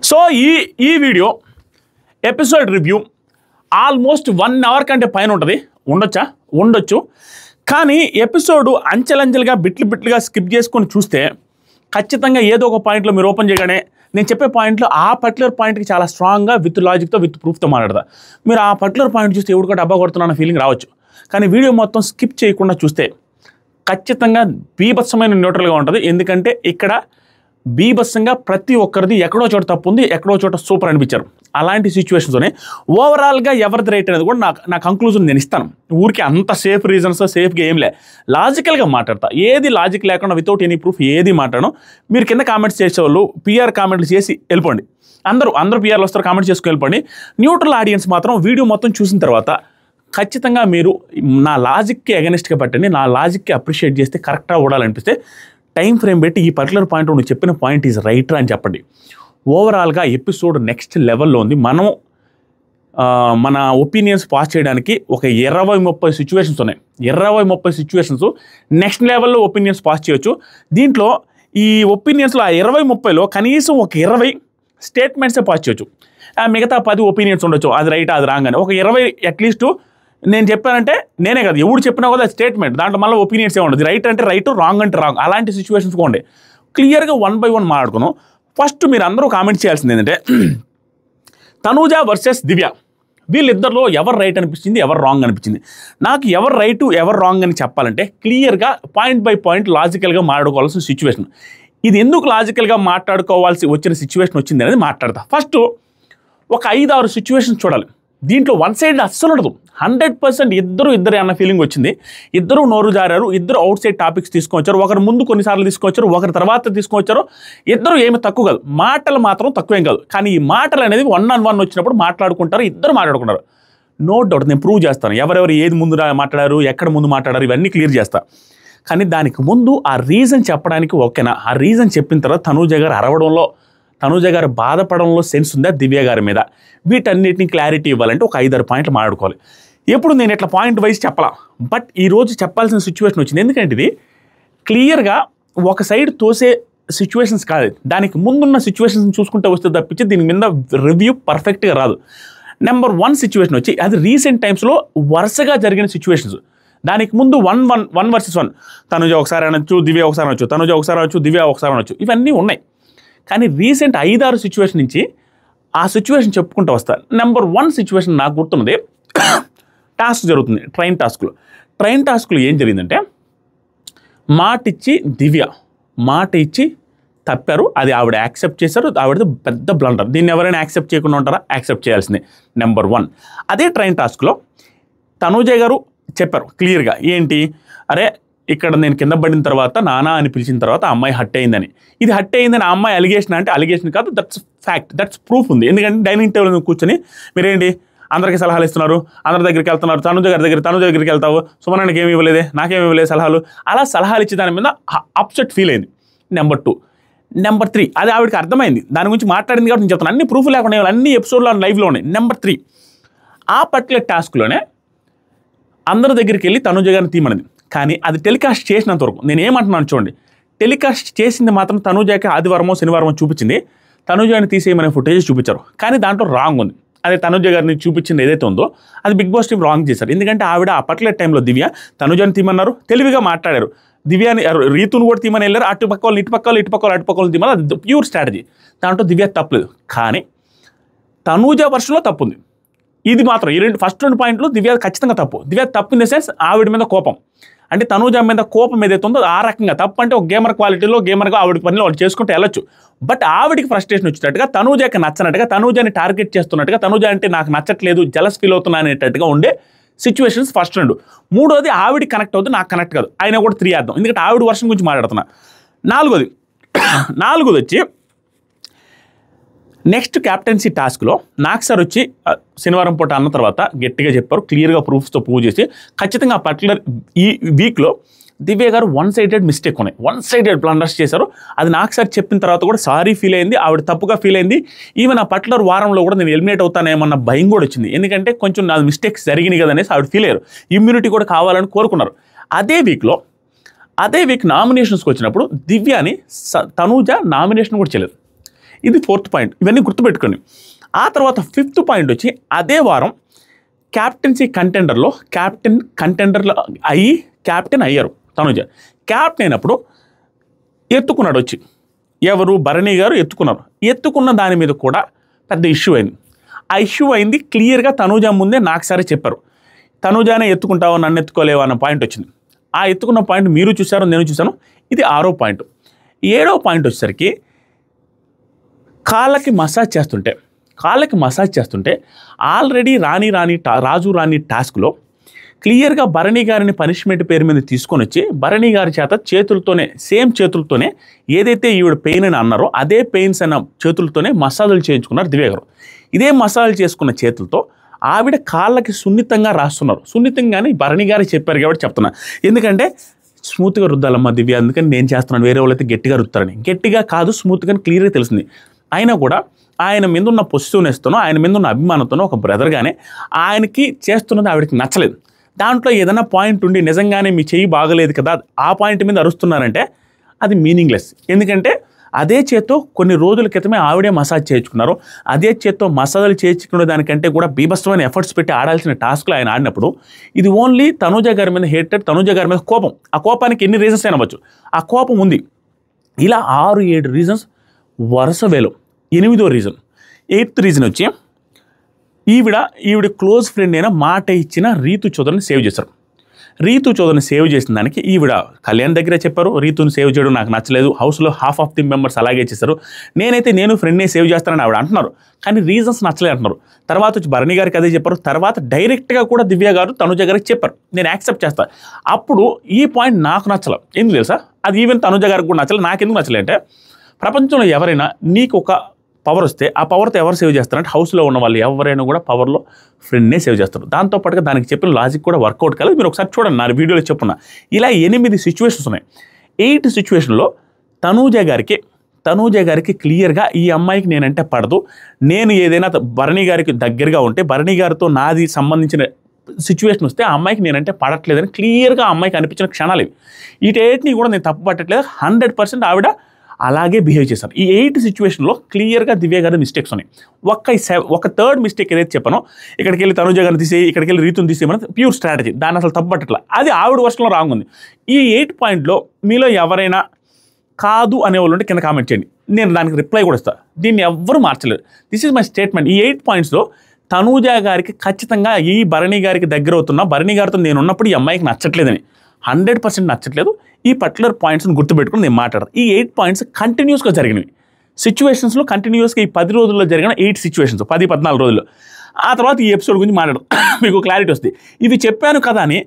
So ఈ video episode review almost 1 hour కంటే పైన ఉంటుంది. ఉండొచ్చు. కానీ ఎపిసోడ్ అంచెలంచెలుగా బిట్లుగా స్కిప్ చేసుకొని చూస్తే ఖచ్చితంగా ఏదో ఒక పాయింట్లో మీరు ఓపెన్ చేయగానే నేను చెప్పే పాయింట్లో ఆ పర్టికులర్ పాయింట్కి చాలా స్ట్రాంగ్గా విత్ లాజిక్తో విత్ ప్రూఫ్తో మాట్లాడతా. మీరు ఆ పర్టికులర్ పాయింట్ చూస్తే ఎవడు కూడా డబ్బా కొడుతున్నా ఫీలింగ్ రావచ్చు. కానీ వీడియో మొత్తం స్కిప్ చేయకుండా చూస్తే ఖచ్చితంగా బీభత్సమైన న్యూట్రల్గా ఉంటుంది. ఎందుకంటే ఇక్కడ బీభత్సంగా ప్రతి ఒక్కరిది ఎక్కడో చోట తప్పు ఉంది, ఎక్కడో చోట సూపర్ అనిపించారు. అలాంటి సిచ్యువేషన్స్తోనే ఓవరాల్గా ఎవరిది రైట్ అనేది కూడా నా కంక్లూజన్ నేను ఇస్తాను. ఊరికి అంత సేఫ్ రీజన్స్ సేఫ్గా ఏం లే, లాజికల్గా మాట్లాడతా. ఏది లాజిక్ లేకుండా వితౌట్ ఎనీ ప్రూఫ్ ఏది మాట్లాడను. మీరు కింద కామెంట్స్ చేసేవాళ్ళు పిఆర్ కామెంట్లు చేసి వెళ్ళిపోండి. అందరూ పిఆర్లు వస్తారు, కామెంట్స్ చేసుకుని వెళ్ళిపోండి. న్యూట్రల్ ఆడియన్స్ మాత్రం వీడియో మొత్తం చూసిన తర్వాత ఖచ్చితంగా మీరు నా లాజిక్కి అగెనిస్ట్గా పెట్టండి. నా లాజిక్కి అప్రిషియేట్ చేస్తే కరెక్ట్గా ఓడాలనిపిస్తే టైం ఫ్రేమ్ పెట్టి ఈ పర్టికులర్ పాయింట్ నువ్వు చెప్పిన పాయింట్ ఈజ్ రైట్ అని చెప్పండి. ఓవరాల్గా ఎపిసోడ్ నెక్స్ట్ లెవెల్లో ఉంది. మనం మన ఒపీనియన్స్ పాస్ చేయడానికి ఒక 20-30 సిచ్యువేషన్స్ ఉన్నాయి. 20-30 సిచ్యువేషన్స్ నెక్స్ట్ లెవెల్లో ఒపీనియన్స్ పాస్ చేయొచ్చు. దీంట్లో ఈ ఒపీనియన్స్లో ఆ 20-30లో కనీసం ఒక 20 స్టేట్మెంట్సే పాస్ చేయొచ్చు. మిగతా 10 ఒపీనియన్స్ ఉండొచ్చు, అది రైట్ అది రాంగ్ అని. ఒక 20 అట్లీస్ట్ నేను చెప్పానంటే నేనే కదా, ఎవడు చెప్పినా కూడా స్టేట్మెంట్, దాంట్లో మళ్ళీ ఒపీనియన్స్ ఏముండదు. రైట్ అంటే రైట్, రాంగ్ అంటే రాంగ్. అలాంటి సిచ్యువేషన్స్ కూడా ఉండే క్లియర్గా 1 by 1 మాట్లాడుకున్నాం. ఫస్ట్ మీరు అందరూ కామెంట్ చేయాల్సింది ఏంటంటే తనూజ వర్సెస్ దివ్య, వీళ్ళిద్దరిలో ఎవరు రైట్ అనిపించింది, ఎవరు రాంగ్ అనిపించింది. నాకు ఎవరు రైట్ ఎవరు రాంగ్ అని చెప్పాలంటే క్లియర్గా పాయింట్ బై పాయింట్ లాజికల్గా మాట్లాడుకోవాల్సిన సిచ్యువేషన్. ఇది ఎందుకు లాజికల్గా మాట్లాడుకోవాల్సి వచ్చిన సిచ్యువేషన్ వచ్చింది అనేది మాట్లాడతా. ఫస్ట్ ఒక 5-6 సిచ్యువేషన్స్ చూడాలి. దీంట్లో వన్ సైడ్ అస్సలు ఉండదు. 100% ఇద్దరు అన్న ఫీలింగ్ వచ్చింది. ఇద్దరు నోరు జారారు, ఇద్దరు అవుట్ సైడ్ టాపిక్స్ తీసుకొచ్చారు. ఒకరు ముందు కొన్నిసార్లు తీసుకొచ్చారు, ఒకరి తర్వాత తీసుకొచ్చారు. ఇద్దరు ఏమి తక్కువ కాదు, మాటలు మాత్రం తక్కువేం కాదు. కానీ ఈ మాటలు అనేది 1-on-1 వచ్చినప్పుడు మాట్లాడుకుంటారు, ఇద్దరు మాట్లాడుకుంటారు. నో డౌట్ నేను ప్రూవ్ చేస్తాను ఎవరెవరు ఏది ముందు మాట్లాడారు, ఎక్కడ ముందు మాట్లాడారు, ఇవన్నీ క్లియర్ చేస్తా. కానీ దానికి ముందు ఆ రీజన్ చెప్పడానికి ఓకేనా? ఆ రీజన్ చెప్పిన తర్వాత తనూజ గారు అరవడంలో, తనూజ గారు బాధపడంలో సెన్స్ ఉందా దివ్య గారి మీద, వీటన్నిటిని క్లారిటీ ఇవ్వాలంటే ఒక 5-6 పాయింట్లు మాట్లాడుకోవాలి. ఎప్పుడు నేను ఇట్లా పాయింట్ వైజ్ చెప్పాలా, బట్ ఈరోజు చెప్పాల్సిన సిచ్యువేషన్ వచ్చింది. ఎందుకంటే ఇది క్లియర్గా ఒక సైడ్ తోసే సిచ్యువేషన్స్ కాదు, దానికి ముందున్న సిచ్యువేషన్స్ చూసుకుంటే వస్తే తప్పించి దీని మీద రివ్యూ పర్ఫెక్ట్గా రాదు. నెంబర్ 1 సిచ్యువేషన్ వచ్చి అది రీసెంట్ టైమ్స్లో వరుసగా జరిగిన సిచ్యువేషన్స్. దానికి ముందు 1 versus 1 తనూజ ఒకసారి అనొచ్చు, దివ్య ఒకసారి అనొచ్చు, తనూజ ఒకసారి అనొచ్చు, దివ్య ఒకసారి అనొచ్చు, ఇవన్నీ ఉన్నాయి. కానీ రీసెంట్ 5-6 సిచ్యువేషన్ నుంచి ఆ సిచ్యువేషన్ చెప్పుకుంటూ వస్తా. నెంబర్ 1 సిచ్యువేషన్ నాకు గుర్తున్నది, టాస్క్ జరుగుతుంది ట్రైన్ టాస్క్లో ఏం జరిగిందంటే మాట ఇచ్చి తప్పారు. అది ఆవిడ యాక్సెప్ట్ చేశారు. ఆవిడది పెద్ద బ్లండర్. దీన్ని ఎవరైనా యాక్సెప్ట్ చేయకుండా ఉంటారా? యాక్సెప్ట్ చేయాల్సిందే. నెంబర్ 1 అదే ట్రైన్ టాస్క్లో తనూజ గారు చెప్పారు క్లియర్గా, ఏంటి అరే ఇక్కడ నేను కింద పడిన తర్వాత నానా అని పిలిచిన తర్వాత ఆ అమ్మాయి హట్ అయిందని. ఇది హట్ అయిందని ఆ అమ్మాయి అలిగేషన్ అంటే అలిగేషన్ కాదు, దట్స్ ఫ్యాక్ట్, దట్స్ ప్రూఫ్ ఉంది. ఎందుకంటే డైనింగ్ టేబుల్ మీద కూర్చొని మీరేంటి అందరికీ సలహాలు ఇస్తున్నారు, అందరి దగ్గరికి వెళ్తున్నారు, తనూజ దగ్గరికి వెళ్తావు, సుమనానికి ఏమి ఇవ్వలేదే, నాకేమి ఇవ్వలేదు సలహాలు, అలా సలహాలు ఇచ్చి దాని మీద అప్సెట్ ఫీల్ అయింది. నెంబర్ 2. నెంబర్ 3 అది ఆవిడకి అర్థమైంది, దాని గురించి మాట్లాడింది కాబట్టి నేను చెప్తాను. అన్ని ప్రూఫ్ లేకుండా అన్ని ఎపిసోడ్లో లైవ్లో ఉన్నాయి. నెంబర్ 3 ఆ పర్టికులర్ టాస్క్లోనే అందరి దగ్గరికి వెళ్ళి తనూజ గారిని తీయమన్నది. కానీ అది టెలికాస్ట్ చేసినంత వరకు నేను ఏమంటున్నాను చూడండి, టెలికాస్ట్ చేసింది మాత్రం తనూజకి ఆదివారమో శనివారమో చూపించింది. తనూజని తీసేయమనే ఫుటేజ్ చూపించారు, కానీ దాంట్లో రాంగ్ ఉంది. అదే తనూజ గారిని చూపించింది ఏదైతే ఉందో అది బిగ్ బాస్ టీం రాంగ్ చేశారు. ఎందుకంటే ఆవిడ ఆ పర్టికులర్ టైంలో దివ్య తనూజని తీయమన్నారు, తెలివిగా మాట్లాడారు. దివ్యాని రీతును కూడా తీమని వెళ్ళారు, ఇటు పక్క వాళ్ళు తీమని, అది ప్యూర్ స్ట్రాటజీ. దాంట్లో దివ్య తప్పలేదు. కానీ తనూజ వర్షంలో తప్పు ఉంది. ఇది మాత్రం ఈ ఫస్ట్ 2 పాయింట్లు దివ్య ఖచ్చితంగా తప్పు. దివ్య తప్పు ఇన్ ద సెన్స్ ఆవిడ మీద కోపం, అంటే తనూజ మీద కోపం ఏదైతే ఉందో ఆ రకంగా తప్పు. అంటే ఒక గేమర్ క్వాలిటీలో గేమర్గా ఆవిడ పనిలో వాళ్ళు చేసుకుంటే వెళ్ళొచ్చు. బట్ ఆవిడికి ఫ్రస్ట్రేషన్ వచ్చినట్టుగా, తనూజకి నచ్చనట్టుగా, తనూజని టార్గెట్ చేస్తున్నట్టుగా, తనూజ అంటే నాకు నచ్చట్లేదు జలస్ ఫీల్ అవుతున్నా అనేటట్టుగా ఉండే సిచ్యువేషన్స్ ఫస్ట్ 2. 3వది ఆవిడికి కనెక్ట్ అవుతుంది, నాకు కనెక్ట్ కాదు. ఆయన కూడా 3 వేద్దాం, ఎందుకంటే ఆవిడ వర్షం గురించి మాట్లాడుతున్నా. 4వది వచ్చి నెక్స్ట్ క్యాప్టెన్సీ టాస్క్లో నాగ్ సార్ వచ్చి శనివారం పూట అన్న తర్వాత గట్టిగా చెప్పారు, క్లియర్గా ప్రూఫ్స్తో ప్రూవ్ చేసి ఖచ్చితంగా ఆ పర్టికులర్ ఈ వీక్లో దివ్య గారు 1-sided మిస్టేక్ ఉన్నాయి, 1-sided బ్లండర్స్ చేశారు. అది నాగ్ సార్ చెప్పిన తర్వాత కూడా సారీ ఫీల్ అయింది, ఆవిడ తప్పుగా ఫీల్ అయింది. ఈవెన్ ఆ పర్టికులర్ వారంలో కూడా నేను ఎలిమినేట్ అవుతానేమన్న భయం కూడా వచ్చింది. ఎందుకంటే కొంచెం నా మిస్టేక్స్ జరిగినాయి కదా అనేసి ఆవిడ ఫీల్ అయ్యారు. ఇమ్యూనిటీ కూడా కావాలని కోరుకున్నారు. అదే వీక్ నామినేషన్స్కి వచ్చినప్పుడు దివ్యాని తనూజ నామినేషన్ కూడా చేయలేదు. ఇది 4th పాయింట్. ఇవన్నీ గుర్తుపెట్టుకోండి. ఆ తర్వాత 5th పాయింట్ వచ్చి అదే వారం క్యాప్టెన్సీ కంటెండర్లో క్యాప్టెన్ అయ్యారు తనుజ. క్యాప్టెన్ అయినప్పుడు ఎత్తుకున్నాడు వచ్చి, ఎవరు భరణి గారు ఎత్తుకున్నారు. ఎత్తుకున్న దాని మీద కూడా పెద్ద ఇష్యూ అయింది. ఆ ఇష్యూ అయింది క్లియర్గా తనుజ ముందే నాకు సరే చెప్పారు, తనుజానే ఎత్తుకుంటావో నన్ను ఎత్తుకోలేవు అన్న పాయింట్ వచ్చింది. ఆ ఎత్తుకున్న పాయింట్ మీరు చూశారు, నేను చూశాను. ఇది 6వ పాయింట్. 7వ పాయింట్ వచ్చేసరికి కాళ్ళకి మసాజ్ చేస్తుంటే ఆల్రెడీ రాజు రాణి టాస్క్లో క్లియర్గా భరణి గారిని పనిష్మెంట్ పేరు మీద తీసుకొని వచ్చి భరణి గారి చేత సేమ్ చేతులతోనే ఏదైతే ఈవిడ పెయిన్ అని అన్నారో అదే పెయిన్స్ అన్న చేతులతోనే మసాజులు చేయించుకున్నారు దివ్య గారు. ఇదే మసాజులు చేసుకున్న చేతులతో ఆవిడ కాళ్ళకి సున్నితంగా రాస్తున్నారు. సున్నితంగానే భరణి గారు చెప్పారు కాబట్టి చెప్తున్నా, ఎందుకంటే స్మూత్గా రుద్దాలమ్మా దివ్య, అందుకని నేను చేస్తున్నాను, వేరే వాళ్ళైతే గట్టిగా రుద్దుతారని. గట్టిగా కాదు, స్మూత్గా క్లియర్గా తెలిసింది. అయినా కూడా ఆయన మీద ఉన్న పొజిటివ్నెస్తోనో ఆయన మీద ఉన్న అభిమానంతోనో ఒక బ్రదర్గానే ఆయనకి చేస్తున్నది ఆవిడకి నచ్చలేదు. దాంట్లో ఏదైనా పాయింట్ ఉండి నిజంగానే మీ చెయ్యి బాగలేదు కదా ఆ పాయింట్ మీద అరుస్తున్నారంటే అది మీనింగ్లెస్. ఎందుకంటే అదే చేత్తో కొన్ని రోజుల క్రితమే ఆవిడే మసాజ్ చేయించుకున్నారు. అదే చేత్తో మసాజులు చేయించుకునే దానికంటే కూడా బీభత్సమైన ఎఫర్ట్స్ పెట్టి ఆడాల్సిన టాస్క్లు ఆయన ఆడినప్పుడు ఇది ఓన్లీ తనుజ గారి మీద హేటెడ్, తనుజ గారి మీద కోపం. ఆ కోపానికి ఎన్ని రీజన్స్ అయినా అవ్వచ్చు, ఆ కోపం ఉంది. ఇలా 6-7 రీజన్స్ వరుస వేలు. 8వ రీజన్, 8th రీజన్ వచ్చి ఈవిడ క్లోజ్ ఫ్రెండ్ అయినా మాట ఇచ్చిన రీతు చౌదరిని సేవ్ చేశారు. రీతు చౌదరిని సేవ్ చేసిన దానికి ఈవిడ కళ్యాణ్ దగ్గరే చెప్పారు, రీతుని సేవ్ చేయడం నాకు నచ్చలేదు, హౌస్లో హాఫ్ ఆఫ్ ది మెంబర్స్ అలాగే చేశారు, నేను ఫ్రెండ్నే సేవ్ చేస్తానని ఆవిడ అంటున్నారు. కానీ రీజన్స్ నచ్చలేదు అంటున్నారు. తర్వాత వచ్చి భరణి గారికి అదే చెప్పారు. తర్వాత డైరెక్ట్గా కూడా దివ్య గారు తనుజ గారికి చెప్పారు, నేను యాక్సెప్ట్ చేస్తాను. అప్పుడు ఈ పాయింట్ నాకు నచ్చలేదు. ఎందుకు తెలుసా? అది ఈవెన్ తనుజ గారికి కూడా నచ్చలేదు. నాకు ఎందుకు నచ్చలేదు అంటే, ప్రపంచంలో ఎవరైనా నీకు ఒక పవర్ వస్తే ఆ పవర్తో ఎవరు సేవ్ చేస్తారంటే హౌస్లో ఉన్న వాళ్ళు ఎవరైనా కూడా పవర్లో ఫ్రెండ్నే సేవ్ చేస్తారు. దాంతోపాటుగా దానికి చెప్పిన లాజిక్ కూడా వర్కౌట్ కాలేదు. మీరు ఒకసారి చూడండి, నా వీడియోలో చెప్పున్నా. ఇలా 8 సిచ్యువేషన్స్ ఉన్నాయి. 8 సిచ్యువేషన్లో తనూజ గారికి క్లియర్గా ఈ అమ్మాయికి నేనంటే పడదు, నేను ఏదైనా భరణి గారికి దగ్గరగా ఉంటే భరణి గారితో నాది సంబంధించిన సిచ్యువేషన్ వస్తే ఆ అమ్మాయికి నేనంటే పడట్లేదని క్లియర్గా ఆ అమ్మాయికి అనిపించిన క్షణాలు ఇవి. వీటన్నిటిని కూడా నేను తప్పు పట్టట్లేదు. 100% ఆవిడ అలాగే బిహేవ్ చేశారు. ఈ 8 సిచ్యువేషన్లో క్లియర్గా దివ్య గారి మిస్టేక్స్ ఉన్నాయి. ఒక 3rd మిస్టేక్ ఏదైతే చెప్పానో, ఇక్కడికి వెళ్ళి తనుజ గారిని తీసేయి, ఇక్కడికి వెళ్ళి రీతుని తీసేయమని ప్యూర్ స్ట్రాటజీ, దాన్ని అసలు తప్పట్లా. అది ఆవిడ వర్షంలో రాంగ్ ఉంది. ఈ 8 పాయింట్లో మీలో ఎవరైనా కాదు అనేవాళ్ళు ఉంటే కింద కామెంట్ చేయండి, నేను దానికి రిప్లై కూడా ఇస్తాను. దీన్ని ఎవ్వరూ మార్చలేదు. This is my statement. ఈ 8 పాయింట్స్లో తనుజ గారికి ఖచ్చితంగా ఈ భరణి గారికి దగ్గర అవుతున్నా, భరణి గారితో నేను ఉన్నప్పుడు ఈ అమ్మాయికి నచ్చట్లేదని 100% నచ్చట్లేదు. ఈ పర్టికులర్ పాయింట్స్ని గుర్తుపెట్టుకుని నేను మాట్లాడతాను. ఈ 8 పాయింట్స్ కంటిన్యూస్గా జరిగినవి సిచ్యువేషన్స్లో, కంటిన్యూస్గా ఈ 10 రోజుల్లో జరిగిన 8 సిచ్యువేషన్స్, 10-14 రోజుల్లో. ఆ తర్వాత ఈ ఎపిసోడ్ గురించి మాట్లాడడం మీకు క్లారిటీ వస్తుంది. ఇవి చెప్పాను కదా అని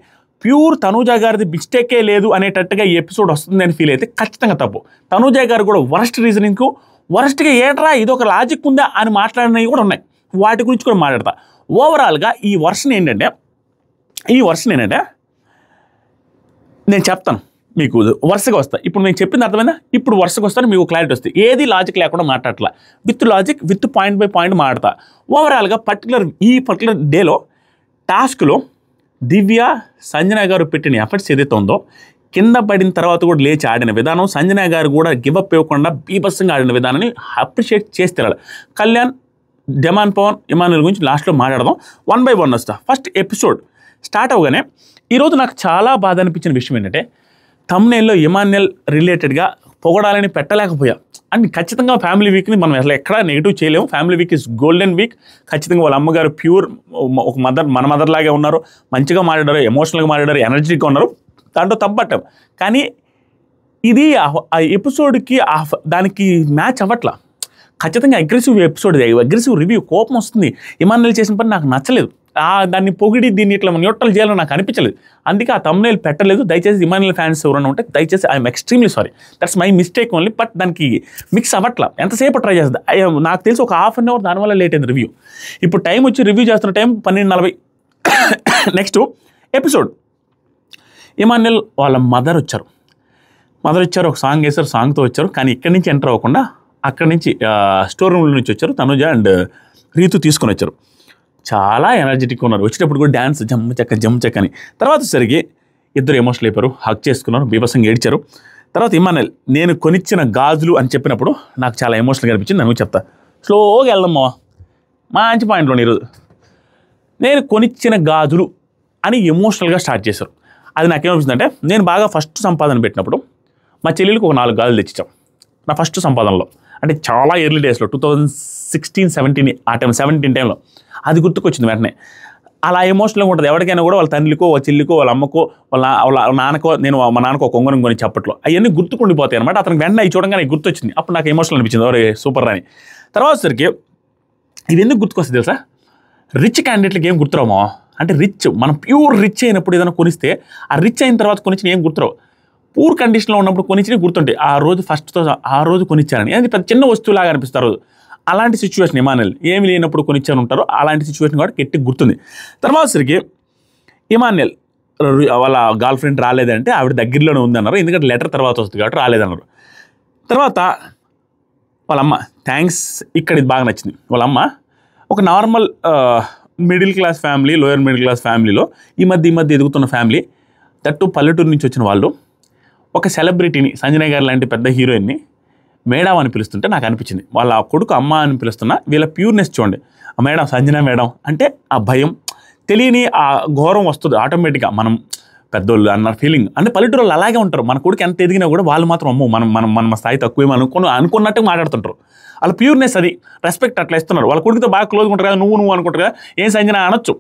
ప్యూర్ తనుజ గారిది మిస్టేకే లేదు అనేటట్టుగా ఈ ఎపిసోడ్ వస్తుందని ఫీల్ అయితే ఖచ్చితంగా తప్పు. తనుజ గారు కూడా వరస్ట్ రీజనింగ్కు వరస్ట్గా ఏట్రా ఇది ఒక లాజిక్ ఉందా అని మాట్లాడినవి కూడా ఉన్నాయి. వాటి గురించి కూడా మాట్లాడతా. ఓవరాల్గా ఈ వర్షన్ ఏంటంటే నేను చెప్తాను మీకు, వరుసగా వస్తాయి. ఇప్పుడు నేను చెప్పింది అర్థమైందా? ఇప్పుడు వరుసగా వస్తాను, మీకు క్లారిటీ వస్తుంది. ఏది లాజిక్ లేకుండా మాట్లాడట్లా, with logic, with point by point మాట్లాడతా. ఓవరాల్గా ఈ పర్టికులర్ డేలో టాస్క్లో దివ్య సంజన గారు పెట్టిన ఎఫర్ట్స్ ఏదైతే ఉందో, కింద పడిన తర్వాత కూడా లేచి ఆడిన విధానం, సంజన గారు కూడా గివప్ ఇవ్వకుండా బీభత్సంగా ఆడిన విధానాన్ని అప్రిషియేట్ చేసి తిరాలి. కళ్యాణ్, డెమాన్ పవన్, ఇమానుయల్ గురించి లాస్ట్లో మాట్లాడదాం. 1 by 1 వస్తా. ఫస్ట్ ఎపిసోడ్ స్టార్ట్ అవగానే ఈరోజు నాకు చాలా బాధ అనిపించిన విషయం ఏంటంటే, థంబ్నెయిల్లో ఇమానుయల్ రిలేటెడ్గా పొగడాలని పెట్టలేకపోయా. అండ్ ఖచ్చితంగా ఫ్యామిలీ వీక్ని మనం అసలు ఎక్కడా నెగిటివ్ చేయలేము. Family week is golden week. ఖచ్చితంగా వాళ్ళ అమ్మగారు ప్యూర్ ఒక మన మదర్ లాగే ఉన్నారు, మంచిగా మాట్లాడారు, ఎమోషనల్గా మాట్లాడారు, ఎనర్జెటిక్గా ఉన్నారు, దాంట్లో తప్పట్టాం. కానీ ఇది ఆ ఎపిసోడ్కి దానికి మ్యాచ్ అవ్వట్లా. ఖచ్చితంగా అగ్రెసివ్ ఎపిసోడ్, అగ్రెసివ్ రివ్యూ, కోపం వస్తుంది. ఇమానుయల్ చేసిన పని నాకు నచ్చలేదు. దాన్ని పొగిడి దీన్ని ఇట్లా న్యూట్రల్ చేయాలని నాకు అనిపించలేదు. అందుకే ఆ థంబ్నెయిల్ పెట్టలేదు. దయచేసి ఇమానుయల్ ఫ్యాన్స్ ఎవరైనా ఉంటే దయచేసి I'm extremely sorry, that's my mistake only. But దానికి మిక్స్ అవ్వట్లా. ఎంతసేపు ట్రై చేస్తుంది నాకు తెలిసి ఒక ½ అన్ అవర్ దానివల్ల లేట్ అయింది రివ్యూ. ఇప్పుడు టైం వచ్చి రివ్యూ చేస్తున్న టైం 12:40. నెక్స్ట్ ఎపిసోడ్ ఇమానుయల్ వాళ్ళ మదర్ వచ్చారు, ఒక సాంగ్ వేశారు, సాంగ్తో వచ్చారు. కానీ ఇక్కడి నుంచి ఎంటర్ అవ్వకుండా అక్కడి నుంచి స్టోర్ రూమ్ నుంచి వచ్చారు. తనుజ అండ్ రీతు తీసుకొని వచ్చారు. చాలా ఎనర్జెటిక్గా ఉన్నారు. వచ్చేటప్పుడు కూడా డ్యాన్స్ జమ్ చెక్క అని. తర్వాత సరిగి ఇద్దరు ఎమోషనల్ అయిపోయారు, హక్ చేసుకున్నారు, బీభత్సంగా ఏడ్చారు. తర్వాత ఇమానుయల్ నేను కొనిచ్చిన గాజులు అని చెప్పినప్పుడు నాకు చాలా ఎమోషనల్గా అనిపించింది. నేను చెప్తా, స్లోగా వెళ్దామా, మంచి పాయింట్లో ఈరోజు. నేను కొనిచ్చిన గాజులు అని ఎమోషనల్గా స్టార్ట్ చేశారు. అది నాకేమనిపిస్తుందంటే, నేను బాగా ఫస్ట్ సంపాదన పెట్టినప్పుడు మా చెల్లెలకు ఒక 4 గాజులు తెచ్చిచ్చాం నా ఫస్ట్ సంపాదనలో. అంటే చాలా ఎర్లీ డేస్లో 2016-17 ఆ టైం 17 టైంలో అది గుర్తుకొచ్చింది వెంటనే. అలా ఎమోషనల్గా ఉంటుంది ఎవరికైనా కూడా, వాళ్ళ తండ్రికో వాళ్ళ చెల్లికో వాళ్ళ అమ్మకో వాళ్ళ నాన్నకో, నేను మా నాన్నకో ఒక ఉంగరం కొని చెప్పట్లో అవన్నీ గుర్తుకుండిపోతాయి అనమాట. అతనికి వెంటనే అవి చూడంగానే గుర్తొచ్చింది. అప్పుడు నాకు ఎమోషనల్ అనిపించింది, ఎవరు సూపర్ అని. తర్వాత సరికి ఇది ఎందుకు గుర్తుకొస్తుంది తెలుసా, రిచ్ క్యాండిడేట్లకి ఏం గుర్తురామో. అంటే రిచ్, మనం ప్యూర్ రిచ్ అయినప్పుడు ఏదైనా కొనిస్తే ఆ రిచ్ అయిన తర్వాత కొనిచ్చిన ఏం గుర్తురావు. పూర్ కండిషన్లో ఉన్నప్పుడు కొనిచ్చినవి గుర్తుంటాయి. ఆ రోజు ఫస్ట్తో ఆ రోజు కొనిచ్చారని, అది పెద్ద చిన్న వస్తువులాగా అనిపిస్తారు. అలాంటి సిచ్యువేషన్ ఇమానుయల్ ఏమి లేనప్పుడు కొనిచ్చాను ఉంటారో అలాంటి సిచ్యువేషన్ కూడా గట్టి గుర్తుంది. తర్వాత సరికి ఇమానుయల్ వాళ్ళ గర్ల్ ఫ్రెండ్ రాలేదంటే ఆవిడ దగ్గరలోనే ఉందన్నారు, ఎందుకంటే లెటర్ తర్వాత వస్తుంది కాబట్టి రాలేదన్నారు. తర్వాత వాళ్ళమ్మ థ్యాంక్స్, ఇక్కడ ఇది బాగా నచ్చింది. వాళ్ళమ్మ ఒక normal middle class family, lower middle class ఫ్యామిలీలో ఈ మధ్య ఎదుగుతున్న ఫ్యామిలీ, దట్టు పల్లెటూరు నుంచి వచ్చిన వాళ్ళు ఒక సెలబ్రిటీని, సంజయ్ గారు లాంటి పెద్ద హీరోయిన్ని మేడం అని పిలుస్తుంటే నాకు అనిపించింది, వాళ్ళ కొడుకు అమ్మ అని పిలుస్తున్నా వీళ్ళ ప్యూర్నెస్ చూడండి. మేడం, సంజన మేడం అంటే ఆ భయం తెలియని ఆ ఘోరం వస్తుంది ఆటోమేటిక్గా. మనం పెద్దోళ్ళు అన్న ఫీలింగ్ అంటే పల్లెటూరు వాళ్ళు అలాగే ఉంటారు. మన కొడుకు ఎంత ఎదిగినా కూడా వాళ్ళు మాత్రం అమ్మో మన స్థాయి తక్కువేమో అనుకున్నట్టు మాట్లాడుతుంటారు. వాళ్ళ ప్యూర్నెస్ అది, రెస్పెక్ట్ అట్లా ఇస్తున్నారు. వాళ్ళ కొడుకుతో బాగా క్లోజ్గా ఉంటారు కదా, నువ్వు అనుకుంటారు కదా, ఏం సంజన అనొచ్చు.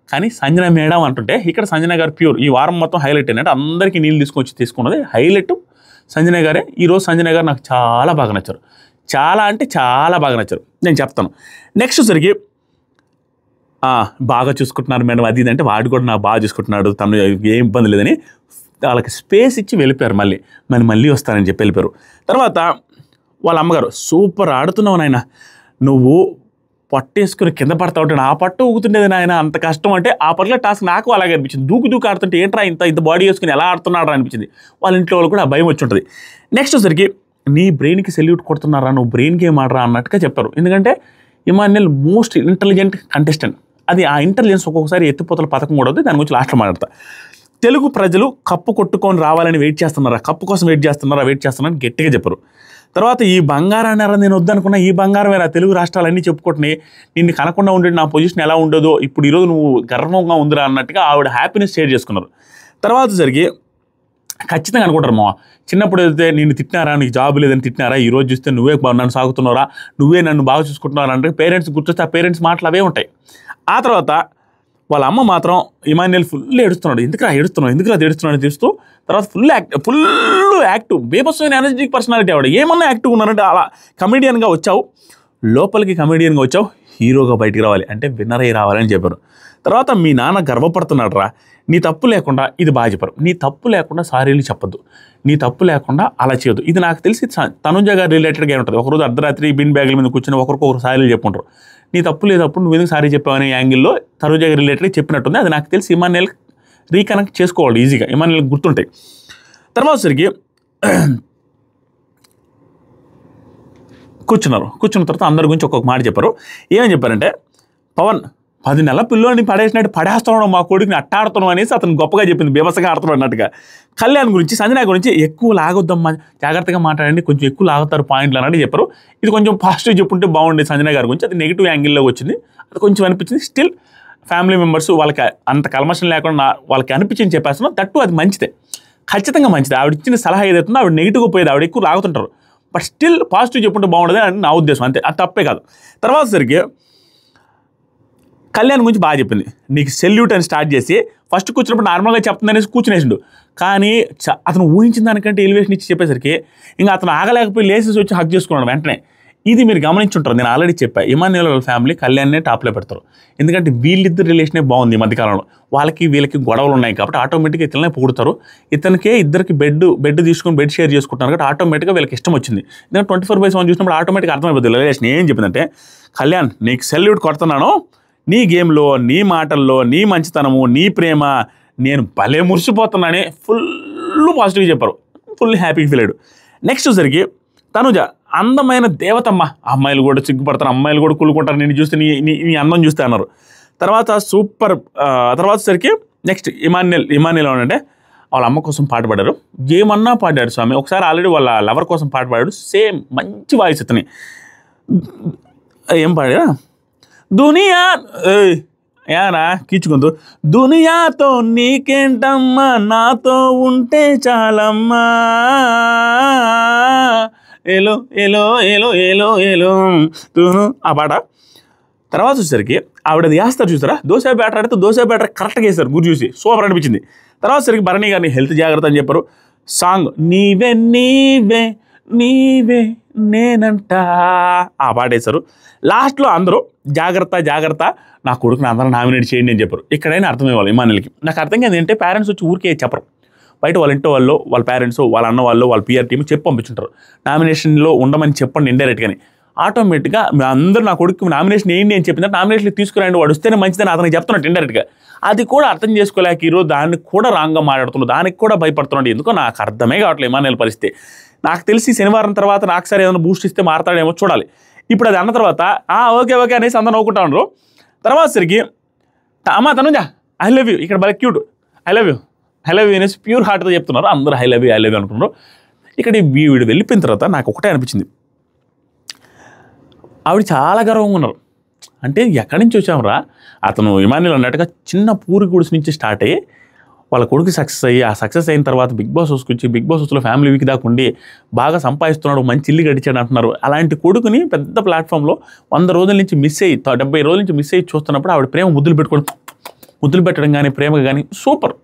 కానీ సంజన మేడం అంటుంటే ఇక్కడ సంజన గారు ప్యూర్. ఈ వారం మొత్తం హైలైట్ ఏంటంటే అందరికీ నీళ్ళు తీసుకున్నది హైలైట్ సంజన గారే. ఈరోజు సంజన గారు నాకు చాలా బాగా నచ్చారు, చాలా అంటే చాలా బాగా నచ్చారు. నేను చెప్తాను. నెక్స్ట్ సరికి బాగా చూసుకుంటున్నారు మేడం అది ఇది అంటే, వాడు కూడా నాకు బాగా చూసుకుంటున్నాడు, తను ఏం ఇబ్బంది లేదని వాళ్ళకి స్పేస్ ఇచ్చి వెళ్ళిపోయారు. మళ్ళీ వస్తానని చెప్పి వెళ్ళిపోయారు. తర్వాత వాళ్ళ అమ్మగారు సూపర్ ఆడుతున్నావు నాయన, నువ్వు పట్టేసుకుని కింద పడతా ఉంటే ఆ పట్టు ఊగుతుండేది నాయన, అంత కష్టం అంటే ఆ పట్ల టాస్క్ నాకు అలాగే అనిపించింది. దూకు ఆడుతుంటే ఏంట్రా ఇంత బాడీ వేసుకుని ఎలా ఆడుతున్నాడు అనిపించింది. వాళ్ళ ఇంట్లో వాళ్ళు కూడా ఆ భయం వచ్చి ఉంటుంది. నెక్స్ట్ వచ్చరికి నీ బ్రెయిన్కి సెల్యూట్ కొడుతున్నారా, నువ్వు బ్రెయిన్ గేమ్ ఆడరా అన్నట్టుగా చెప్పారు. ఎందుకంటే ఇమానుయల్ మోస్ట్ ఇంటెలిజెంట్ కంటెస్టెంట్. అది ఆ ఇంటెలిజెన్స్ ఒక్కొక్కసారి ఎత్తిపోతల పథకం కూడా దాని గురించి లాస్ట్లో మాట్లాడతా. తెలుగు ప్రజలు కప్పు కొట్టుకొని రావాలని వెయిట్ చేస్తున్నారా, కప్పు కోసం వెయిట్ చేస్తున్నారని గట్టిగా చెప్పారు. తర్వాత ఈ బంగారాన్ని నేను వద్దనుకున్నా, ఈ బంగారం వేరా తెలుగు రాష్ట్రాలన్నీ చెప్పుకుంటున్నాయి, నిన్ను కనకుండా ఉండేది నా పొజిషన్ ఎలా ఉండదో ఇప్పుడు ఈరోజు నువ్వు గర్వంగా ఉందిరా అన్నట్టుగా ఆవిడ హ్యాపీనెస్ షేర్ చేసుకున్నారు. తర్వాత జరిగి ఖచ్చితంగా అనుకుంటారు మా చిన్నప్పుడు అయితే నిన్ను తిట్టినారా, నీకు జాబ్ లేదని తిట్టినారా, ఈరోజు చూస్తే నువ్వే నన్ను సాగుతున్నారా, నువ్వే నన్ను బాగా చూసుకుంటున్నారా అంటే పేరెంట్స్ గుర్తొస్తే ఆ పేరెంట్స్ మాటలు అవే ఉంటాయి. ఆ తర్వాత వాళ్ళ అమ్మ మాత్రం ఇమానుయల్ ఫుల్ ఏడుస్తున్నాడు, ఎందుకురా ఏడుస్తున్నాడు అని తెలుస్తూ తర్వాత ఫుల్ యాక్టివ్ బేబస్సైన ఎనర్జెటిక్ పర్సనాలిటీ ఆవిడ. ఏమన్నా యాక్టివ్ ఉన్నారంటే అలా కమెడియన్గా వచ్చావు, లోపలికి కమెడియన్గా వచ్చావు, హీరోగా బయటికి రావాలి అంటే విన్నర్ అయ్యి రావాలని చెప్పారు. తర్వాత మీ నాన్న గర్వపడుతున్నాడు రా, నీ తప్పు లేకుండా ఇది బాగా చెప్పారు, నీ తప్పు లేకుండా సారీలు చెప్పొద్దు, నీ తప్పు లేకుండా అలా చేయొద్దు. ఇది నాకు తెలిసి తనుజ గారు రిలేటెడ్గా ఉంటుంది. ఒకరోజు అర్ధరాత్రి బిన్ బ్యాగుల మీద కూర్చొని ఒకరికొకరు సారీలు చెప్పుకుంటారు. నీ తప్పు లేదప్పుడు నువ్వు ఎందుకు సారీ చెప్పావు అనే యాంగిల్లో తనుజ గారు రిలేటెడ్గా చెప్పినట్టుంది. అది నాకు తెలిసి ఇమానుయల్ రీకనెక్ట్ చేసుకోవాలి ఈజీగా, ఇమానుయల్ గుర్తుంటాయి. తర్వాత సరికి కూర్చున్న తర్వాత అందరి గురించి ఒక్కొక్క మాట చెప్పారు. ఏమని చెప్పారంటే, పవన్ 10 నెలల పిల్లోని పడేసినట్టు పడేస్తున్నాడు, మా కొడుకుని అట్టాడుతున్నాం అనేసి అతను గొప్పగా చెప్పింది, బేబసగా ఆడుతున్నాడు అన్నట్టుగా. కళ్యాణ్ గురించి, సంజన గురించి ఎక్కువ లాగొద్దమ్మా, జాగ్రత్తగా మాట్లాడండి, కొంచెం ఎక్కువ లాగుతారు పాయింట్లు అన్నట్టు చెప్పారు. ఇది కొంచెం పాజిటివ్ చెప్పుంటే బాగుండేది సంజన గారి గురించి, అది నెగిటివ్ యాంగిల్లో వచ్చింది, అది కొంచెం అనిపించింది. స్టిల్ ఫ్యామిలీ మెంబర్స్ వాళ్ళకి అంత కల్మషం లేకుండా వాళ్ళకి అనిపించింది చెప్పేస్తున్నాం, తట్టు అది మంచిదే, ఖచ్చితంగా మంచిది. ఆవిడ ఇచ్చిన సలహా ఏదైతుందో ఆవిడ నెగిటివ్గా పోయేది, ఆవిడ ఎక్కువ లాగుతుంటారు. బట్ స్టిల్ పాజిటివ్ చెప్పుంటే బాగుండదు అని నా ఉద్దేశం, అంతే, అది తప్పే కాదు. తర్వాత సరికి కళ్యాణ్ గురించి బాగా చెప్పింది, నీకు సెల్యూట్ అని స్టార్ట్ చేసి ఫస్ట్ కూర్చున్నప్పుడు నార్మల్గా చెప్తుందనేసి కూర్చునేసిండు. కానీ అతను ఊహించిన దానికంటే ఎలివేషన్ ఇచ్చి చెప్పేసరికి ఇంకా అతను ఆగలేకపోయి లేసేసి వచ్చి హక్ చేసుకున్నాడు వెంటనే. ఇది మీరు గమనించుంటారు, నేను ఆల్రెడీ చెప్పాను, ఇమానుయల్ వాళ్ళ ఫ్యామిలీ కళ్యాణ్నే టాప్లో పెడతారు. ఎందుకంటే వీళ్ళిద్దరు రిలేషనే బాగుంది ఈ మధ్యకాలంలో, వీళ్ళకి గొడవలు ఉన్నాయి కాబట్టి ఆటోమేటిక్గా ఇతనే పొగుడతారు. ఇద్దరికి బెడ్ తీసుకుని బెడ్ షేర్ చేసుకుంటున్నారు కాబట్టి ఆటోమేటిక్గా వీళ్ళకి ఇష్టం వచ్చింది. ఎందుకంటే 24/7 చూసినప్పుడు ఆటోమేటిక్గా అర్థమైపోతుంది రిలేషన్. ఏం చెప్పిందంటే, కళ్యాణ్ నీకు సెల్యూట్ కొడుతున్నాను, నీ గేమ్లో, నీ మాటల్లో, నీ మంచితనము, నీ ప్రేమ, నేను భలే మురిసిపోతున్నానే, ఫుల్ పాజిటివ్ చెప్పారు, ఫుల్ హ్యాపీగా ఫీల్ అయ్యాడు. నెక్స్ట్ సరికి తనుజ అందమైన దేవతమ్మ, అమ్మాయిలు కూడా సిగ్గుపడతారు, అమ్మాయిలు కూడా కులుకుంటారు నేను చూస్తే, నీ అందం చూస్తే అన్నారు. తర్వాత సూపర్. తర్వాత సరికి నెక్స్ట్ ఇమానుయల్ అంటే వాళ్ళ అమ్మ కోసం పాట పాడారు. ఏమన్నా పాడాడు స్వామి. ఒకసారి ఆల్రెడీ వాళ్ళ లవర్ కోసం పాట పాడాడు, సేమ్ మంచి వాయిస్ అతని. ఏం పాడా, దునియా ఏనా కీచుకుందు, దునియాతో నీకేంటమ్మా నాతో ఉంటే చాలమ్మా, ఏలో ఏలో ఏలో ఏలో ఏలో తూను ఆ పాట. తర్వాత వచ్చేసరికి ఆవిడ అది వేస్తారు చూసారా, దోశ బ్యాటర్ ఆడితే దోశ బ్యాటర్ కరెక్ట్గా వేస్తారు గురి చూసి, సూపర్ అనిపించింది. తర్వాత సరికి భరణి గారిని హెల్త్ జాగ్రత్త అని చెప్పారు. సాంగ్ నీవే నీవే నీవే నేనంట ఆ పాట వేశారు. లాస్ట్లో అందరూ జాగ్రత్త జాగ్రత్త నా కొడుకుని అందరూ నామినేట్ చేయండి అని చెప్పారు. ఇక్కడైనా అర్థమయ్యేవాళ్ళు ఇమానుయల్కి. నాకు అర్థం కాదు ఏంటంటే పేరెంట్స్ వచ్చి ఊరికే చెప్పరు, బయట వాళ్ళ ఇంట్లో వాళ్ళు వాళ్ళ పేరెంట్స్ వాళ్ళ అన్న వాళ్ళు వాళ్ళ పిఆర్ టీమ్ చెప్పి పంపించుంటారు నామినేషన్లో ఉండమని చెప్పండి ఇండైరెక్ట్గాని. ఆటోమేటిక్గా అందరూ నా కొడుకు నామినేషన్ వేయండి అని చెప్పిన నామినేషన్ తీసుకురండి వాడు వస్తేనే మంచిదని అతనికి చెప్తున్నట్టు ఇండైరెక్ట్గా. అది కూడా అర్థం చేసుకోలేక ఈరోజు దాన్ని కూడా రాంగ్గా మాట్లాడుతున్నాడు, దానికి కూడా భయపడుతున్నాడు. ఎందుకో నాకు అర్థమే కావట్లేదు ఇమానుయల్ పరిస్థితి. నాకు తెలిసి శనివారం తర్వాత నాకు సరే ఏదైనా బూస్ట్ ఇస్తే మారతాడేమో చూడాలి. ఇప్పుడు అది అన్న తర్వాత ఓకే ఓకే అనేసి అందరూ నవ్వుకుంటా ఉండరు. తర్వాత సరికి అమ్మ తనుజా ఐ లవ్ యూ, ఇక్కడ భలే క్యూట్ ఐ లవ్ యూ అనేసి ప్యూర్ హార్ట్తో చెప్తున్నారు. అందరూ ఐ లవ్ యూ అనుకున్నారు. ఇక్కడ వీడు వెళ్ళిపోయిన తర్వాత నాకు ఒకటే అనిపించింది, ఆవిడ చాలా గర్వంగా ఉన్నారు. అంటే ఎక్కడి నుంచి వచ్చామరా, అతను ఇమానుయల్ అన్నట్టుగా చిన్న పూరి గుడిసి నుంచి స్టార్ట్ అయ్యి వాళ్ళ కొడుకు సక్సెస్ అయ్యి, ఆ సక్సెస్ అయిన తర్వాత బిగ్ బాస్ హౌస్కి వచ్చి బిగ్ బాస్ హౌస్లో ఫ్యామిలీ వీక్ దాకా ఉండి బాగా సంపాదిస్తున్నాడు, మంచి ఇల్లు గడిచాడు అంటున్నారు. అలాంటి కొడుకుని పెద్ద ప్లాట్ఫామ్లో 100 రోజుల నుంచి మిస్ అయ్యి 70 రోజుల నుంచి మిస్ అయ్యి చూస్తున్నప్పుడు ఆవిడ ప్రేమ ముద్దులు పెట్టడం కానీ ప్రేమగా కానీ super,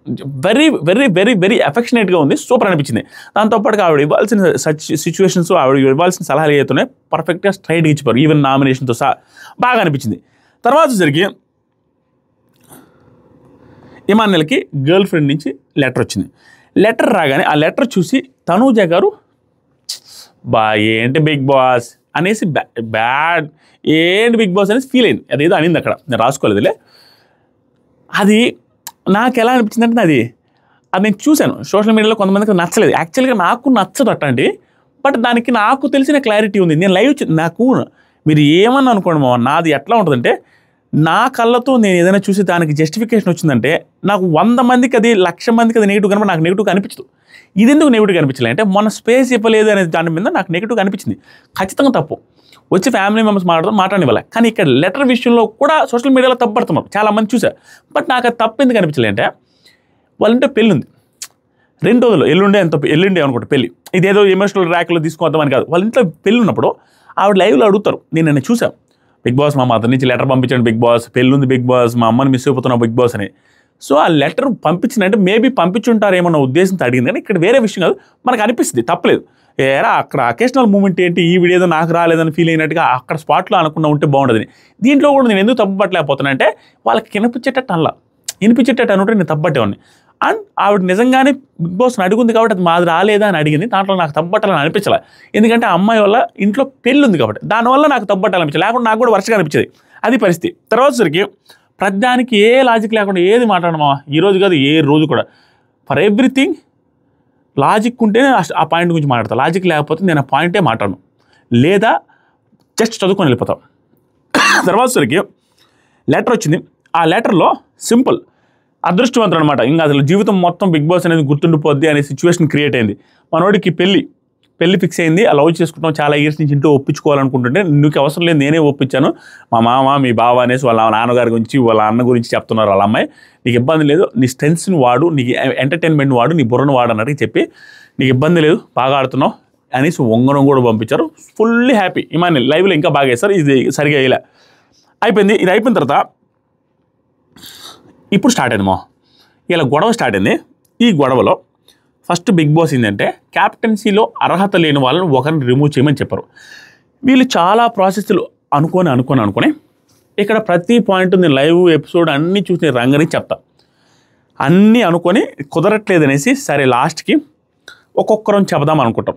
very very very very అఫెక్షనేట్గా ఉంది, సూపర్ అనిపించింది. దాంతోపాటుగా ఆవిడ ఇవ్వాల్సిన సిచ్యువేషన్స్ ఆవిడ ఇవ్వాల్సిన సలహాలు ఏవైతున్నాయి పర్ఫెక్ట్గా స్ట్రైట్గా ఇచ్చిపోరు, ఈవెన్ నామినేషన్తో సహా బాగా అనిపించింది. తర్వాత వచ్చేసరికి ఇమానుయల్కి గర్ల్ ఫ్రెండ్ నుంచి లెటర్ వచ్చింది. లెటర్ రాగానే ఆ లెటర్ చూసి తనూజ గారు ఏంటి బిగ్ బాస్ అనేసి బ్యాడ్ ఏంటి బిగ్ బాస్ అనేసి ఫీల్ అయింది. అదేదో అనింది అక్కడ, నేను రాసుకోలేదులే. అది నాకు ఎలా అనిపించిందంటే అది నేను చూశాను సోషల్ మీడియాలో కొంతమందికి నచ్చలేదు. యాక్చువల్గా నాకు నచ్చదు అట్టండి, బట్ దానికి నాకు తెలిసిన క్లారిటీ ఉంది. నేను లైవ్ నాకు మీరు ఏమన్నా అనుకోండి మా, నాది ఎట్లా ఉంటుందంటే నా కళ్ళతో నేను ఏదైనా చూసి దానికి జస్టిఫికేషన్ వచ్చిందంటే నాకు 100 మందికి అది 1,00,000 మందికి అది నెగిటివ్ కనుక నాకు నెగిటివ్ అనిపించదు. ఇది ఎందుకు నెగిటివ్ అనిపించలేదు అంటే మొన్న స్పేస్ ఇవ్వలేదు అనేది దాని మీద నాకు నెగిటివ్ అనిపించింది. ఖచ్చితంగా తప్పు, వచ్చి ఫ్యామిలీ మెంబర్స్ మాట్లాడనివ్వాలి. కానీ ఇక్కడ లెటర్ విషయంలో కూడా సోషల్ మీడియాలో తప్పు పడుతున్నారు చాలామంది చూసారు. బట్ నాకు అది తప్పు ఎందుకు అనిపించలేదు అంటే వాళ్ళంటే పెళ్ళి ఉంది 2 రోజులు, ఎల్లుండే అనుకుంటా పెళ్ళి, ఇదేదో ఎమోషనల్ ర్యాక్లో తీసుకొద్దామని కాదు. వాళ్ళ ఇంట్లో పెళ్ళి ఉన్నప్పుడు ఆవిడ లైవ్లో అడుగుతారు, నేను చూసాను బిగ్ బాస్ మా అతని నుంచి లెటర్ పంపించండి బిగ్ బాస్, పెళ్ళి ఉంది బిగ్ బాస్, మా అమ్మని మిస్ అయిపోతున్నాం బిగ్ బాస్ అని. సో ఆ లెటర్ పంపించినంటే మేబీ పంపించుంటారేమన్న ఉద్దేశంతో అడిగింది. కానీ ఇక్కడ వేరే విషయం కాదు, మనకు అనిపిస్తుంది తప్పలేదు. ఏరా అక్కడ అకేషనల్ మూమెంట్ ఏంటి, ఈ వీడియో నాకు రాలేదని ఫీల్ అయినట్టుగా అక్కడ స్పాట్లో అనుకున్నా ఉంటే బాగుండదు. దీంట్లో కూడా నేను ఎందుకు తప్పు పట్టలేకపోతున్నా అంటే వాళ్ళకి వినిపించేటట్టు అనుంటే నేను తప్పట్టేవాడిని. అండ్ ఆవిడ నిజంగానే బిగ్ బాస్ని అడుగుంది కాబట్టి అది మాది రాలేదా అని అడిగింది. దాంట్లో నాకు తప్పట్టాలని అనిపించలే, ఎందుకంటే ఆ అమ్మాయి వల్ల ఇంట్లో పెళ్ళి ఉంది కాబట్టి దానివల్ల నాకు తప్పట్టాలనిపించలేదు, లేకుండా నాకు కూడా వరుసగా అనిపించేది. అది పరిస్థితి. తర్వాత సరికి ప్రతిదానికి ఏ లాజిక్ లేకుండా ఏది మాట్లాడమా, ఈరోజు కాదు ఏ రోజు కూడా ఫర్ ఎవ్రీథింగ్ లాజిక్ ఉంటేనే ఆ పాయింట్ గురించి మాట్లాడతాను, లాజిక్ లేకపోతే నేను ఆ పాయింటే మాట్లాడను, లేదా జస్ట్ చదువుకొని వెళ్ళిపోతాం. తర్వాత సరికి లెటర్ వచ్చింది. ఆ లెటర్లో సింపుల్ అదృష్టవంతుడు అనమాట, ఇంకా అసలు జీవితం మొత్తం బిగ్ బాస్ అనేది గుర్తుండిపోద్ది అనే సిచ్యువేషన్ క్రియేట్ అయింది. మనోడికి పెళ్ళి ఫిక్స్ అయింది, ఆ లవ్ చేసుకుంటాం చాలా ఇయర్స్ నుంచి ఇంట్లో ఒప్పించుకోవాలనుకుంటుంటే నీకు అవసరం లేదు నేనే ఒప్పించాను, మా మామ మీ బావ అనేసి వాళ్ళ నాన్నగారి గురించి వాళ్ళ అన్న గురించి చెప్తున్నారు వాళ్ళ అమ్మాయి, నీకు ఇబ్బంది లేదు, నీ స్ట్రెంగ్స్ని వాడు, నీకు ఎంటర్టైన్మెంట్ వాడు, నీ బుర్రను వాడు అన్నట్టు చెప్పి నీకు ఇబ్బంది లేదు బాగా ఆడుతున్నావు అనేసి ఉంగరం కూడా పంపించారు. Fully happy. ఇమానుయల్ లైవ్లో ఇంకా బాగా వేస్తారు, ఇది సరిగా వేయలే. అయిపోయింది. ఇది అయిపోయిన తర్వాత ఇప్పుడు స్టార్ట్ అయింది ఇలా గొడవ స్టార్ట్ అయింది. ఈ గొడవలో ఫస్ట్ బిగ్ బాస్ ఏంటంటే క్యాప్టెన్సీలో అర్హత లేని వాళ్ళని ఒకరిని రిమూవ్ చేయమని చెప్పారు. వీళ్ళు చాలా ప్రాసెస్లు అనుకొని ఇక్కడ ప్రతి పాయింట్ నేను లైవ్ ఎపిసోడ్ అన్నీ చూసి రంగని చెప్తా, అన్నీ అనుకొని కుదరట్లేదు అనేసి సరే లాస్ట్కి ఒక్కొక్కరం చెబుదాం అనుకుంటాం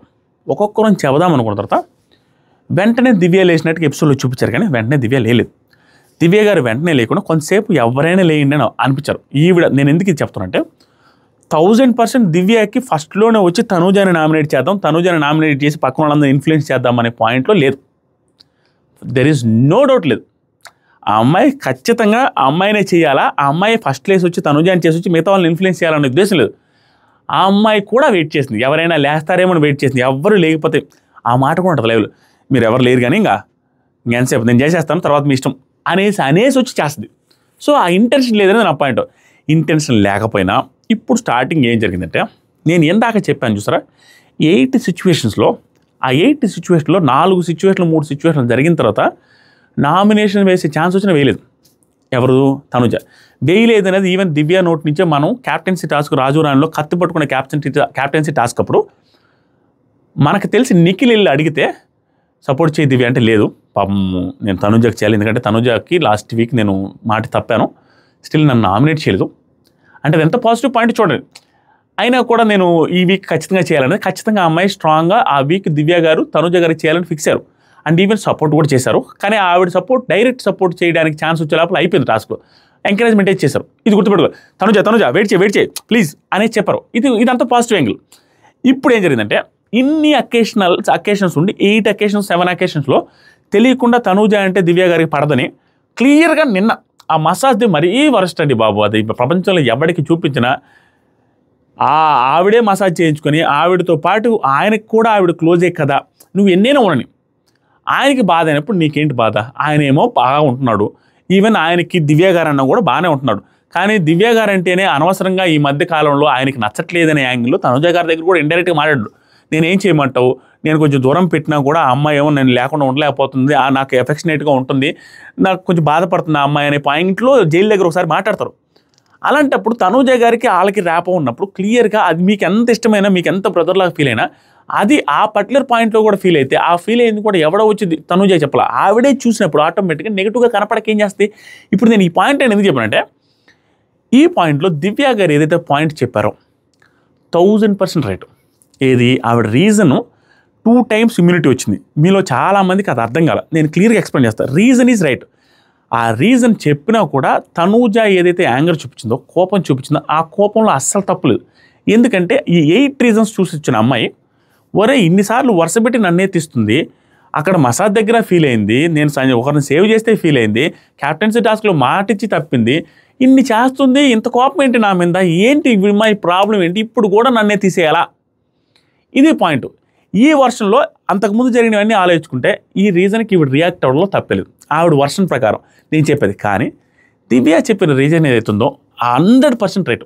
తర్వాత వెంటనే దివ్య లేచినట్టుగా ఎపిసోడ్లో చూపించారు, కానీ వెంటనే దివ్య లేదు. దివ్య గారు వెంటనే లేకుండా కొంతసేపు ఎవరైనా లేయండి అని అనిపించారు. ఈవిడ నేను ఎందుకు ఇది చెప్తానంటే 1000% దివ్యకి ఫస్ట్లోనే వచ్చి తనూజాని నామినేట్ చేద్దాం, తనూజాని నామినేట్ చేసి పక్కన వాళ్ళందరూ ఇన్ఫ్లుయెన్స్ చేద్దాం అనే పాయింట్లో లేదు. దెర్ ఈజ్ నో డౌట్ లేదు. ఆ అమ్మాయి ఖచ్చితంగా ఆ అమ్మాయినే చేయాలా, ఆ అమ్మాయి ఫస్ట్ ప్లేస్ వచ్చి తనూజాని చేసి వచ్చి మిగతా వాళ్ళని ఇన్ఫ్లుయెన్స్ చేయాలనే ఉద్దేశం లేదు. ఆ అమ్మాయి కూడా వెయిట్ చేసింది, ఎవరైనా లేస్తారేమో అని వెయిట్ చేసింది. ఎవరు లేకపోతే ఆ మాట కూడా ఉంటుంది లైవ్లో, మీరు ఎవరు లేరు కానీ ఎంతసేపు నేను చేసేస్తాను, తర్వాత మీ ఇష్టం అనేసి వచ్చి చేస్తుంది. సో ఆ ఇంటెన్షన్ లేదనేది నా పాయింట్. ఇంటెన్షన్ లేకపోయినా ఇప్పుడు స్టార్టింగ్ ఏం జరిగిందంటే, నేను ఎందాక చెప్పాను చూసారా, 8 సిచ్యువేషన్స్లో, ఆ 8 సిచ్యువేషన్లో 4 సిచ్యువేషన్లు 3 సిచ్యువేషన్లు జరిగిన తర్వాత నామినేషన్ వేసే ఛాన్స్ వచ్చినా వేయలేదు. ఎవరు? తనుజ వేయలేదు అనేది ఈవెన్ దివ్య నోట్ నుంచే మనం క్యాప్టెన్సీ టాస్క్ రాజు రాణిలో కత్తి పట్టుకునే క్యాప్టెన్సీ టాస్క్ అప్పుడు మనకు తెలిసి నిఖిల్ వెళ్ళి అడిగితే సపోర్ట్ చేయి దివ్య అంటే లేదు పాపం నేను తనుజకి చేయాలి, ఎందుకంటే తనుజకి లాస్ట్ వీక్ నేను మాట తప్పాను, స్టిల్ నన్ను నామినేట్ చేయలేదు అంటే అది ఎంత పాజిటివ్ పాయింట్ చూడండి. అయినా కూడా నేను ఈ వీక్ ఖచ్చితంగా చేయాలని, ఖచ్చితంగా ఆ అమ్మాయి స్ట్రాంగ్గా ఆ వీక్ దివ్య గారు తనుజ గారికి చేయాలని ఫిక్స్ అయ్యారు. అండ్ ఈవెన్ సపోర్ట్ కూడా చేశారు. కానీ ఆవిడ డైరెక్ట్ సపోర్ట్ చేయడానికి ఛాన్స్ వచ్చే లోపల అయిపోయింది టాస్క్లో. ఎంకరేజ్మెంట్ చేశారు. ఇది గుర్తుపెట్టుకో, తనుజ వెయిట్ చేయి ప్లీజ్ అనేది చెప్పారు. ఇదంతా పాజిటివ్ యాంగిల్. ఇప్పుడు ఏం జరిగిందంటే, ఇన్ని అకేషన్స్ ఉండి 8 అకేషన్స్ 7 అకేషన్స్లో తెలియకుండా తనుజ అంటే దివ్య గారికి పడదని క్లియర్గా నిన్న ఆ మసాజ్ది మరీ వరస్ట్ అండి బాబు. అది ప్రపంచంలో ఎవరికి చూపించినా ఆవిడే మసాజ్ చేయించుకొని ఆవిడతో పాటు ఆయనకి కూడా ఆవిడ క్లోజే కదా, నువ్వు ఎన్నైనా ఉండని, ఆయనకి బాధ అయినప్పుడు నీకేంటి బాధ? ఆయన ఏమో బాగా ఉంటున్నాడు, ఈవెన్ ఆయనకి దివ్య గారు అన్న కూడా బాగానే ఉంటున్నాడు. కానీ దివ్య గారు అంటేనే అనవసరంగా ఈ మధ్య కాలంలో ఆయనకి నచ్చట్లేదనే యాంగిల్లో తనుజ గారి దగ్గర కూడా ఇండైరెక్ట్గా మాట్లాడు. నేనేం చేయమంటావు, నేను కొంచెం దూరం పెట్టినా కూడా ఆ అమ్మాయి ఏమో నేను లేకుండా ఉండలేకపోతుంది, నాకు ఎఫెక్షనేట్గా ఉంటుంది, నాకు కొంచెం బాధపడుతుంది ఆ అమ్మాయి అనే పాయింట్లో జైలు దగ్గర ఒకసారి మాట్లాడతారు. అలాంటప్పుడు తనుజ గారికి వాళ్ళకి ర్యాప్ ఉన్నప్పుడు క్లియర్గా అది మీకు ఎంత ఇష్టమైనా, మీకు ఎంత బ్రదర్లాగా ఫీల్ అయినా, అది ఆ పర్టికులర్ పాయింట్లో కూడా ఫీల్ అయితే ఆ ఫీల్ అయింది కూడా ఎవడో వచ్చి తనుజ చెప్పాలి, ఆవిడే చూసినప్పుడు ఆటోమేటిక్గా నెగిటివ్గా కనపడక ఏం చేస్తే. ఇప్పుడు నేను ఈ పాయింట్ నేను ఎందుకు చెప్పానంటే, ఈ పాయింట్లో దివ్య గారు ఏదైతే పాయింట్ చెప్పారో 1000% రైట్. ఏది ఆవిడ రీజను 2 times ఇమ్యూనిటీ వచ్చింది. మీలో చాలామందికి అది అర్థం కాల, నేను క్లియర్గా ఎక్స్ప్లెయిన్ చేస్తాను. Reason is right. ఆ రీజన్ చెప్పినా కూడా తనుజ ఏదైతే యాంగర్ చూపించిందో, కోపం చూపించిందో, ఆ కోపంలో అస్సలు తప్పులేదు. ఎందుకంటే ఈ 8 reasons చూసి వచ్చిన అమ్మాయి ఒరే ఇన్నిసార్లు వరుసపెట్టి నన్నే తీస్తుంది, అక్కడ మసాజ్ దగ్గర ఫీల్ అయింది, నేను ఒకరిని సేవ్ చేస్తే ఫీల్ అయింది, క్యాప్టెన్సీ టాస్క్లో మాటిచ్చి తప్పింది, ఇన్ని చేస్తుంది, ఇంత కోపం ఏంటి నా మీద, ఏంటి మా ప్రాబ్లం ఏంటి, ఇప్పుడు కూడా నన్నే తీసేయాలా? ఇది పాయింట్. ఈ వర్షన్లో అంతకుముందు జరిగినవన్నీ ఆలోచించుకుంటే ఈ రీజన్కి ఈవిడ రియాక్ట్ అవ్వడంలో తప్పలేదు, ఆవిడ వర్షన్ ప్రకారం నేను చెప్పేది. కానీ దివ్య చెప్పిన రీజన్ ఏదైతుందో 100% రైట్.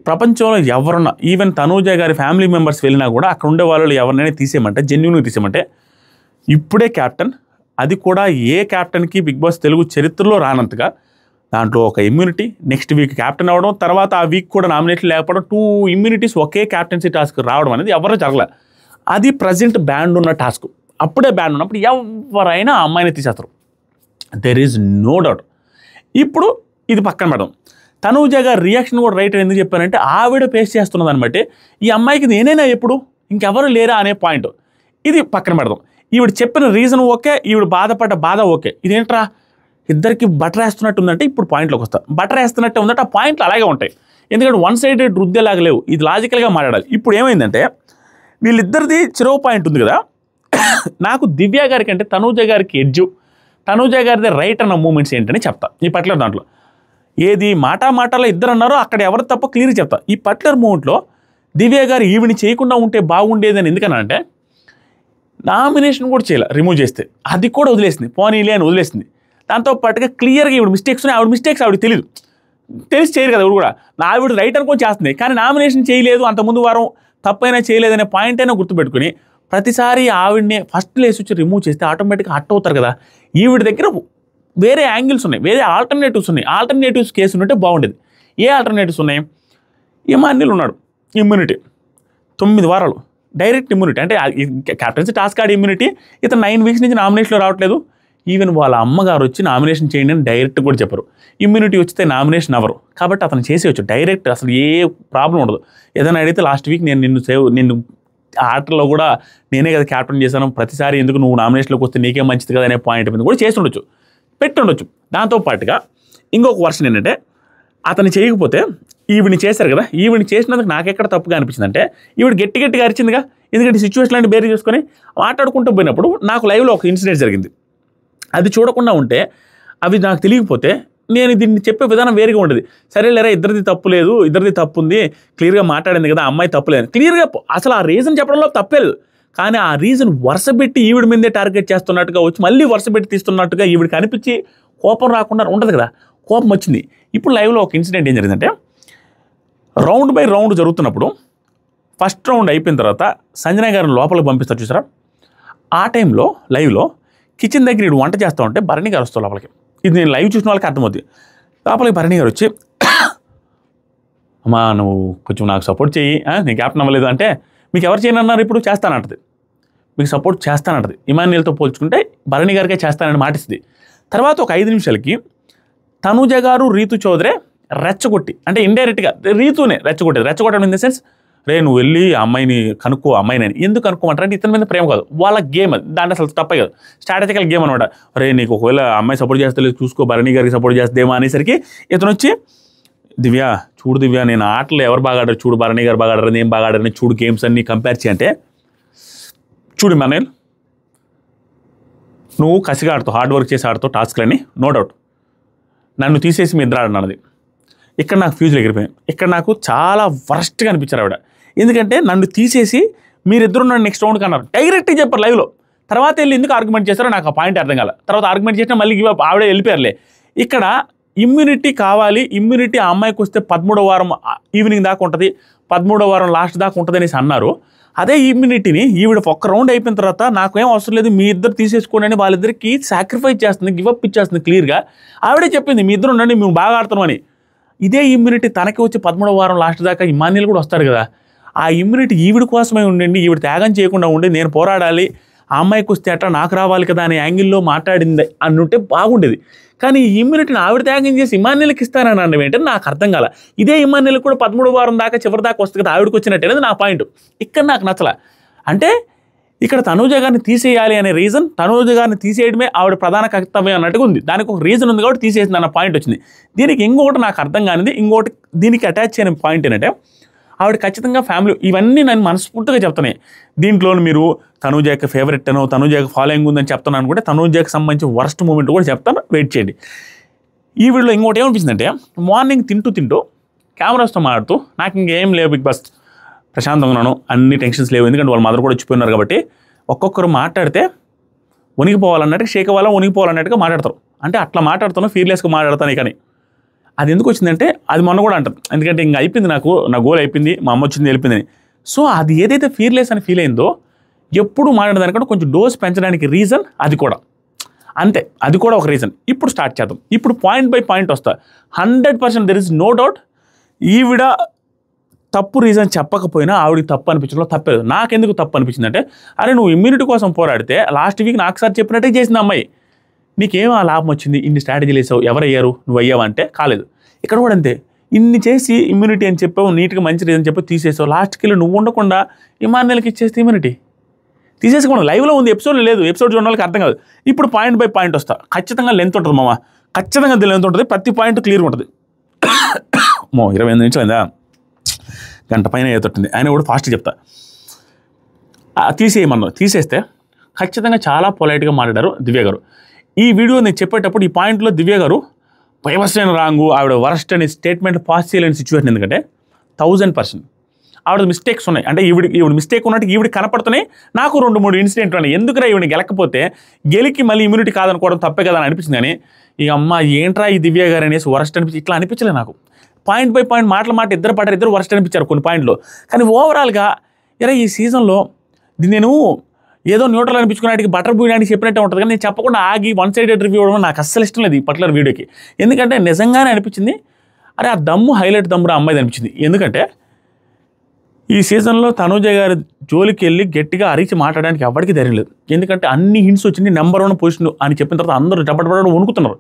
ప్రపంచంలో ఎవరున్నా, ఈవెన్ తనుజ గారి ఫ్యామిలీ మెంబర్స్ వెళ్ళినా కూడా అక్కడ ఉండే వాళ్ళు ఎవరినైనా తీసేయమంటే, జెన్యూన్గా తీసేయమంటే, ఇప్పుడే క్యాప్టెన్, అది కూడా ఏ క్యాప్టెన్కి బిగ్ బాస్ తెలుగు చరిత్రలో రానంతగా దాంట్లో ఒక ఇమ్యూనిటీ, నెక్స్ట్ వీక్ క్యాప్టెన్ అవ్వడం, తర్వాత ఆ వీక్ కూడా నామినేషన్ లేకపోవడం, 2 immunities ఒకే క్యాప్టెన్సీ టాస్క్ రావడం అనేది ఎవరో జరగలే. అది ప్రజెంట్ బ్యాండ్ ఉన్న టాస్క్. అప్పుడే బ్యాండ్ ఉన్నప్పుడు ఎవరైనా ఆ అమ్మాయిని తీసేస్తారు, దెర్ ఈజ్ నో డౌట్. ఇప్పుడు ఇది పక్కన పెడదాం. తనుజ గారి రియాక్షన్ కూడా రైట్ ఎందుకు చెప్పానంటే, ఆవిడ ఫేస్ చేస్తున్నది అనమాట ఈ అమ్మాయికి నేనైనా ఎప్పుడు ఇంకెవరు లేరా అనే పాయింట్. ఇది పక్కన పెడదాం. ఈవిడ చెప్పిన రీజన్ ఓకే, ఈవిడ బాధపడ్డ బాధ ఓకే. ఇదేంట్రా ఇద్దరికి బటర్ వేస్తున్నట్టు ఉందంటే ఇప్పుడు పాయింట్లోకి వస్తా. బటర్ వేస్తున్నట్టు ఉందంటే ఆ పాయింట్లు అలాగే ఉంటాయి, ఎందుకంటే 1-sided రుద్దేలాగా లేవు, ఇది లాజికల్గా మాట్లాడాలి. ఇప్పుడు ఏమైందంటే వీళ్ళిద్దరిది చెరో పాయింట్ ఉంది కదా. నాకు దివ్య గారి కంటే తనుజ గారికి ఎడ్జు, తనుజ గారిది రైట్ అన్న మూమెంట్స్ ఏంటని చెప్తా ఈ పర్టికులర్ దాంట్లో. ఏది మాటలో ఇద్దరు అన్నారో అక్కడ ఎవరు తప్ప క్లియర్ చెప్తా. ఈ పర్టికులర్ మూమెంట్లో దివ్య గారు ఈవిని చేయకుండా ఉంటే బాగుండేదని ఎందుకనంటే, నామినేషన్ కూడా చేయాలి రిమూవ్ చేస్తే, అది కూడా వదిలేసింది, పోనీలే అని వదిలేసింది. దాంతోపాటుగా క్లియర్గా ఈవిడ మిస్టేక్స్ ఉన్నాయి, ఆవిడ మిస్టేక్స్ ఆవిడకి తెలిసి చేయరు కదా, కూడా ఆవిడ రైట్ అనుకొని చేస్తుంది. కానీ నామినేషన్ చేయలేదు, అంతకుముందు వారం తప్పైనా చేయలేదనే పాయింట్ అయినా గుర్తుపెట్టుకుని ప్రతిసారి ఆవిడనే ఫస్ట్ లేసి వచ్చి రిమూవ్ చేస్తే ఆటోమేటిక్గా హట్ అవుతారు కదా. ఈవిడ దగ్గర వేరే యాంగిల్స్ ఉన్నాయి, వేరే ఆల్టర్నేటివ్స్ ఉన్నాయి. ఆల్టర్నేటివ్స్ కేసు ఉంటే బాగుండేది. ఏ ఆల్టర్నేటివ్స్ ఉన్నాయి? ఇమాన్యుల్ ఉన్నాడు, ఇమ్యూనిటీ 9 వారాలు డైరెక్ట్ ఇమ్యూనిటీ, అంటే క్యాప్టెన్సీ టాస్క్ ఆడి ఇమ్యూనిటీ. ఇతను 9 weeks నుంచి నామినేషన్లో రావట్లేదు. ఈవెన్ వాళ్ళ అమ్మగారు వచ్చి నామినేషన్ చేయండి అని డైరెక్ట్ కూడా చెప్పరు. ఇమ్యూనిటీ వచ్చితే నామినేషన్ అవ్వరు కాబట్టి అతను చేసేయచ్చు డైరెక్ట్, అసలు ఏ ప్రాబ్లం ఉండదు. ఏదైనా అడిగితే లాస్ట్ వీక్ నేను నిన్ను ఆటలో కూడా నేనే కదా క్యాప్టెన్ చేశాను, ప్రతిసారి ఎందుకు నువ్వు నామినేషన్లోకి వస్తే నీకే మంచిది కదా అనే పాయింట్ మీద కూడా చేసి ఉండొచ్చు, పెట్టుండొచ్చు. దాంతోపాటుగా ఇంకొక వర్షన్ ఏంటంటే, అతను చేయకపోతే ఈవిని చేశారు కదా, ఈవిని చేసినందుకు నాకెక్కడ తప్పుగా అనిపించింది అంటే, ఈవిడ గట్టిగా అరిచిందిగా, ఎందుకంటే సిచ్యువేషన్ లాంటి బేరీ చేసుకొని మాట్లాడుకుంటూ పోయినప్పుడు నాకు లైవ్లో ఒక ఇన్సిడెంట్ జరిగింది. అది చూడకుండా ఉంటే, అవి నాకు తెలియకపోతే నేను దీన్ని చెప్పే విధానం వేరుగా ఉండేది. సరే లేరా ఇద్దరిది తప్పు లేదు, ఇద్దరిది తప్పు ఉంది, క్లియర్గా మాట్లాడింది కదా, అమ్మాయి తప్పులేదు క్లియర్గా, అసలు ఆ రీజన్ చెప్పడంలో తప్పే లేదు. కానీ ఆ రీజన్ వరుస పెట్టి ఈవిడ మీదే టార్గెట్ చేస్తున్నట్టుగా వచ్చి మళ్ళీ వరుస పెట్టి తీస్తున్నట్టుగా ఈవిడికి అనిపించి కోపం రాకుండా ఉండదు కదా, కోపం వచ్చింది. ఇప్పుడు లైవ్లో ఒక ఇన్సిడెంట్ ఏం జరిగిందంటే, రౌండ్ బై రౌండ్ జరుగుతున్నప్పుడు ఫస్ట్ రౌండ్ అయిపోయిన తర్వాత సంజన గారిని లోపలికి పంపిస్తారు చూసారా, ఆ టైంలో లైవ్లో కిచెన్ దగ్గర ఇటు వంట చేస్తూ ఉంటే భరణి గారు వస్తారు లోపలికి. ఇది నేను లైవ్ చూసిన వాళ్ళకి అర్థమవుతుంది. లోపలికి భరణి గారు వచ్చి, అమ్మా నువ్వు కొంచెం నాకు సపోర్ట్ చెయ్యి, నేను క్యాప్టెన్ అవ్వలేదు అంటే, మీకు ఎవరు చేయనన్నారు, ఇప్పుడు చేస్తానంటది, మీకు సపోర్ట్ చేస్తానంటది. ఇమాన్యుయల్తో పోల్చుకుంటే భరణి గారికే చేస్తానని మాటిస్తుంది. తర్వాత ఒక 5 నిమిషాలకి తనూజ గారు రీతు చౌదరి రెచ్చగొట్టి, అంటే ఇండైరెక్ట్గా రీతునే రెచ్చగొట్టడం ఇన్ ద సెన్స్, రే నువ్వు వెళ్ళి ఆ అమ్మాయిని కనుక్కో, అమ్మాయిని అని ఎందుకు కనుక్కోమంటారు అంటే ఇతని మీద ప్రేమ కాదు, వాళ్ళ గేమ్ అది, దాంట్లో అసలు తప్పే కాదు, స్ట్రాటజికల్ గేమ్ అనమాట. రే నీకు ఒకవేళ అమ్మాయి సపోర్ట్ చేస్తలేదు చూసుకో, భరణి గారికి సపోర్ట్ చేస్తేమో అనేసరికి ఇతను వచ్చి, దివ్య చూడు దివ్య, నేను ఆటలు ఎవరు బాగా ఆడారు చూడు, భరణి గారు బాగా ఆడారు, నేను బాగా ఆడారని చూడు, గేమ్స్ అన్ని కంపేర్ చేయంటే, చూడు మనల్ నువ్వు కసిగా ఆడుతావు, హార్డ్ వర్క్ చేసి ఆడుతావు టాస్క్లని, నో డౌట్, నన్ను తీసేసి మీ ఇద్దరు ఆడనన్నది. ఇక్కడ నాకు ఫ్యూజ్లు ఎగిరిపోయాయి. ఇక్కడ నాకు చాలా వరస్ట్గా అనిపించారు ఆవిడ. ఎందుకంటే నన్ను తీసేసి మీరిద్దరు నన్ను నెక్స్ట్ రౌండ్కి అన్నారు, డైరెక్ట్గా చెప్పారు లైవ్లో. తర్వాత వెళ్ళి ఎందుకు ఆర్గ్యుమెంట్ చేస్తారో నాకు ఆ పాయింట్ అర్థం కాల. తర్వాత ఆర్గ్యుమెంట్ చేసినా మళ్ళీ ఆవిడే వెళ్ళిపోయారులే. ఇక్కడ ఇమ్యూనిటీ కావాలి, ఇమ్యూనిటీ ఆ అమ్మాయికి వస్తే 13వ వారం ఈవినింగ్ దాకా ఉంటుంది, 13వ వారం లాస్ట్ దాకా ఉంటుంది అనేసి అన్నారు. అదే ఇమ్యూనిటీని ఈవిడ ఒక్క రౌండ్ అయిపోయిన తర్వాత నాకేం అవసరం లేదు, మీ ఇద్దరు తీసేసుకోండి అని వాళ్ళిద్దరికి సాక్రిఫైస్ చేస్తుంది, గివప్ ఇచ్చేస్తుంది. క్లియర్గా ఆవిడే చెప్పింది, మీ ఇద్దరు ఉండండి మేము బాగా ఆడుతున్నాం అని. ఇదే ఇమ్యూనిటీ తనకి వచ్చి 13వ వారం లాస్ట్ దాకా ఇమాన్యుయల్ కూడా వస్తాడు కదా, ఆ ఇమ్యూనిటీ ఈవిడ కోసమే ఉండండి, ఈవిడ త్యాగం చేయకుండా ఉండి నేను పోరాడాలి, ఆ అమ్మాయికి వస్తే అట్లా నాకు రావాలి కదా అనే యాంగిల్లో మాట్లాడింది అనుంటే బాగుండేది. కానీ ఈ ఇమ్యూనిటీని ఆవిడ త్యాగం చేసి ఇమాన్యుయల్కి ఇస్తానని అనడం ఏంటంటే నాకు అర్థం కాల. ఇదే ఇమాన్యుయల్ కూడా 13వ వారం దాకా చివరి దాకా వస్తుంది కదా, ఆవిడకి వచ్చినట్టు అనేది నా పాయింట్. ఇక్కడ నాకు నచ్చల. అంటే ఇక్కడ తనూజ గారిని తీసేయాలి అనే రీజన్, తనూజ గారిని తీసేయడమే ఆవిడ ప్రధాన కర్తవ్యం అన్నట్టుగా ఉంది. దానికి ఒక రీజన్ ఉంది కాబట్టి తీసేసింది అన్న పాయింట్ వచ్చింది. దీనికి ఇంకొకటి నాకు అర్థం కానిది, ఇంకోటి దీనికి అటాచ్ అయిన పాయింట్ ఏంటంటే, ఆవిడ ఖచ్చితంగా ఫ్యామిలీ, ఇవన్నీ నేను మనస్ఫూర్తిగా చెప్తున్నాయి. దీంట్లో మీరు తనూజకి ఫేవరెట్ అనో, తనూజకి ఫాలోయింగ్ ఉందని చెప్తాను అనుకుంటే, తనూజకి సంబంధించిన వర్స్ట్ మూమెంట్ కూడా చెప్తాను, వెయిట్ చేయండి. ఈ వీడియోలో ఇంకోటి ఏమనిపించిందంటే, మార్నింగ్ తింటూ కెమెరాస్తో మాట్లాడుతూ, నాకు ఇంకేం లేవు బిగ్ బాస్, ప్రశాంతంగా ఉన్నాను, అన్ని టెన్షన్స్ లేవు, ఎందుకంటే వాళ్ళ మదర్ కూడా వచ్చిపోయినారు కాబట్టి ఒక్కొక్కరు మాట్లాడితే వణిగిపోవాలన్నట్టు, షేక్ అవ్వాలా వణిగిపోవాలన్నట్టుగా మాట్లాడతారు. అంటే అట్లా మాట్లాడుతాను, ఫీర్లెస్గా మాట్లాడతాను. కానీ అది ఎందుకు వచ్చిందంటే, అది మొన్న కూడా అంటారు, ఎందుకంటే ఇంకా అయిపోయింది, నా గోల్ అయిపోయింది, మా అమ్మ వచ్చింది వెళ్ళిపోయిందని. సో అది ఏదైతే ఫీర్లెస్ అని ఫీల్ అయిందో, ఎప్పుడు మాట్లాడేదానికంటే కొంచెం డోస్ పెంచడానికి రీజన్ అది కూడా అంతే, అది కూడా ఒక రీజన్. ఇప్పుడు స్టార్ట్ చేద్దాం. ఇప్పుడు పాయింట్ బై పాయింట్ వస్తా. 100% దెర్ ఇస్ నో డౌట్, ఈవిడ తప్పు రీజన్ చెప్పకపోయినా ఆవిడకి తప్పు అనిపించడంలో తప్పలేదు. నాకెందుకు తప్పు అనిపించిందంటే, అరే నువ్వు ఇమ్యూనిటీ కోసం పోరాడితే లాస్ట్ వీక్ నాకు సార్ చెప్పినట్టే చేసింది అమ్మాయి, నీకేం ఆ లాభం వచ్చింది, ఇన్ని స్ట్రాటజీలు వేసావు, ఎవరయ్యారు, నువ్వు అయ్యావు అంటే కాలేదు. ఇక్కడ కూడా అంతే, ఇన్ని చేసి ఇమ్యూనిటీ అని చెప్పావు, నీట్గా మంచి రీజన్ చెప్పి తీసేసావు, లాస్ట్కి వెళ్ళి నువ్వు ఉండకుండా ఇమాన్యుయల్కి ఇచ్చేస్తే ఇమ్యూనిటీ తీసేసుకోండి. లైవ్లో ఉంది, ఎపిసోడ్లో లేదు, ఎపిసోడ్ చూడడం వాళ్ళకి అర్థం కాదు. ఇప్పుడు పాయింట్ బై పాయింట్ వస్తా. ఖచ్చితంగా లెంత్ ఉంటుంది మామ, ఖచ్చితంగా లెంత్ ఉంటుంది, ప్రతి పాయింట్ క్లియర్గా ఉంటుంది. 28 నిమిషాలు అయిందా, గంట పైన ఏదొట్టింది, ఆయన కూడా ఫాస్ట్గా చెప్తా. తీసేస్తే ఖచ్చితంగా చాలా పొలైట్గా మాట్లాడారు దివ్య గారు. ఈ వీడియో నేను చెప్పేటప్పుడు ఈ పాయింట్లో దివ్య గారు పైవస్టైన రాంగు, ఆవిడ వరస్ట్ అనే స్టేట్మెంట్ పాస్ చేయలేని సిచ్యువేషన్. ఎందుకంటే 1000% ఆవిడ మిస్టేక్స్ ఉన్నాయి. అంటే ఈవిడ మిస్టేక్ ఉన్నట్టు ఈవిడ కనపడుతున్నాయి. నాకు 2-3 ఇన్సిడెంట్లు ఉన్నాయి. ఎందుకురా ఈవిడ గెలకపోతే గెలికి మళ్ళీ ఇమ్యూనిటీ కాదనుకోవడం తప్పే కదా అని అనిపించింది. కానీ ఇక అమ్మ ఏంట్రా ఈ దివ్య గారు అనేసి వరస్ట్ అనిపించి ఇట్లా అనిపించలేదు నాకు. పాయింట్ బై పాయింట్ మాట ఇద్దరు పడ్డారు, ఇద్దరు వరస్ట్ అనిపించారు కొన్ని పాయింట్లో. కానీ ఓవరాల్గా ఇలా ఈ సీజన్లో నేను ఏదో న్యూట్రల్ అనిపించుకున్నట్టుకి బటర్ బూయడానికి చెప్పినట్టే ఉంటుంది. కానీ నేను చెప్పకుండా ఆగి 1 సైడెడ్ రివ్యూ ఇవ్వడం నాకు అస్సలు ఇష్టం లేదు ఈ పర్టికులర్ వీడియోకి. ఎందుకంటే నిజంగానే అనిపించింది, అరే ఆ దమ్ము హైలైట్ దమ్మురా అమ్మాయిది అనిపించింది. ఎందుకంటే ఈ సీజన్లో తనూజ గారి జోలికి వెళ్ళి గట్టిగా అరిచి మాట్లాడడానికి ఎవరికి ధైర్యం లేదు. ఎందుకంటే అన్ని హింట్స్ వచ్చింది, నెంబర్ 1 పొజిషన్ అని చెప్పిన తర్వాత అందరూ డబ్బడబడ వణుకుతున్నారు.